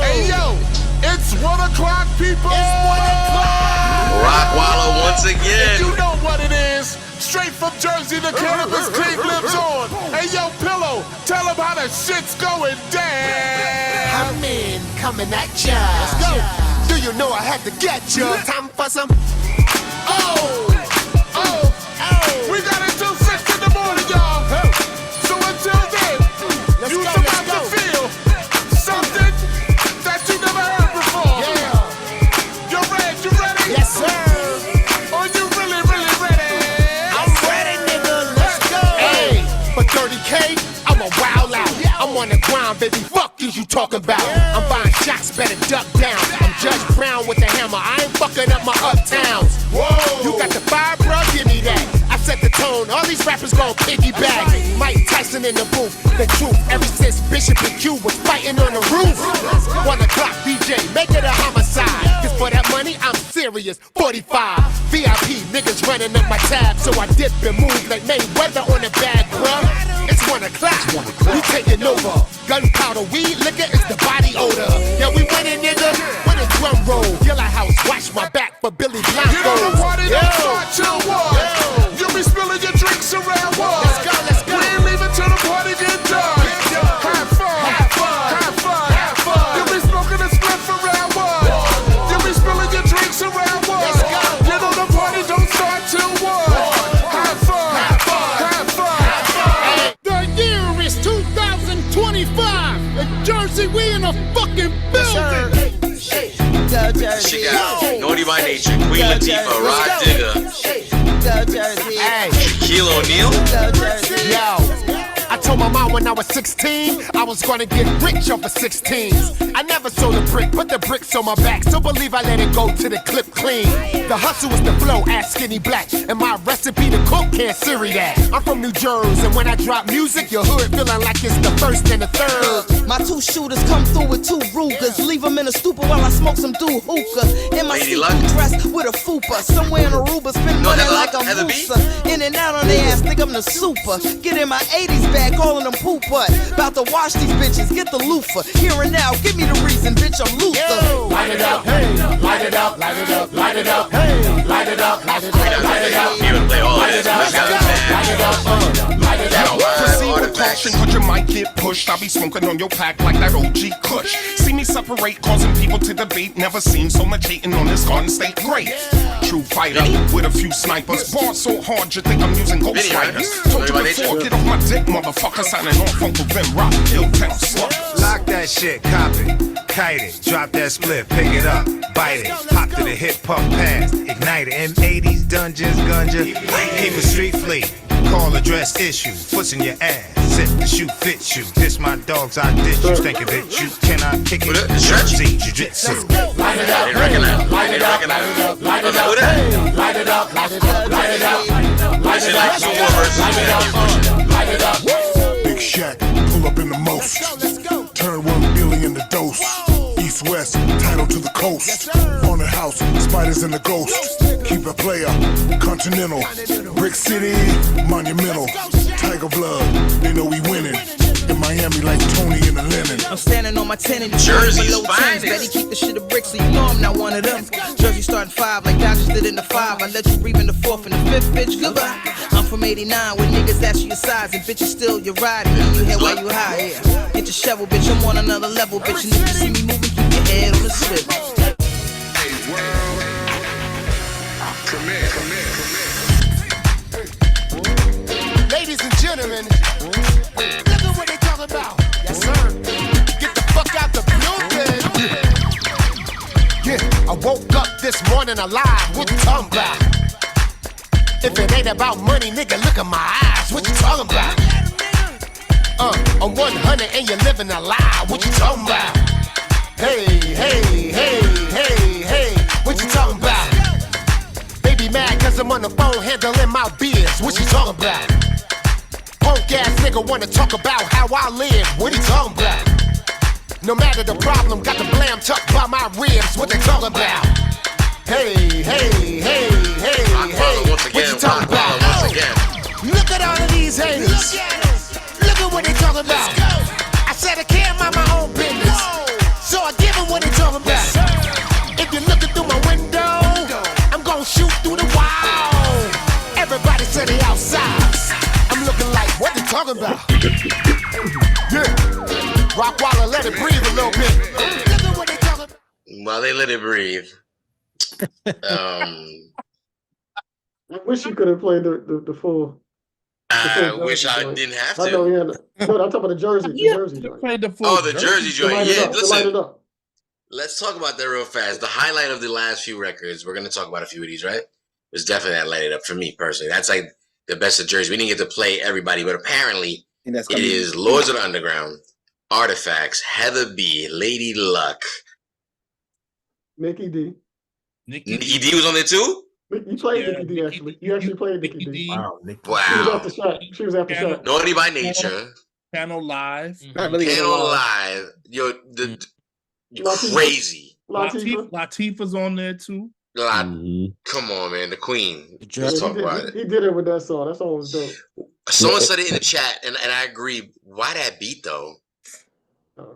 Hey, yo, it's 1 o'clock, people. It's 1 o'clock. Rock Wallow once again. You know what it is. Straight from Jersey, the cannabis king lives on. Hey, yo, Pillow, tell them how the shit's going down. I'm in, coming at ya. Let's go. Do you know I had to get ya? Time for some. We got until 6 in the morning, y'all. So until then, you're about to feel something that you never heard before. Yeah. You ready? Yes, sir. Are you really ready? I'm ready, nigga. Let's go. Hey, for 30K, I'm a wild out. I'm on the ground, baby. Fuck is you talking about? I'm buying shots, better duck down. I'm Judge Brown with the hammer. I ain't fucking up my uptowns. Whoa. You got the fire, bro? Give me that. I set the tone. All these rappers gon' piggyback. Mike Tyson in the booth. The truth. Ever since Bishop and Q was fighting on the roof. 1 o'clock, DJ. Make it a homicide. Cause for that money, I'm serious. 45. VIP niggas running up my tab. So I dip and move like Mayweather on the bag, bruh. It's 1 o'clock. We taking over. Gunpowder, weed, liquor is the body odor. Yeah, we winning, nigga. When a drum roll. Yellow House, watch my back for Billy Blanco. You know the party don't start till 1. You be spilling your drinks around 1. Let's go. We ain't leaving till the party get done. Have fun. You be smoking a spliff around 1. You be spilling your drinks around 1. You know the party don't start till 1. Have fun. The year is 2025. In Jersey, we in a fucking building. Go Jersey. Check out Naughty by Nature, Queen Latifah, Rod Digger, Go Jersey. Hey. Shaquille O'Neal. Go Jersey. Yo, I told my mom when I was 16 I was gonna get rich off of 16s. I never sold a brick, put the bricks on my back. So believe I let it go to the clip clean. The hustle is the flow, ass skinny black. And my recipe to cook can't Siri that. I'm from New Jersey, and when I drop music, your hood feeling like it's the first and the third. My 2 shooters come through with 2 Rugers. Leave them in a stupor while I smoke some dude hookah. In my see-through dress with a fupa. Somewhere in Aruba, spin money like a moosa. In and out on their ass, think I'm the super. Get in my 80s bag, calling them poop butt. About to wash these bitches, get the loofah. Here and now, give me the reason, bitch, I'm Luther. Light it up, hey, light it up, light it up, light it up, hey, light it up, light it up, light it up. You would play all of this. Light it up, light it up. Proceed with caution, cause you might get pushed. I'll be smoking on your pack like that OG Kush. See me separate, causing people to debate. Never seen so much hating on this Garden State great. True fighter with a few snipers. Bar so hard you think I'm using ghost riders. Told you before, get off my dick, motherfucker. Signing off Uncle Vim Rock, Hilltown Sluggers. Lock that shit, cop it, kite it, drop that split, pick it up, bite it, hop to the hip hop pass, ignite it. M80s, dungeons, gunja, keep a street fleet, call address issue, foot's in your ass, zip the shoe fits you. This my dogs, I ditch you, think of it, you cannot kick it. Jersey Jiu-Jitsu. Light it up, light it up, light it up, light it up, light it up, light it up, light it up, light it up, light it up. Big Shaq, pull up in the most. Turn 1 billion to dose. East West, title to the coast. Haunted house, spiders and the ghost. Keep it player, continental. Brick City, monumental. Tiger blood, they know we winning. In Miami like Tony in the linen. I'm standing on my 10 and Jersey's below 10s. finest. Betty keep the shit a brick, so you know I'm not one of them. Jersey starting 5 like Dodgers did in the 5. I let you breathe in the 4th and the 5th, bitch. Goodbye. I'm from 89 when niggas ask you your size and bitches still your ride and you head while you high. Yeah. Get your shovel, bitch. I'm on another level, bitch. And if you see me moving, keep your head on the swivel. Hey, world. Come here. Ladies and gentlemen, look at what they talking about. Yes, sir. Get the fuck out the building. Yeah, I woke up this morning alive. What you talking about? If it ain't about money, nigga, look at my eyes. What you talking about? I'm 100 and you're living a lie. What you talking about? Hey, what you talking about? Baby mad cause I'm on the phone handling my biz. What you talking about? Punk ass nigga wanna talk about how I live. What he talking about? No matter the problem, got the blam tucked by my ribs. What they talking about? Hey, hey, hey, hey. Once again, What you talking about? once again. Look at all of these haters. Look at what they talking about. I said I can't mind my own business, so I give them what they talking about. If you're looking through my window, I'm gonna shoot through the wall. Everybody say they outside. I'm looking like what they talking about. Yeah. Rock while I let it breathe a little bit. Look at what they talking about. While they let it breathe. I wish you could have played the full. I wish I didn't have to. I know, yeah. No, I'm talking about the Jersey. The Jersey joint. Played the full. Oh, the Jersey joint. Yeah, Light listen. it up. Let's talk about that real fast. The highlight of the last few records, we're going to talk about a few of these, right? Was definitely that Light It Up for me personally. That's like the best of Jersey. We didn't get to play everybody, but apparently it is Lords of the Underground, Artifacts, Heather B, Lady Luck. Nikki D. Nikki D was on there too? You played Nikki D actually. You actually played Nikki D. Wow. She was after shot. Naughty by Nature. Channel Live. Not really Channel Live. Yo, crazy. Latifah's on there too. Come on, man. The Queen. Let's talk about it. He did it with that song. That song was dope. Someone said it in the chat, and I agree. Why that beat though?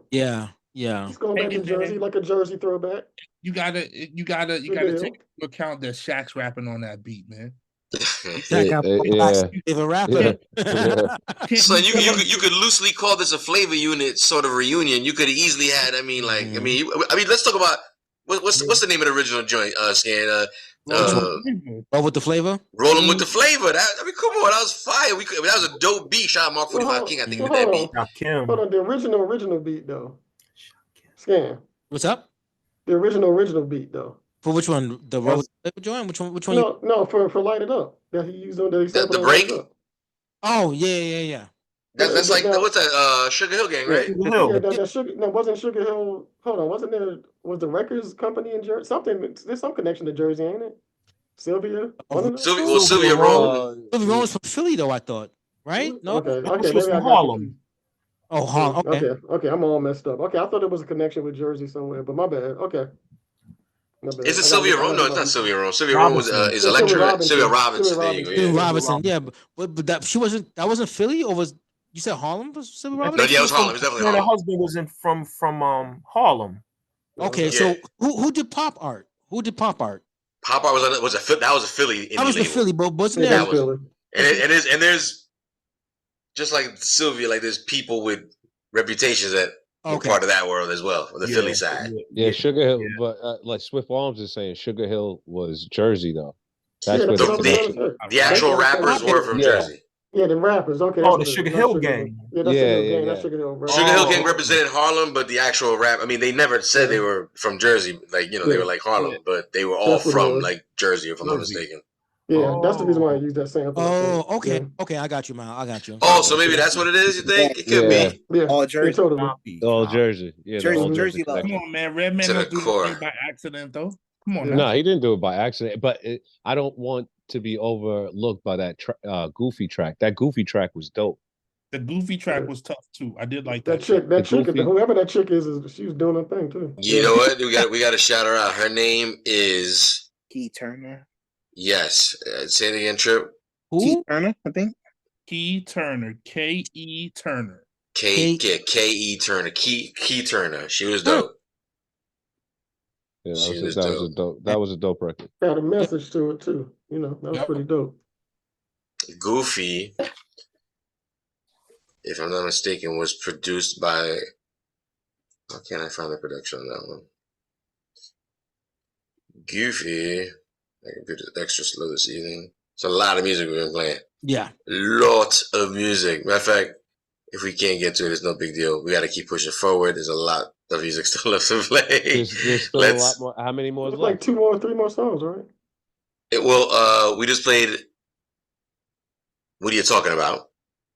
Yeah. He's going back to Jersey, like a Jersey throwback. You gotta take into account that Shaq's rapping on that beat, man. Favorite rapper. So you could loosely call this a flavor unit sort of reunion. You could easily had. I mean, let's talk about what's the name of the original joint? Roll with the flavor. Rolling with the flavor. Come on, that was fire. That was a dope beat. Shout out Mark 45 King. I think with that beat. Hold on, the original beat though. Scan. What's up? The original beat though. For which one? The roll with the flavor joint? Which one? No, for Light It Up that he used on the break. Oh yeah. That's like what's that? Sugar Hill Gang, right? Wasn't Sugar Hill? Hold on, wasn't there? Was the records company in Jersey? There's some connection to Jersey, ain't it? Sylvia. Sylvia Rome. Sylvia Rome was from Philly, though. I thought, right? No. Okay. Was from Harlem. Oh, Harlem. Okay. I'm all messed up. Okay, I thought it was a connection with Jersey somewhere, but my bad. Okay. Is it Sylvia Rome? No, it's not Sylvia Rome. Sylvia Rome is Electra. Sylvia Robinson. There you go. Sylvia Robinson. Yeah, but that she wasn't. That wasn't Philly, or was you said Harlem? Was Sylvia Robinson? No, yeah, it was Harlem. It was definitely Harlem. Her husband was from Harlem. Okay, so who did pop art? Pop art was a Philly. That was the Philly, but wasn't there? And there's just like Sylvia, like there's people with reputations that were part of that world as well, on the Philly side. Yeah, Sugar Hill, but like Swift Arms is saying, Sugar Hill was Jersey though. That's where the actual rappers were from Jersey. Yeah, the rappers. Okay. Oh, the Sugar Hill Gang. Yeah, that's Sugar Hill Gang. That's Sugar Hill. Sugar Hill Gang represented Harlem, but the actual rap. I mean, they never said they were from Jersey. Like they were like Harlem, but they were all from like Jersey, if I'm not mistaken. Yeah, that's the reason why I use that sample. Oh, okay. Okay, I got you, man. I got you. Oh, so maybe that's what it is, you think? It could be. Yeah. All Jersey. Totally. All Jersey. Yeah, Jersey. Come on, man. Redman don't do it by accident, though. Come on. No, he didn't do it by accident. But I don't want to be overlooked by that Goofy track. That Goofy track was dope. The Goofy track was tough too. I did like that chick. That chick, whoever that chick is she was doing her thing too. You know what? We got to shout her out. Her name is Key Turner. Yes. Say it again, Trip. Who? Key Turner, I think. Key Turner. K.E. Turner. K.E. Turner. Key Turner. She was dope. Yeah, that was a dope record. Got a message to it too. That was pretty dope. Goofy, if I'm not mistaken, was produced by. How can I find the production on that one? Goofy. My computer's extra slow this evening. It's a lot of music we've been playing. Yeah. Lot of music. Matter of fact, if we can't get to it, it's no big deal. We got to keep pushing forward. There's a lot of music still left to play. There's still a lot more. How many more? Like 3 more songs, right? We just played. What are you talking about?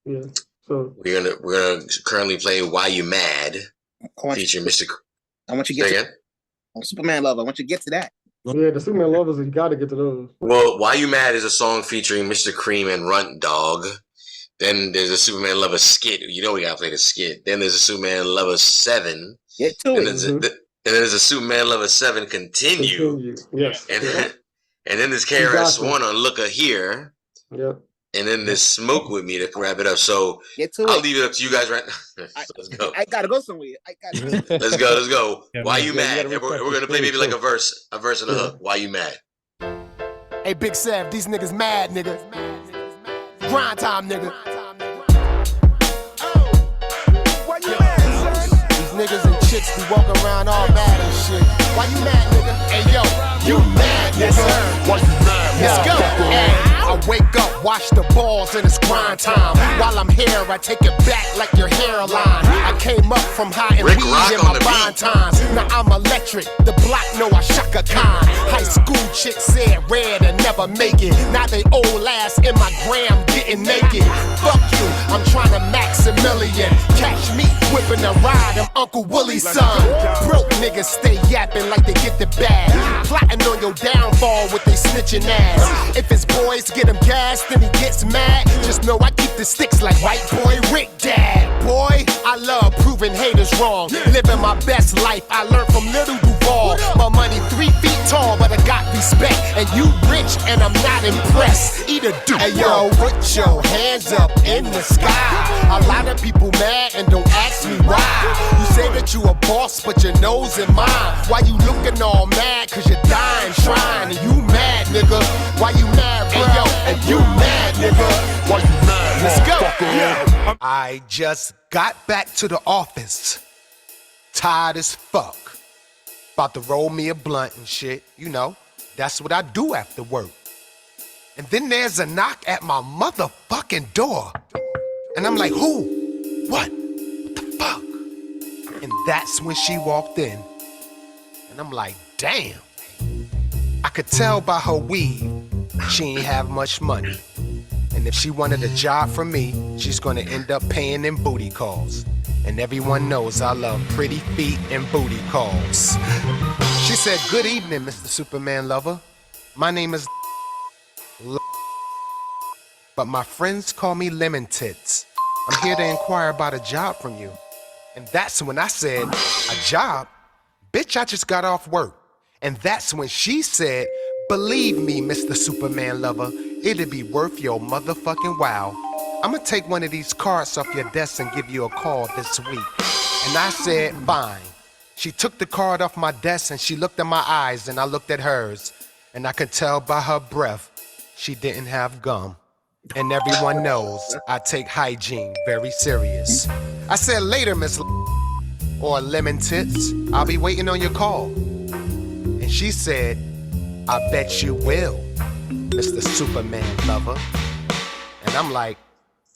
Yeah. So we're gonna currently play "Why You Mad," featuring Mr. I want you to get to Superman Love. I want you to get to that. Yeah, the Superman Lovers, you got to get to those. Well, "Why You Mad" is a song featuring Mr. Cream and Runt Dog. Then there's a Superman Lover skit. We gotta play the skit. Then there's a Superman Lover 7. Get to it. And then there's a Superman Lover 7 continue. Yes. And then this KRS-One on Looker Here. Yep. And then this Smoke With Me to wrap it up. So I'll leave it up to you guys right now. Let's go. I gotta go somewhere. Let's go. Yeah, Why man. you Yeah, mad? you gotta We're gonna play maybe like a verse and a hook. Why you mad? Hey, Big Sav, these niggas mad, nigga. Grind time, nigga. Why you mad, son? These niggas and chicks be walking around all mad and shit. Why you mad, nigga? Hey, yo, you mad, nigga? Why you mad? Let's go. Hey, I wake up, watch the balls, and it's grind time. While I'm here, I take it back like your hairline. I came up from high and weed in my fine times. Now I'm electric. The block know I Shaka Khan. High school chicks said red and never make it. Now they old ass in my gram getting naked. Fuck you, I'm trying to max a million. Catch me whipping a ride, I'm Uncle Willie's son. Broke niggas stay yapping like they get the bag. Plotting on your downfall with they snitching ass. If it's boys get him gassed, then he gets mad. Just know I keep the sticks like white boy Rick Dad. Boy, I love proving haters wrong. Living my best life, I learned from Little Duval. My money 3 feet tall, but I got respect. And you rich, and I'm not impressed. Eat a dude. Hey yo, put your hands up in the sky. A lot of people mad and don't ask me why. You say that you a boss, but your nose in mine. Why you looking all mad? Cause you're dying trying. And you mad, nigga? Why you mad, bro? Hey, yo, and you mad, nigga? Why you mad? Let's go. Yeah. I just got back to the office. Tired as fuck. About to roll me a blunt and shit. You know, that's what I do after work. And then there's a knock at my motherfucking door. And I'm like, who? What? What the fuck? And that's when she walked in. And I'm like, damn. I could tell by her weave she ain't have much money. And if she wanted a job from me, she's gonna end up paying in booty calls. And everyone knows I love pretty feet and booty calls. She said, good evening, Mr. Superman Lover. My name is but my friends call me Lemon Tits. I'm here to inquire about a job from you. And that's when I said, a job? Bitch, I just got off work. And that's when she said, believe me, Mr. Superman Lover, it'd be worth your motherfucking while. I'ma take one of these cards off your desk and give you a call this week. And I said, fine. She took the card off my desk and she looked at my eyes and I looked at hers. And I could tell by her breath, she didn't have gum. And everyone knows I take hygiene very serious. I said, later, Miss or Lemon Tits, I'll be waiting on your call. And she said, I bet you will, Mr. Superman Lover. And I'm like,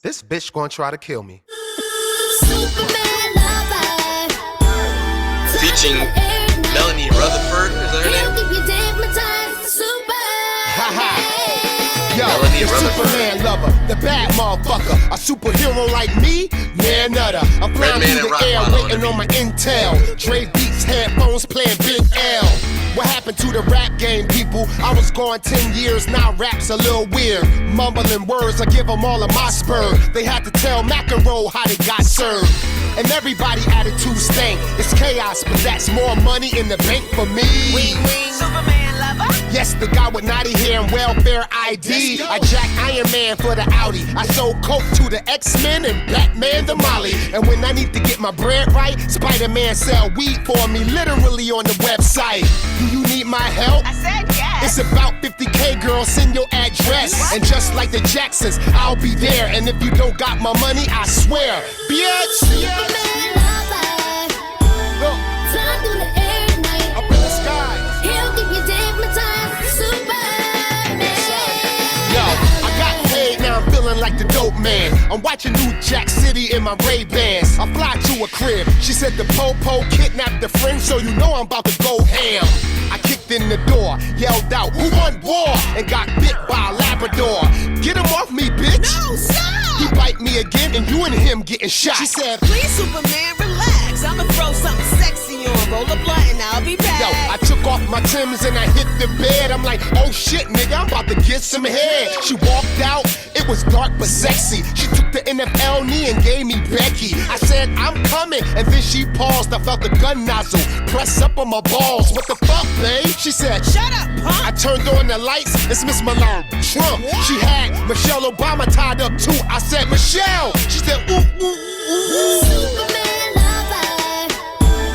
this bitch gonna try to kill me. Superman Lover. Featuring Melanie Rutherford, is that her name? Yo, the Superman Lover, the bad motherfucker. A superhero like me? Man, nutter. I'm flying through the air, waiting on my intel. Dre Beats, headphones, playing Big L. What happened to the rap game, people? I was gone 10 years, now rap's a little weird. Mumbling words, I give them all of my spur. They had to tell McEnroe how they got served. And everybody attitude stank. It's chaos, but that's more money in the bank for me. Superman Lover. Yes, the guy with naughty hair and welfare ID. I jack Iron Man for the Audi. I sold coke to the X-Men and Batman the Molly. And when I need to get my bread right, Spider-Man sell weed for me literally on the website. Do you need my help? I said yes. It's about 50K, girl, send your address. What? And just like the Jacksons, I'll be there. And if you don't got my money, I swear, bitch. Superman Lover. Look. Fly through the air at night. Up in the sky. He'll give you digmatized. Superman. Yo, I got paid, now I'm feeling like the dope man. I'm watching New Jack City in my Ray-Bans. I fly to a crib. She said the po-po kidnapped a friend, so you know I'm about to go ham. I kicked in the door, yelled out, who won war? And got bit by a Labrador. Get him off me, bitch. No, stop. He bite me again, and you and him getting shot. She said, please, Superman, relax. I'ma throw something sexy on. Roll a blunt and I'll be back. Yo, I took off my Timbs and I hit the bed. I'm like, oh shit, nigga, I'm about to get some head. She walked out, it It was dark but sexy. She took the NFL knee and gave me Becky. I said, I'm coming, and then she paused. I felt the gun nozzle press up on my balls. What the fuck, babe? She said, shut up, punk. I turned on the lights. It's Miss Malone Trump. She had Michelle Obama tied up too. I said, Michelle. She said, ooh, ooh, ooh. Superman lover.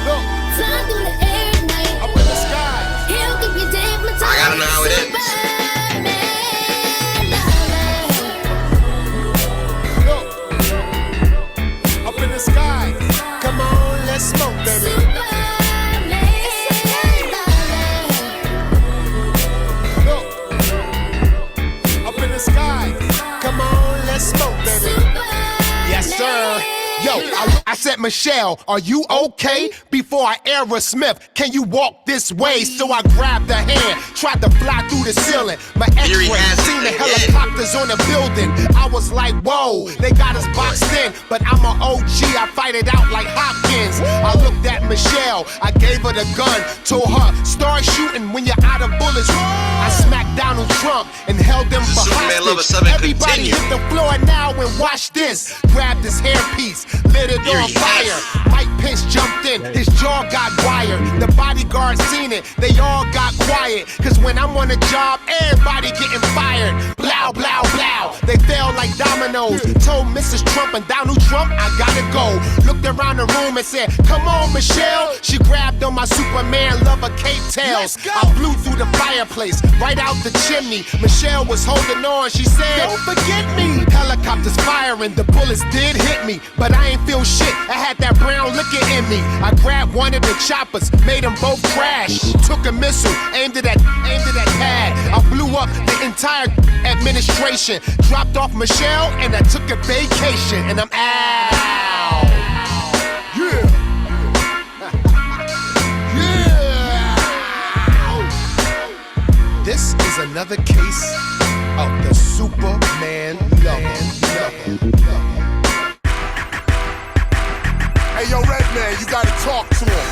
Look. Fly through the air at night. Up in the sky. He'll give you damn time. I gotta know how it ends. In the sky, come on, let's smoke, baby. Up in the sky, come on, let's smoke, baby. Yes, sir. Yo, I said, Michelle, are you okay? Before I Aerosmith, can you walk this way? So I grabbed her hand, tried to fly through the ceiling. My X-ray seen the helicopters on the building. I was like, whoa, they got us boxed in. But I'm an OG, I fight it out like Hopkins. I looked at Michelle, I gave her the gun. Told her, start shooting when you're out of bullets. I smacked Donald Trump and held him for hostage. Everybody hit the floor now and watch this. Grabbed his hairpiece, lit it on fire. Mike Pence jumped in, his jaw got wired. The bodyguard seen it, they all got quiet. Cause when I'm on a job, everybody getting fired. Blow, blow, blow. They fell like dominoes. Told Mrs. Trump and Donald Trump, I gotta go. Looked around the room and said, come on, Michelle. She grabbed on my Superman lover cape tails. I blew through the fireplace, right out the chimney. Michelle was holding on, she said, don't forget me. Helicopters firing, the bullets did hit me. But I ain't feel shit, I had that brown liquor in me. I grabbed one of the choppers, made them both crash. Took a missile, aimed it at Pad. I blew up the entire administration. Dropped off Michelle and I took a vacation. And I'm out. Yeah. Yeah. This is another case of the Superman lover. Hey, yo, Redman, you gotta talk to him.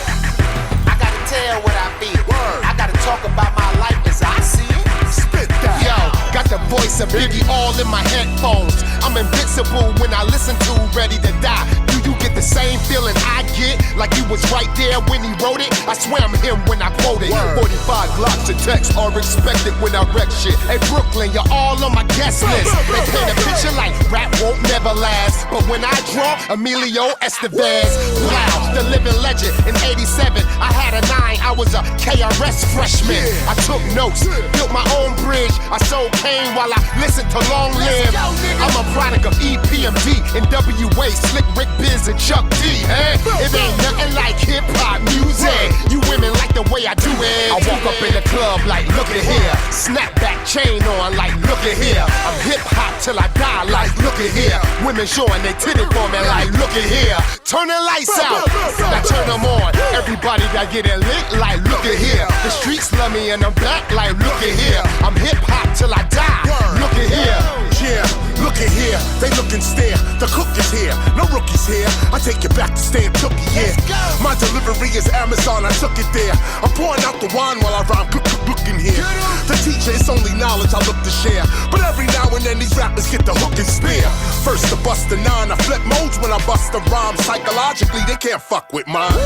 I gotta tell what I feel. Word. I gotta talk about my life as I see it. Spit that. Yo, got the voice of Biggie all in my headphones. I'm invincible when I listen to Ready to Die. Do you get the same feeling I get? Like you was right there when he wrote it? I swear I'm him when I quote it. Word. 45 Glocks and texts are expected when I wreck shit. Hey, Brooklyn, you're all on my guest list. They paint a picture like rap won't never last. But when I draw Emilio Estevez, wow, the living legend. In 87, I had a 9, I was a KRS freshman. I took notes, built my own bridge. I sold cane while I listened to Long Live. I'm a product of EPMD, NWA, Slick Rick Biz, and Chuck D. It ain't nothing like hip-hop music. You women like the way I do it. I walk up in the club like, look at here. Snapback chain on like, look at here. I'm hip-hop till I die like, look at here. Women showing they titty for me like, look at here. Turn the lights out, now turn them on. Everybody that get it lit like, look at here. The streets love me and I'm back like, look at here. I'm hip-hop till I die, look at here. Yeah, look at here, they look and stare. The cook is here, no rookies here. I take you back to Stan Tookie, yeah. My delivery is Amazon, I took it there. I'm pouring out the wine while I rhyme, looking here. The teacher, it's only knowledge I look to share. But every now and then these rappers get the hook and spear. First to bust the 9, I flip modes when I bust the rhyme. Psychologically, they can't fuck with mine.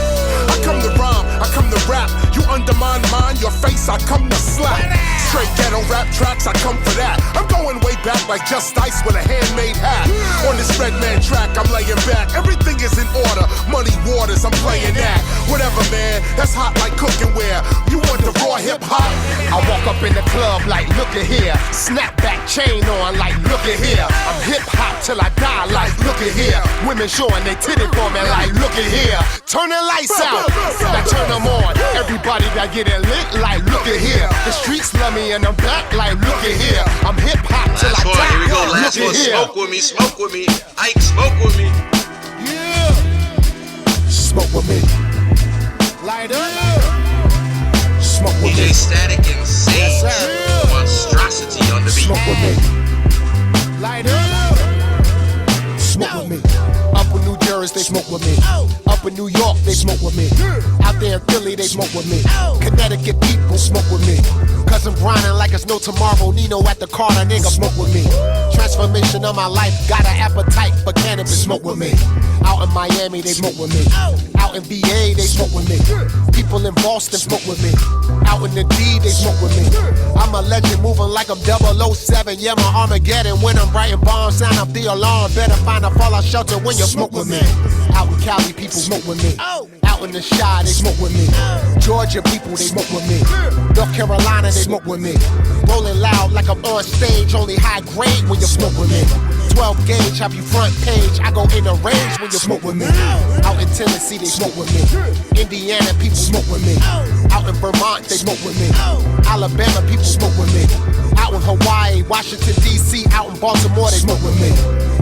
I come to rhyme, I come to rap. You undermine mine, your face, I come to slap. Straight ghetto rap tracks, I come for that. I'm going way back like Just Ice with a handmade hat. On this Redman track, I'm laying back. Everything is in order, money waters, I'm playing that. Whatever, man, that's hot like cookware. You want the raw hip-hop? I walk up in the club like, look at here. Snapback chain on like, look at here. I'm hip-hop till I die like, look at here. Women showing they titty for me like, look at here. Turn the lights out, now turn them on. Everybody that get it lit like, look at here. The streets love me and I'm back like, look at here. I'm hip-hop till I die. Here we go, last one. Smoke with me, smoke with me. Ike, smoke with me. Yeah. Smoke with me. Light up. Smoke with DJ me. Static Insane. Yes, monstrosity on the beat. Smoke with me. Light up. Smoke with me. Up in New Jersey, they smoke with me. Up up in New York, they smoke with me. Out there in Philly, they smoke with me. Connecticut people smoke with me. Cause I'm grinding like it's no tomorrow. Nino at the Carter, nigga, smoke with me. Transformation of my life, got an appetite for cannabis, smoke with me. Out in Miami, they smoke with me. Out in VA, they smoke with me. People in Boston smoke with me. Out in the D, they smoke with me. I'm a legend, moving like I'm 007. Yeah, my Armageddon. When I'm writing bombs, sound up the alarm. Better find a fallout shelter when you smoke with me. Out in Cali, people smoke with me. Out in the Chi, they smoke with me. Georgia people, they smoke with me. North Carolina, they smoke with me. Rolling loud like I'm on stage, only high grade when you smoke with me. 12 gauge, have you front page. I go in the range when you smoke with me. Out in Tennessee, they smoke with me. Indiana people smoke with me. Out in Vermont, they smoke with me. Alabama people smoke with me. Out in Hawaii, Washington D.C., out in Baltimore, they smoke with me.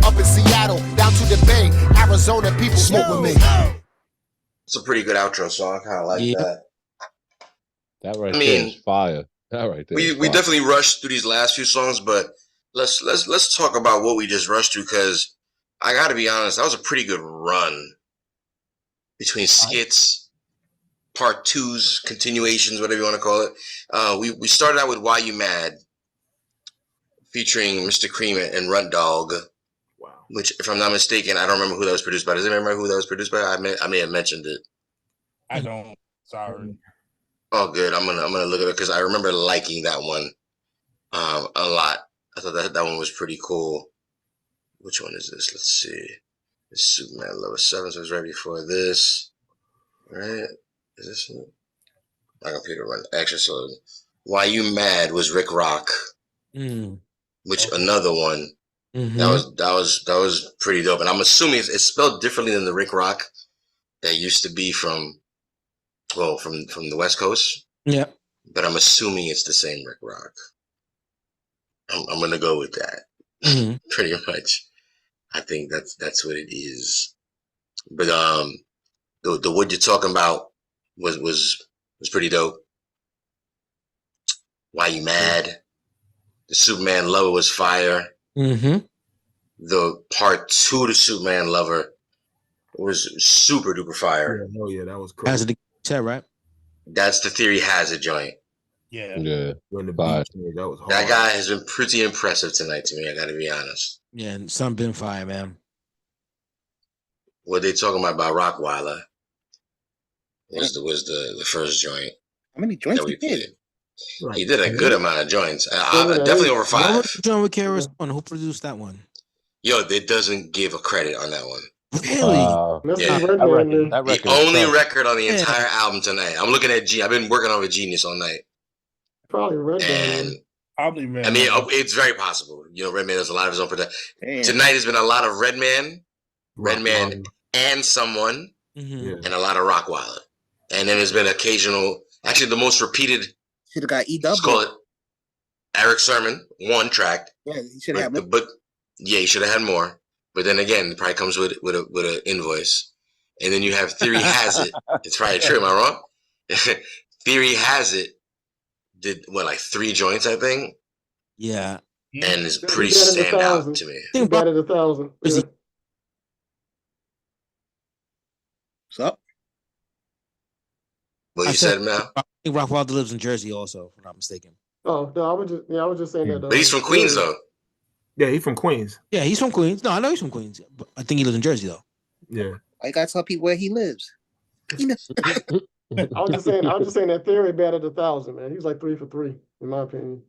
Up in Seattle, down to the Bay, Arizona people smoke with me. It's a pretty good outro song. I kind of like that. That right there is fire. That right there. We definitely rushed through these last few songs, but let's talk about what we just rushed through, because I got to be honest, that was a pretty good run between skits, part twos, continuations, whatever you want to call it. We started out with "Why You Mad," featuring Mr. Cream and Runt Dog. Wow. Which, if I'm not mistaken, I don't remember who that was produced by. Does anyone remember who that was produced by? I may have mentioned it. I don't. Sorry. Oh, good. I'm gonna look at it because I remember liking that one a lot. I thought that one was pretty cool. Which one is this? Let's see. It's Superman Lover 7, so it's right before this. Right? Is this it? My computer run extra slow. Why You Mad was Rick Rock. Which another one. That was pretty dope. And I'm assuming it's spelled differently than the Rick Rock that used to be from the West Coast. Yeah. But I'm assuming it's the same Rick Rock. I'm gonna go with that. Pretty much. I think that's what it is. But the what you're talking about was pretty dope. Why You Mad? The Superman Lover was fire. The part 2 to Superman Lover was super duper fire. Oh yeah, that was cool. Has it said right? That's the Theory Has It joint. Yeah. When the beat changed, that was hard. That guy has been pretty impressive tonight to me. I got to be honest. Yeah, and some been fire, man. What they talking about Rockweiler was the first joint. How many joints he did? He did a good amount of joints. Definitely over 5. John Carey's one. Who produced that one? Yo, it doesn't give a credit on that one. Really? Yeah. That the only record on the entire album tonight. I'm looking at I've been working on with Genius all night. Probably Redman. Probably Redman. I mean, it's very possible. You know, Redman does a lot of his own production. Tonight has been a lot of Redman and someone, and a lot of Rockweiler. And then there's been occasional, actually the most repeated, should have got EW. Let's call it Eric Sermon, one track. Yeah, he should have. But yeah, he should have had more. But then again, it probably comes with an invoice. And then you have Theory Has It. It's probably true. Am I wrong? Theory Has It did like 3 joints, I think. Yeah. And it's pretty standout to me. He batted 1,000. Yeah. What's up? What you said, Mal? I think Rockwilder lives in Jersey also, if I'm not mistaken. Oh, no, I was just saying that. But he's from Queens, though. Yeah, he's from Queens. Yeah, he's from Queens. No, I know he's from Queens. But I think he lives in Jersey, though. Yeah. I gotta tell people where he lives. I was just saying that Theory batted 1,000, man. He was like 3 for 3, in my opinion.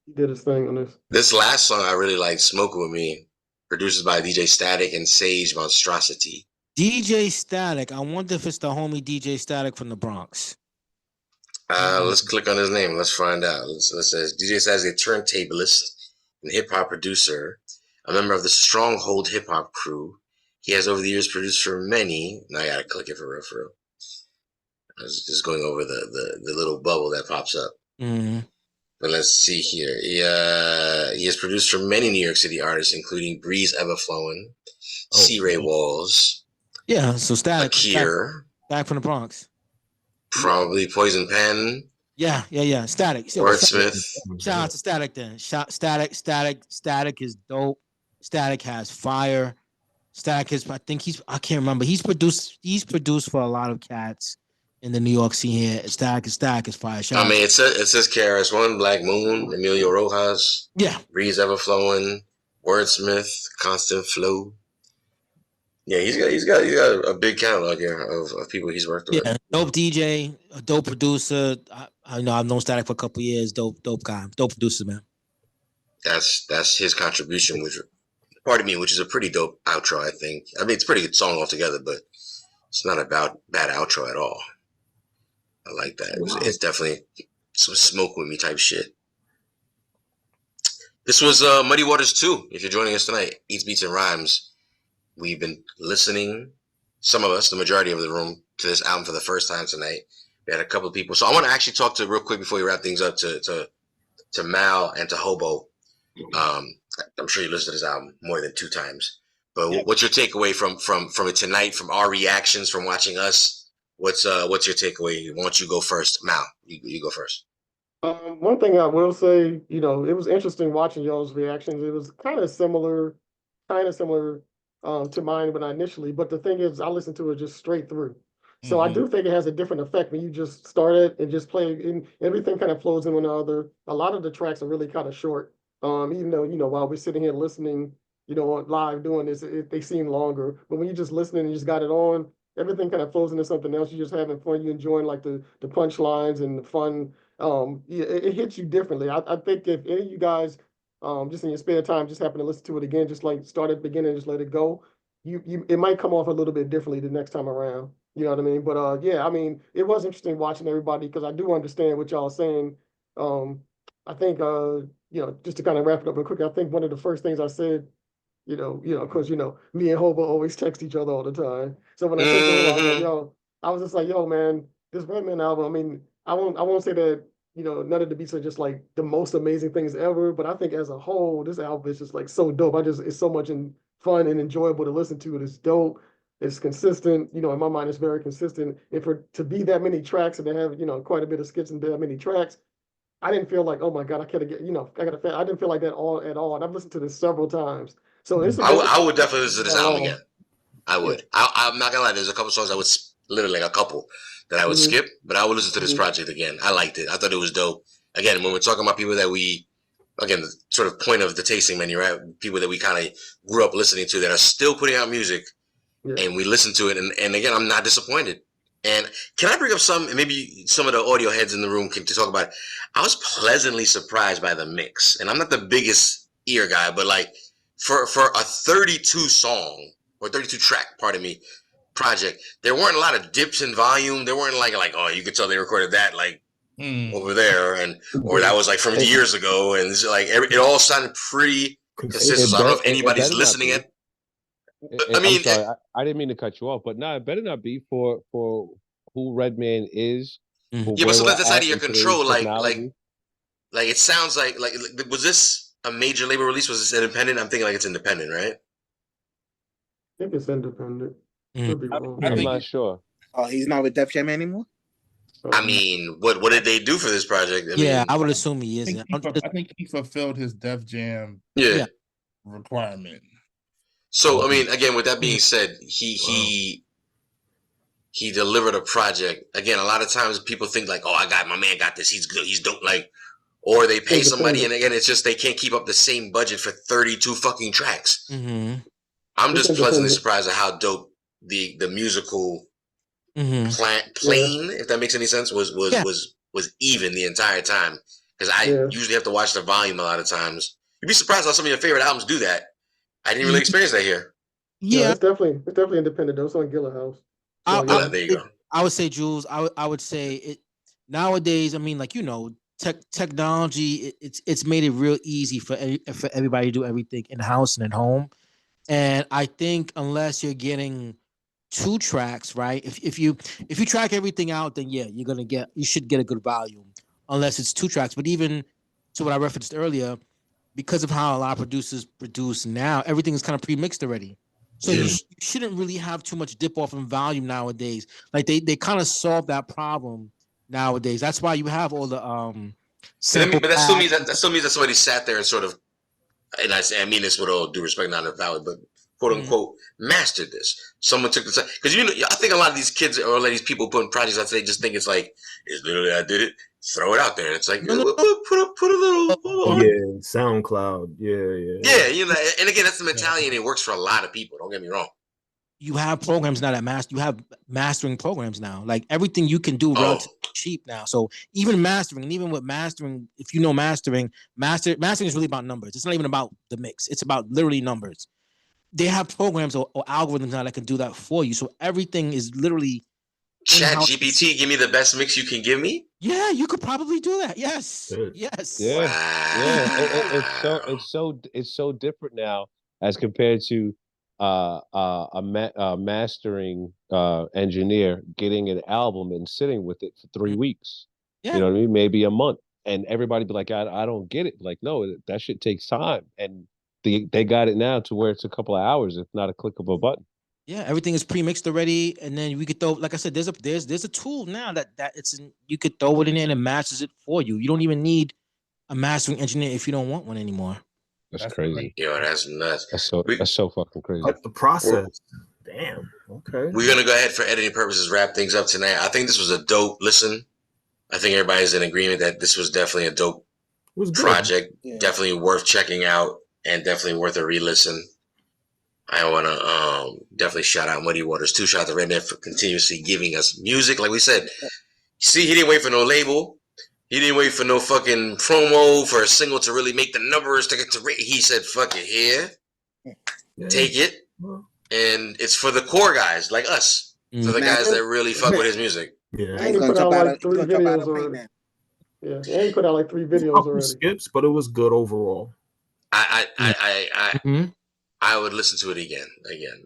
He did his thing on this. This last song I really like, "Smoking with Me," produced by DJ Static and Sage Monstrosity. DJ Static. I wonder if it's the homie DJ Static from the Bronx. Let's click on his name. Let's find out. Let's say DJ Static is a turntablist and hip hop producer, a member of the Stronghold hip hop crew. He has over the years produced for many. Now I gotta click it for real. I was just going over the little bubble that pops up. But let's see here. He has produced for many New York City artists, including Breeze Everflowing, C. Ray Walls. Yeah, so Static. Akir. Back from the Bronx. Probably Poison Pen. Yeah. Static. Wordsmith. Shout out to Static then. Static is dope. Static has fire. Stack is. I think I can't remember. He's produced for a lot of cats in the New York scene here. Stack is fire. I mean, it says KRS-One, Black Moon, Emilio Rojas, yeah, Breeze Everflowing, Wordsmith, Constant Flow. Yeah, he's got a big catalog here of people he's worked with. Yeah, dope DJ, a dope producer. I know I've known Static for a couple years. Dope guy, dope producer, man. That's his contribution, which is a pretty dope outro. I think. I mean, it's a pretty good song altogether, but it's not about bad outro at all. I like that. It's definitely some smoke with me type shit. This was Muddy Waters 2. If you're joining us tonight, Eats, Beats, and Rhymes. We've been listening, some of us, the majority of the room, to this album for the first time tonight. We had a couple of people. So I want to actually talk to, real quick before we wrap things up, to Mal and to Hobo. I'm sure you listened to this album more than 2 times. But what's your takeaway from it tonight, from our reactions, from watching us? What's your takeaway? Why don't you go first? Mal, you go first. One thing I will say, it was interesting watching y'all's reactions. It was kind of similar to mine when I initially, but the thing is, I listened to it just straight through. So I do think it has a different effect when you just start it and just play, and everything kind of flows in one another. A lot of the tracks are really kind of short. Even though, while we're sitting here listening, live doing this, they seem longer. But when you're just listening and you just got it on, everything kind of flows into something else. You're just having fun. You're enjoying like the punchlines and the fun. It hits you differently. I think if any of you guys just in your spare time just happen to listen to it again, just like start at the beginning and just let it go, it might come off a little bit differently the next time around. You know what I mean? But yeah, I mean, it was interesting watching everybody because I do understand what y'all are saying. I think just to kind of wrap it up real quick, I think one of the first things I said, of course, me and Hobo always text each other all the time. So when I said to him, I was just like, yo, man, this Redman album, I mean, I won't say that, none of the beats are just like the most amazing things ever, but I think as a whole, this album is just like so dope. It's so much fun and enjoyable to listen to. It is dope. It's consistent. In my mind, it's very consistent. And to be that many tracks and to have, quite a bit of skits and that many tracks, I didn't feel like, oh my God, I gotta get, I didn't feel like that at all. And I've listened to this several times. So I would definitely listen to this album again. I would. Yeah. I'm not gonna lie. There's a couple songs I would literally like a couple that I would skip, but I would listen to this project again. I liked it. I thought it was dope. Again, when we're talking about people that the sort of point of the tasting menu, right? People that we kind of grew up listening to that are still putting out music, and we listen to it, and again, I'm not disappointed. And can I bring up maybe some of the audio heads in the room can talk about it? I was pleasantly surprised by the mix, and I'm not the biggest ear guy, but like for a 32 song or 32 track, project, there weren't a lot of dips in volume. There weren't like oh, you could tell they recorded that like over there, or that was like from years ago, and it's like it all sounded pretty consistent. So I don't know if anybody's listening it. I mean, I'm sorry, I didn't mean to cut you off, but it better not be for who Redman is. Yeah, but sometimes that's out of your control. Like it sounds like was this a major label release? Was this independent? I'm thinking like it's independent, right? I think it's independent. I'm not sure. Oh, he's not with Def Jam anymore? I mean, what did they do for this project? I would assume he is. I think he fulfilled his Def Jam requirement. So, I mean, again, with that being said, he delivered a project. Again, a lot of times people think like, oh, my man got this. He's good. He's dope. Like, or they pay somebody, and again, it's just they can't keep up the same budget for 32 fucking tracks. Mm-hmm. I'm just pleasantly surprised at how dope the musical plane, if that makes any sense, was even the entire time. Because I usually have to watch the volume a lot of times. You'd be surprised how some of your favorite albums do that. I didn't really experience that here. Yeah, it's definitely independent though. It's on Gilla House. So, there you go. I would say, Jules. I would say it nowadays. I mean, like technology. It's made it real easy for everybody to do everything in house and at home. And I think unless you're getting 2 tracks, right? If you track everything out, then you should get a good volume. Unless it's 2 tracks, but even to what I referenced earlier, because of how a lot of producers produce now, everything is kind of pre-mixed already. So you shouldn't really have too much dip off in volume nowadays. Like they kind of solve that problem nowadays. That's why you have all the but that still means that somebody sat there and sort of, and I mean this with all due respect, not valid, but quote unquote mastered this. Someone took the time because I think a lot of these kids or a lot of these people putting projects out, they just think it's like it's literally I did it, throw it out there. It's like put a little SoundCloud, and again that's the mentality and it works for a lot of people. Don't get me wrong. You have programs now that you have mastering programs now. Like everything you can do relatively cheap now. So even mastering, and even with mastering, if you know mastering is really about numbers. It's not even about the mix. It's about literally numbers. They have programs or algorithms now that can do that for you. So everything is literally Chat GPT, give me the best mix you can give me. Yeah, you could probably do that. Yes. Yes. Yeah. Yeah. It's so different now as compared to a mastering engineer getting an album and sitting with it for 3 weeks. Yeah. You know what I mean? Maybe a month. And everybody be like, I don't get it. Like, no, that shit takes time. And they got it now to where it's a couple of hours, if not a click of a button. Yeah, everything is pre-mixed already, and then we could throw. Like I said, there's a tool now that you could throw it in there and it masters it for you. You don't even need a mastering engineer if you don't want one anymore. That's crazy. Yo, that's nuts. That's so fucking crazy. Like the process. Damn. Okay. We're gonna go ahead for editing purposes, wrap things up tonight. I think this was a dope listen. I think everybody's in agreement that this was definitely a dope project. Yeah. Definitely worth checking out and definitely worth a re-listen. I want to definitely shout out Muddy Waters too. Shout out to Redman for continuously giving us music. Like we said, see, he didn't wait for no label. He didn't wait for no fucking promo for a single to really make the numbers to get to rate. He said, fuck it, here. Take it. And it's for the core guys like us. For the guys that really fuck with his music. Yeah. And he put out like 3 videos already. Yeah, and he put out like 3 videos already. Skips, but it was good overall. I would listen to it again.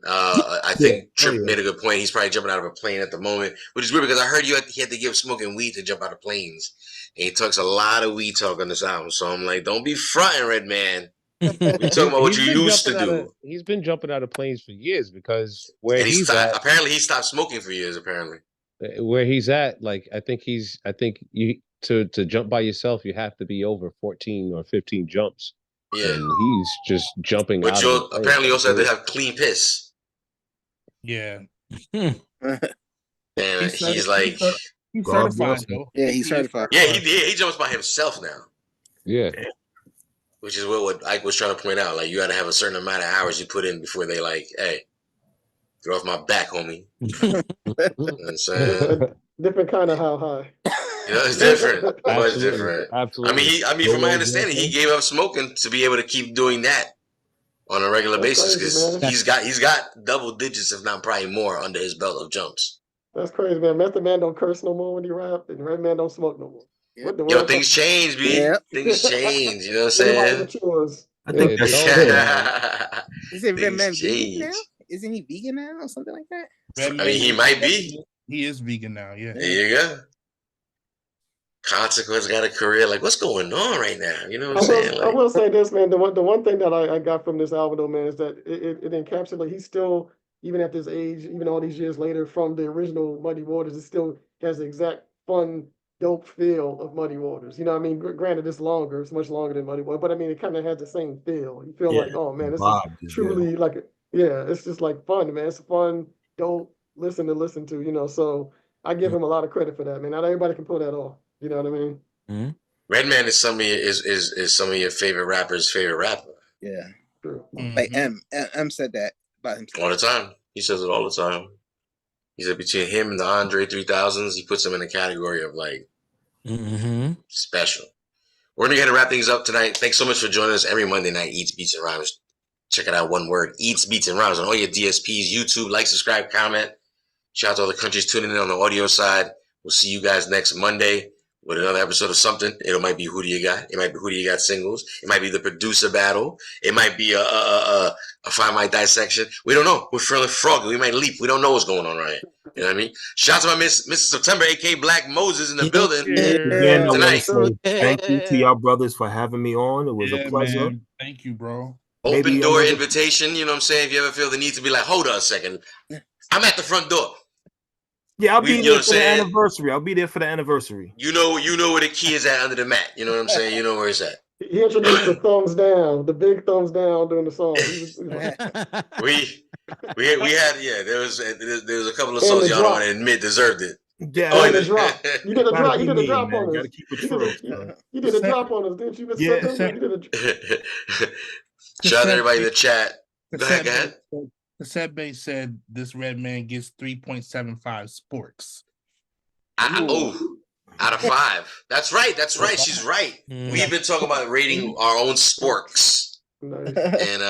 I think Trip made a good point. He's probably jumping out of a plane at the moment, which is weird because I heard he had to give smoking weed to jump out of planes. And he talks a lot of weed talk on this album. So I'm like, don't be fronting, Redman. We're talking about what you used to do. He's been jumping out of planes for years because apparently he stopped smoking for years, apparently. Where he's at, like I think you to jump by yourself, you have to be over 14 or 15 jumps. Yeah. And he's just jumping but out. But apparently also have to have clean piss. Yeah. And he's like he's certified though. Yeah, he's certified. Yeah, he jumps by himself now. Yeah. Which is what Ike was trying to point out. Like you gotta have a certain amount of hours you put in before they like, hey, get off my back, homie. You know what I'm saying? Different kind of how high. You know, it's different. Much different. Absolutely. I mean, from my understanding, he gave up smoking to be able to keep doing that on a regular basis because he's got double digits, if not probably more, under his belt of jumps. That's crazy, man. Method Man don't curse no more when he rap, and Redman don't smoke no more. Yo, things change, B. Yep. Things change. You know what I'm saying? I think that's Is it Redman vegan now? Isn't he vegan now or something like that? I mean, he might be. He is vegan now. Yeah. There you go. Consequence got a career. Like, what's going on right now? You know what I'm saying? I will say this, man. The one thing that I got from this album, though, man, is that it encapsulates. He's still, even at this age, even all these years later, from the original Muddy Waters, it still has the exact fun, dope feel of Muddy Waters. You know what I mean? Granted, it's longer. It's much longer than Muddy Waters, but I mean, it kind of has the same feel. You feel like, oh man, this is truly like, it's just like fun, man. It's fun, dope, listen to. You know, so I give him a lot of credit for that, man. Not everybody can pull that off. You know what I mean? Mm-hmm. Redman is some of your favorite rappers' favorite rapper. Yeah. True. Like M said that about himself all the time. He says it all the time. He said between him and the Andre 3000s, he puts them in a category of like special. We're gonna get to wrap things up tonight. Thanks so much for joining us every Monday night. Eats, Beats, and Rhymes. Check it out. One word: Eats, Beats, and Rhymes on all your DSPs, YouTube. Like, subscribe, comment. Shout out to all the countries tuning in on the audio side. We'll see you guys next Monday with another episode of something. It might be Who Do You Got? It might be Who Do You Got singles. It might be the producer battle. It might be a Find My Dissection. We don't know. We're feeling froggy. We might leap. We don't know what's going on right here. You know what I mean? Shout out to my Mr. September, a.k.a. Black Moses in the building tonight. Thank you to y'all brothers for having me on. It was a pleasure. Man. Thank you, bro. Open door invitation. You know what I'm saying? If you ever feel the need to be like, hold on a second. I'm at the front door. Yeah, I'll be there for the anniversary. I'll be there for the anniversary. You know where the key is at under the mat. You know what I'm saying? You know where it's at. He introduced the thumbs down, the big thumbs down during the song. we had there was a couple of And songs the y'all don't drop. want to admit deserved it. Yeah, And the drop. You did a drop. You did a drop on us. Gotta keep it true. You did a drop on us, didn't you, Mr. Yeah. September? You did a Shout out to everybody in the chat. Go ahead. The set base said this Redman gets 3.75 sporks. Out of 5. That's right. She's right. We've been talking about rating our own sporks. Nice. And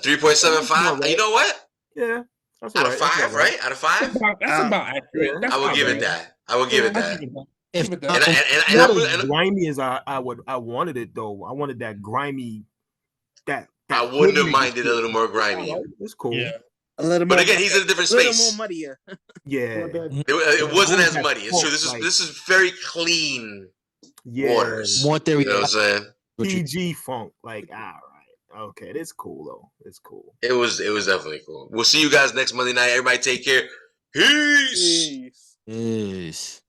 3.75. You know what? Yeah. That's out of 5, right? Out of 5? That's about accurate. I will give it that. I will give it that. As grimy as I wanted it though. I wanted that grimy. That I wouldn't have minded a little more grimy. It's cool. Yeah. A little but more, again, he's in a different a little space. more muddier. Yeah. It wasn't as muddy. It's true. This is very clean waters. More theory. You know what I'm saying? PG funk. Like, all right. Okay, it's cool though. It's cool. It was definitely cool. We'll see you guys next Monday night. Everybody take care. Peace. Peace.